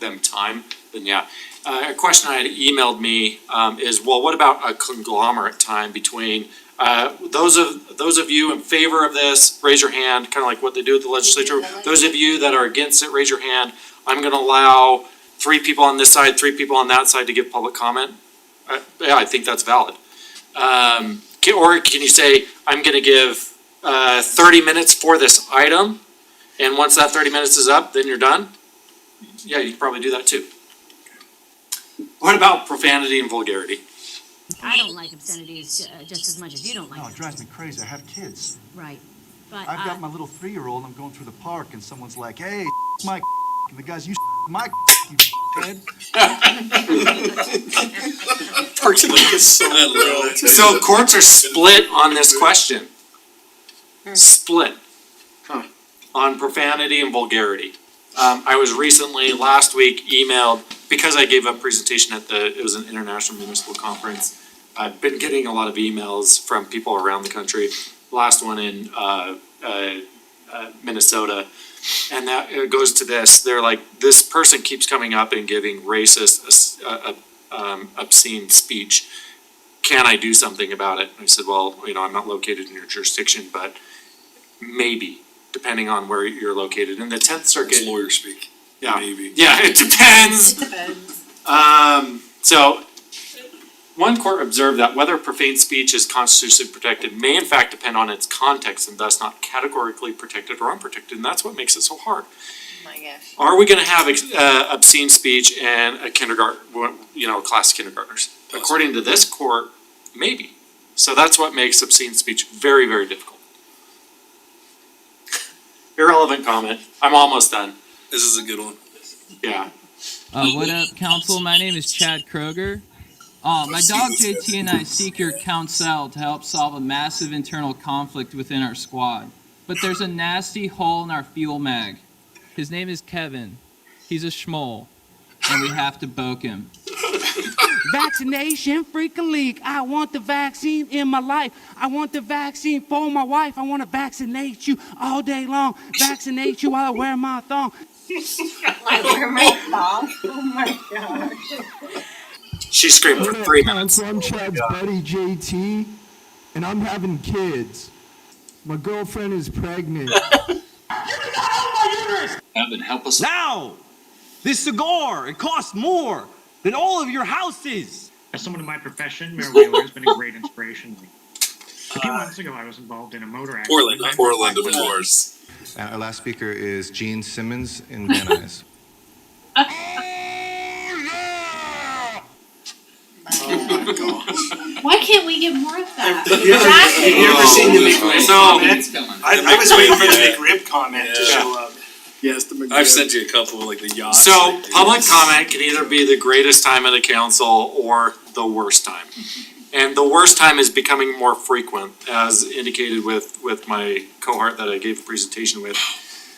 them time, then yeah. A question I had emailed me is, well, what about a conglomerate time between those of you in favor of this, raise your hand, kind of like what they do at the legislature. Those of you that are against it, raise your hand. I'm going to allow 3 people on this side, 3 people on that side to give public comment. Yeah, I think that's valid. Or can you say, I'm going to give 30 minutes for this item, and once that 30 minutes is up, then you're done? Yeah, you can probably do that too. What about profanity and vulgarity? I don't like obscenities just as much as you don't like No, them. it drives me crazy. I have kids. Right, but I've got my little 3-year-old, I'm going through the park, and someone's like, hey, my and the guy's, you my you head. Parks and Rec is so low. So courts are split on this question. Split on profanity and vulgarity. I was recently, last week, emailed, because I gave a presentation at it was an international municipal conference. I've been getting a lot of emails from people around the country. Last one in Minnesota. And that it goes to this, they're like, this person keeps coming up and giving racist, obscene speech. Can I do something about it? I said, well, I'm not located in your jurisdiction, but maybe, depending on where you're located. In the 10th Circuit. It's lawyer speak. Yeah. Maybe. Yeah, it depends. It depends. So, one court observed that whether profane speech is constitutionally protected may in fact depend on its context and thus not categorically protected or unprotected, and that's what makes it so hard. Oh my gosh. Are we gonna have obscene speech in a kindergarten, class of kindergartners? According to this court, maybe. So that's what makes obscene speech very, very difficult. Irrelevant comment. I'm almost done. This is a good one. Yeah. What up, council? My name is Chad Kroger. My dog JT and I seek your counsel to help solve a massive internal conflict within our squad. But there's a nasty hole in our fuel mag. His name is Kevin. He's a schmoll, and we have to boke him. Vaccination, freak a leak. I want the vaccine in my life. I want the vaccine for my wife. I want to vaccinate you all day long. Vaccinate you while I wear my thong. I wear my thong. Oh my gosh. She screamed for 3 minutes. I'm Chad's buddy JT, and I'm having kids. My girlfriend is pregnant. Evan, help us. Now, this cigar, it costs more than all of your houses. As someone in my profession, Mayor Wheeler has been a great inspiration. A few months ago, I was involved in a motor accident. Portland, of course. Our last speaker is Gene Simmons in Van Nuys. Oh my gosh. Why can't we get more of that? Have you ever seen the McRib comment? I was waiting for the McRib comment to show up. Yes, the I've sent you a couple, like the yachts. So, public comment can either be the greatest time of the council or the worst time. And the worst time is becoming more frequent, as indicated with my cohort that I gave the presentation with.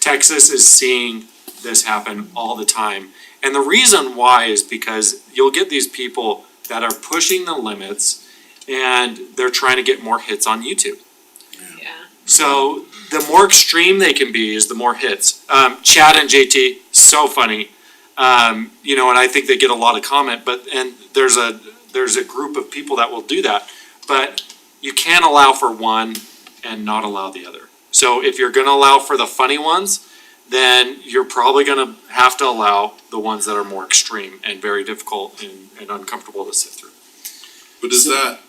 Texas is seeing this happen all the time. And the reason why is because you'll get these people that are pushing the limits and they're trying to get more hits on YouTube. Yeah. So the more extreme they can be is the more hits. Chad and JT, so funny. You know, and I think they get a lot of comment, and there's a group of people that will do that. But you can't allow for one and not allow the other. So if you're gonna allow for the funny ones, then you're probably gonna have to allow the ones that are more extreme and very difficult and uncomfortable to sit through. But is that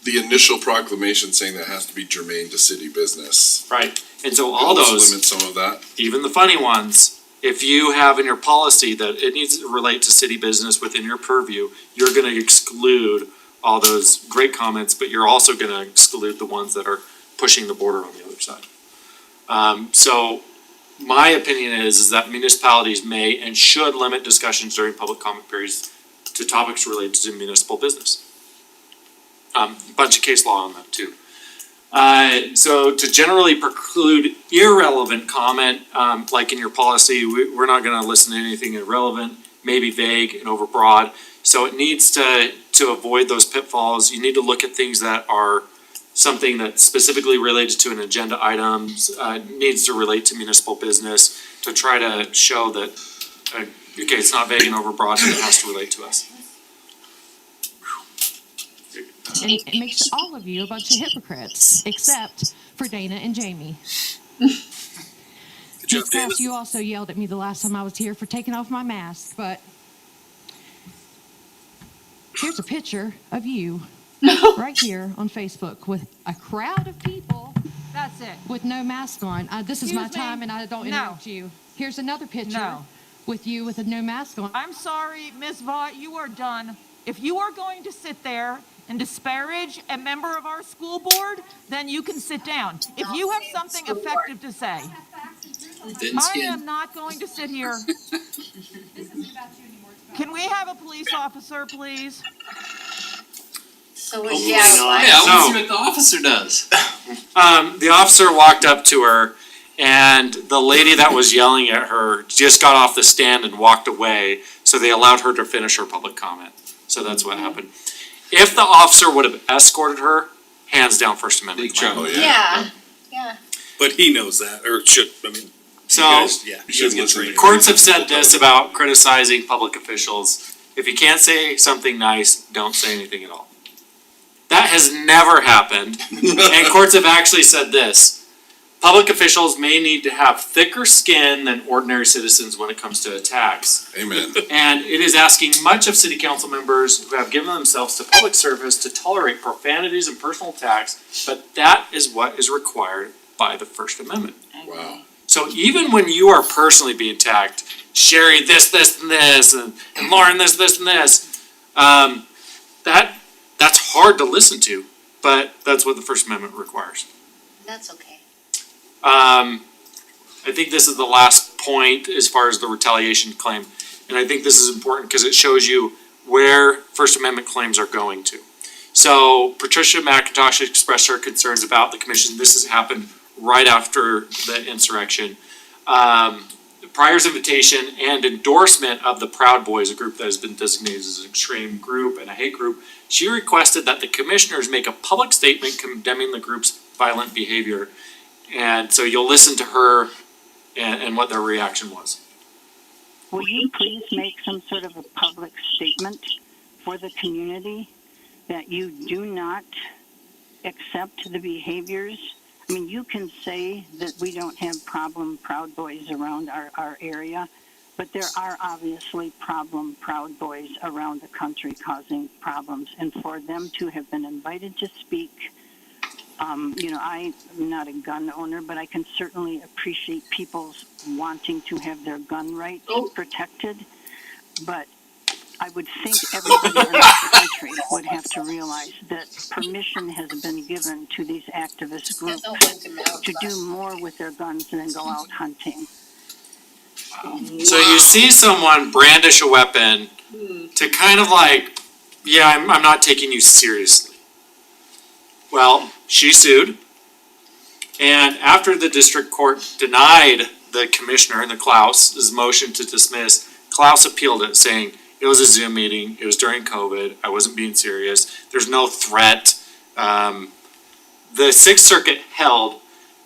the initial proclamation saying that has to be germane to city business? Right, and so all those, limit some of that. even the funny ones, if you have in your policy that it needs to relate to city business within your purview, you're gonna exclude all those great comments, but you're also gonna exclude the ones that are pushing the border on the other side. So my opinion is that municipalities may and should limit discussions during public comment periods to topics related to municipal business. Bunch of case law on that too. So to generally preclude irrelevant comment, like in your policy, we're not gonna listen to anything irrelevant, maybe vague and overbroad. So it needs to avoid those pitfalls, you need to look at things that are something that's specifically related to an agenda items, needs to relate to municipal business, to try to show that, okay, it's not vague and overbroad, but it has to relate to us. And it makes all of you a bunch of hypocrites, except for Dana and Jamie. Ms. Krause, you also yelled at me the last time I was here for taking off my mask, but here's a picture of you right here on Facebook with a crowd of people. That's it. With no mask on. This is my Excuse me? time and I don't No. interrupt you. Here's another picture No. with you with a no mask on. I'm sorry, Ms. Vaught, you are done. If you are going to sit there and disparage a member of our school board, then you can sit down. If you have something effective to say, I am not going to sit here. Can we have a police officer, please? So was she out of line? Yeah, I want to see what the officer does. The officer walked up to her, and the lady that was yelling at her just got off the stand and walked away, so they allowed her to finish her public comment. So that's what happened. If the officer would have escorted her, hands down First Amendment. claim. Yeah. But he knows that, or should, I mean. So, you guys- yeah, you guys get trained. courts have said this about criticizing public officials. If you can't say something nice, don't say anything at all. That has never happened, and courts have actually said this. Public officials may need to have thicker skin than ordinary citizens when it comes to attacks. Amen. And it is asking much of city council members who have given themselves to public service to tolerate profanities and personal attacks, but that is what is required by the First Amendment. Wow. So even when you are personally being attacked, Sherry this, and this, and Lauren this, and this, that's hard to listen to, but that's what the First Amendment requires. That's okay. I think this is the last point as far as the retaliation claim. And I think this is important because it shows you where First Amendment claims are going to. So Patricia McIntosh expressed her concerns about the commission. This has happened right after the insurrection. Pryor's invitation and endorsement of the Proud Boys, a group that has been designated as an extreme group and a hate group, she requested that the commissioners make a public statement condemning the group's violent behavior. And so you'll listen to her and what their reaction was. Will you please make some sort of a public statement for the community that you do not accept the behaviors? I mean, you can say that we don't have Proud Boys around our area, but there are obviously Proud Boys around the country causing problems. And for them to have been invited to speak, I'm not a gun owner, but I can certainly appreciate people's wanting to have their gun rights protected. But I would think everybody in this country would have to realize that permission has been given to these activist groups to do more with their guns than go out hunting. So you see someone brandish a weapon to kind of like, yeah, I'm not taking you seriously. Well, she sued, and after the district court denied the commissioner, the Klaus's motion to dismiss, Klaus appealed it, saying it was a Zoom meeting, it was during COVID, I wasn't being serious, there's no threat, the Sixth Circuit held,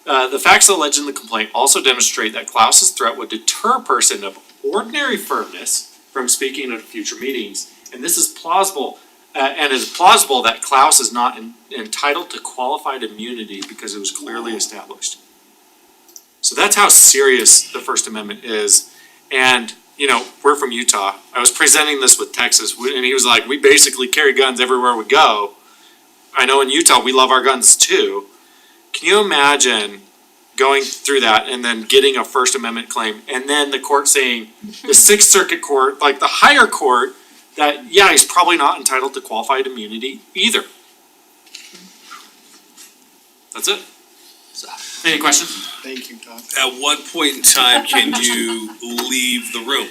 the facts alleged in the complaint also demonstrate that Klaus's threat would deter a person of ordinary firmness from speaking at future meetings. And this is plausible, and it is plausible that Klaus is not entitled to qualified immunity because it was clearly established. So that's how serious the First Amendment is. And, you know, we're from Utah. I was presenting this with Texas, and he was like, we basically carry guns everywhere we go. I know in Utah we love our guns too. Can you imagine going through that and then getting a First Amendment claim, and then the court saying, the Sixth Circuit Court, like the higher court, that, yeah, he's probably not entitled to qualified immunity either. That's it. Any questions? Thank you, Todd. At what point in time can you leave the room?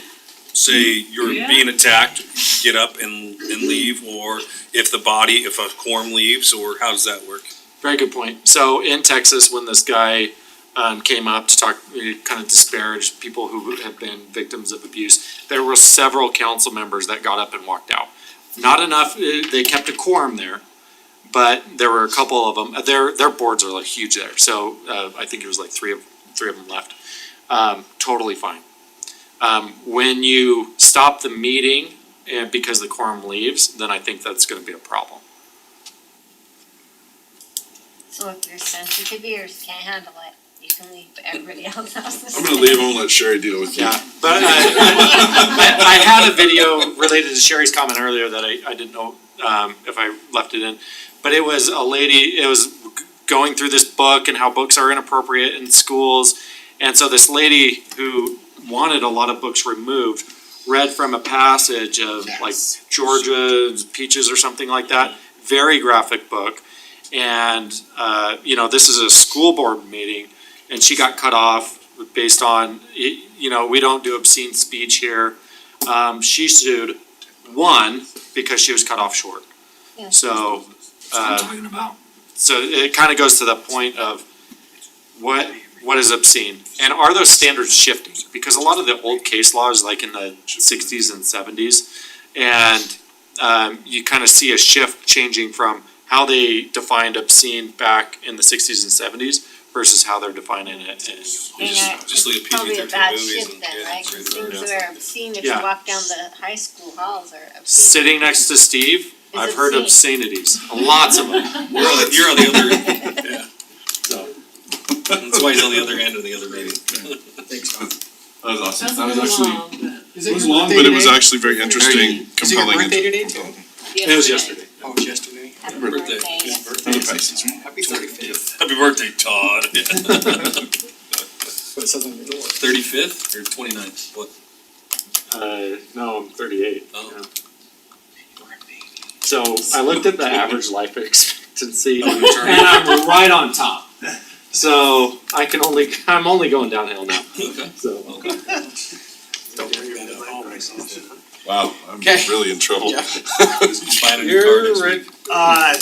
Say you're being attacked, get up and leave, or if a quorum leaves, or how does that work? Very good point. So in Texas, when this guy came up to talk, kind of disparage people who have been victims of abuse, there were several council members that got up and walked out. Not enough, they kept a quorum there, but there were a couple of them. Their boards are like huge there, so I think it was like three of them left. Totally fine. When you stop the meeting and because the quorum leaves, then I think that's going to be a problem. So if your sensitive ears can't handle it, you can leave, but everybody else has to I'm gonna leave and let Sherry deal with you. Yeah, but I had a video related to Sherry's comment earlier that I didn't know if I left it in. But it was a lady, it was going through this book and how books are inappropriate in schools. And so this lady who wanted a lot of books removed read from a passage of like Georgia's Peaches or something like that. Very graphic book. And, you know, this is a school board meeting, and she got cut off based on, you know, we don't do obscene speech here. She sued, won, because she was cut off short. Yeah. So, so it kind of goes to the point of what is obscene, and are those standards shifting? Because a lot of the old case law is like in the 60s and 70s, and you kind of see a shift changing from how they defined obscene back in the 60s and 70s versus how they're defining it. Just It's leave probably a PG-13 bad movies shift and, then, yeah, right? it's 'Cause right things there. that are obscene, if you Yeah. walk down the high school halls are obscene. Sitting next to Steve, I've heard obscenities, lots of them. You're on the other, yeah. So, that's why he's on the other end of the other meeting. Thanks, Todd. That was awesome. That was actually. Is It was long, but it was actually very interesting, Is it your compelling. birthday today, too? It was yesterday. Oh, it's yesterday? Happy Birthday. birthday. His birthday. Other Pisces, right? Happy 35th. Happy birthday, Todd. What it says on your door. 35th or 29th? What? No, I'm 38. Oh. Yeah. So I looked at the average life expectancy, Oh, and you're turning. I'm right on top. So I'm only going downhill now. Okay. So. Okay. Wow, I'm Okay. really in trouble. Yeah. Buying a new car next week. I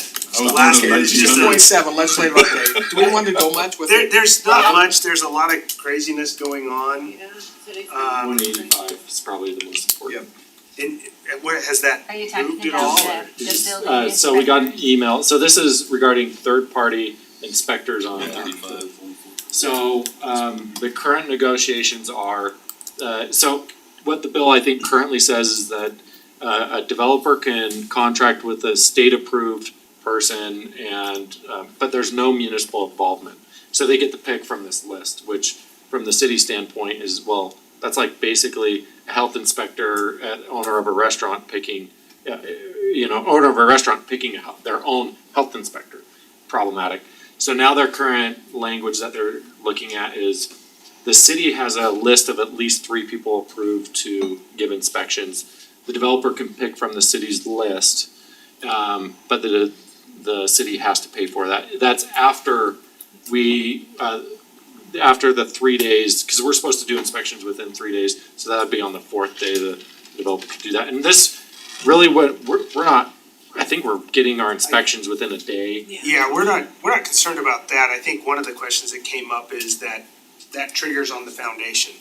was last one of the is just 6.7, legislative update. Do we want to go much with it? there's not much, there's a lot of craziness going on. Yeah, today's. 185 is probably the most important. And where has that Are you talking moved at all? about the building? So we got an inspector? email, so this is regarding third-party inspectors on. 35. So, the current negotiations are, so what the bill I think currently says is that a developer can contract with a state-approved person and, but there's no municipal involvement. So they get to pick from this list, which from the city standpoint is, well, that's like basically a health inspector, owner of a restaurant picking, owner of a restaurant picking their own health inspector. Problematic. So now their current language that they're looking at is the city has a list of at least 3 people approved to give inspections. The developer can pick from the city's list, but the city has to pay for that. That's after after the 3 days, because we're supposed to do inspections within 3 days, so that would be on the 4th day the developer could do that. And this really we're not. I think we're getting our inspections within a day. Yeah, we're not concerned about that. I think one of the questions that came up is that triggers on the foundation.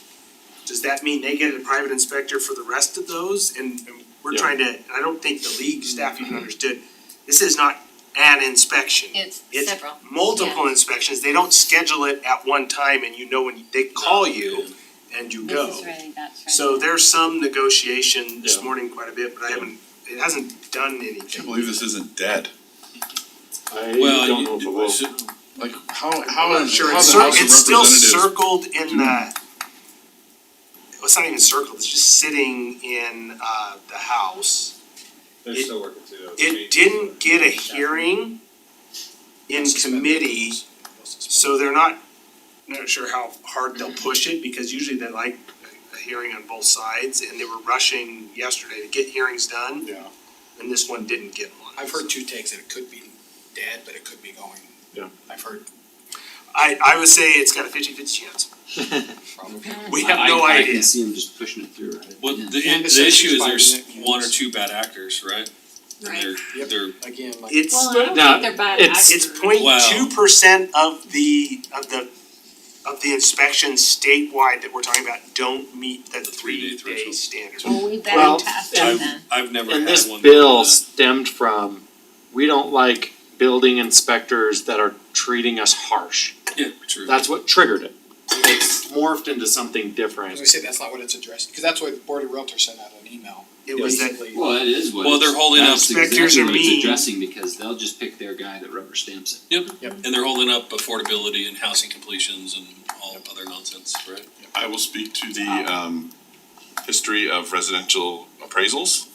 Does that mean they get a private inspector for the rest of those? And we're Yeah. trying to, I don't think the league staff even understood, this is not an inspection. It's It's several. multiple Yeah. inspections. They don't schedule it at one time and you know when they call you and you go. This is ready, that's ready. So there's some negotiation this Yeah. morning quite a bit, but it hasn't done anything. I can't believe this isn't dead. I Well, don't know if it will. Like, how I'm not sure, how it's the House of it's still Representatives- circled in the, it's not even circled, it's just sitting in, the House. They're It- still working through those. It didn't get a hearing in committee, so they're not sure how hard they'll push it, because usually they like a hearing on both sides, and they were rushing yesterday to get hearings done, Yeah. and this one didn't get one. I've heard two takes that it could be dead, but it could be going. Yeah. I've heard. I would say it's got a 50-50 chance. We have no I idea. can see him just pushing it through, right? Well, And the the issue is census there's fighting it, one or yes. two bad actors, right? And they're Again, like. It's, Well, I don't Now, think they're bad it's- it's actors. 0.2% of the inspections statewide that we're talking about don't meet the 3-day 3-day threshold. standard. Well, we better Well, test and- it then. I've never And had this one. bill like that. stemmed from, we don't like building inspectors that are treating us harsh. Yeah, true. That's what triggered it. It's morphed into something I was different. gonna say, that's not what it's addressed, because that's what the Board of Realtors sent out an email. It was that, Basically, Well, it is what. Well, they're holding up- that's Inspectors exactly are what it's mean. addressing, because they'll just pick their guy that rubber stamps it. Yep, and they're holding up affordability and housing completions and all other nonsense, right? I will speak to the history of residential appraisals.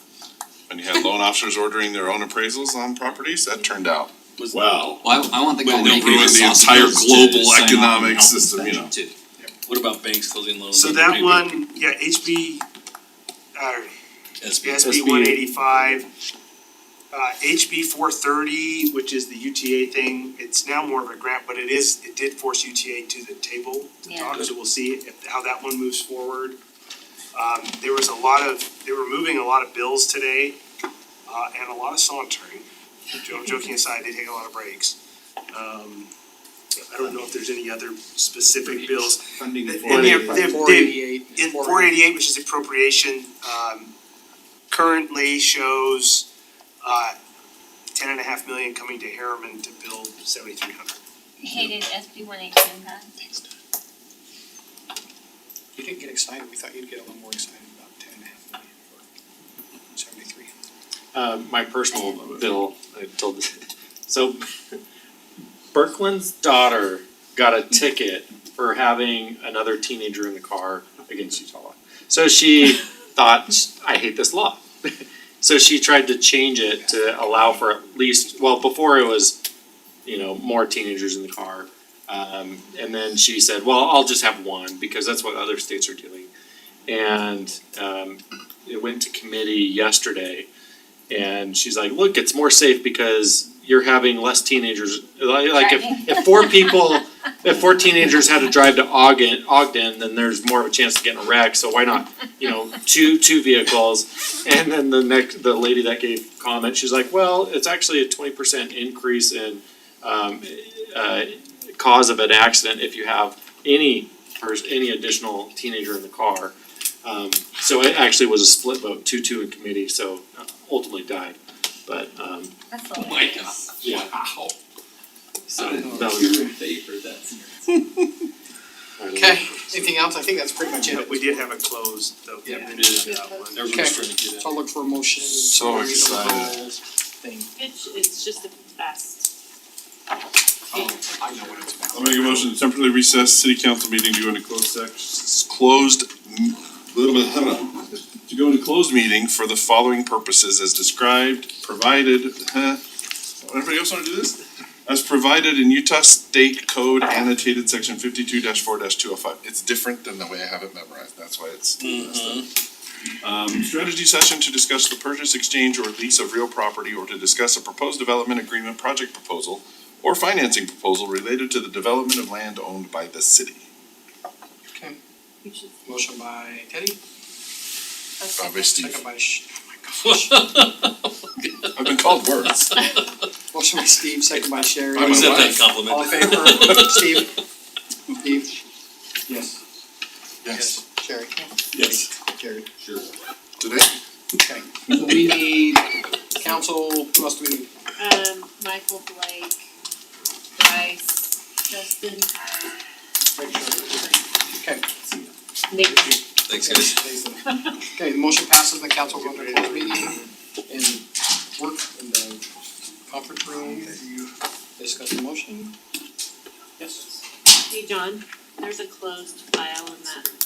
When you had loan officers ordering their own appraisals on properties, that turned out well. Well, I want the guy Well, they'll making ruin the the sausage entire to global sign off on economic health system, you inspection, know. too. What about banks closing loans? so on that people? one, yeah, SB 185. HB 430, which is the UTA thing, it's now more of a grant, but it did force UTA to the table to Yeah. talk, so we'll see how that one moves forward. They were moving a lot of bills today, and a lot of sauntering. Joking aside, they take a lot of breaks. I don't know if there's any other specific bills. Funding And for they're- 488. In 488, which is appropriation, currently shows, 10.5 million coming to Harriman to build 7,300. Hey, did SB 118 pass? You didn't get excited, we thought you'd get a little more excited about 10.5 million for 7,300. My personal bill, I told, so Birkeland's daughter got a ticket for having another teenager in the car against Utah. So she thought, I hate this law. So she tried to change it to allow for at least, well, before it was, more teenagers in the car. And then she said, well, I'll just have one, because that's what other states are doing. And it went to committee yesterday, and she's like, look, it's more safe because you're having less teenagers. Like if four teenagers had to drive to Ogden, then there's more of a chance to get in a wreck, so why not, two vehicles? And then the lady that gave comment, she's like, well, it's actually a 20% increase in cause of an accident if you have any additional teenager in the car. So it actually was a split vote, 2-2 in committee, so ultimately died, but, That's Oh my god. yeah. Wow. So I don't know that if was you're in favor of that. Okay, anything else? I think that's pretty much it. We did have a closed, though. Yeah. Everyone's trying to get So I'll look for a motion. So excited. Thing. It's just the best. I know what it's about. I'll make a motion to temporarily recess city council meeting to go into closed to go into closed meeting for the following purposes as described, provided, everybody else wanna do this? As provided in Utah State Code annotated section 52-4-205. It's different than the way I have it memorized, that's why it's messed up. Strategy session to discuss the purchase, exchange, or lease of real property, or to discuss a proposed development agreement, project proposal, or financing proposal related to the development of land owned by the city. Okay, motion by Teddy, By Steve. second by oh my gosh. I've been called worse. Motion by Steve, second by Sherry. By my Accept that wife. compliment. All in favor? Steve? Steve? Yes. Yes. Sherry? Yes. Carried. Sure. Today? Okay, so we need council, who else do we need? Michael Blake, Bryce, Justin, Okay. Nick. Thanks, guys. Okay, the motion passes, the council will go to closed meeting and work in the conference room. Discuss the motion. Yes. Hey, John, there's a closed file in that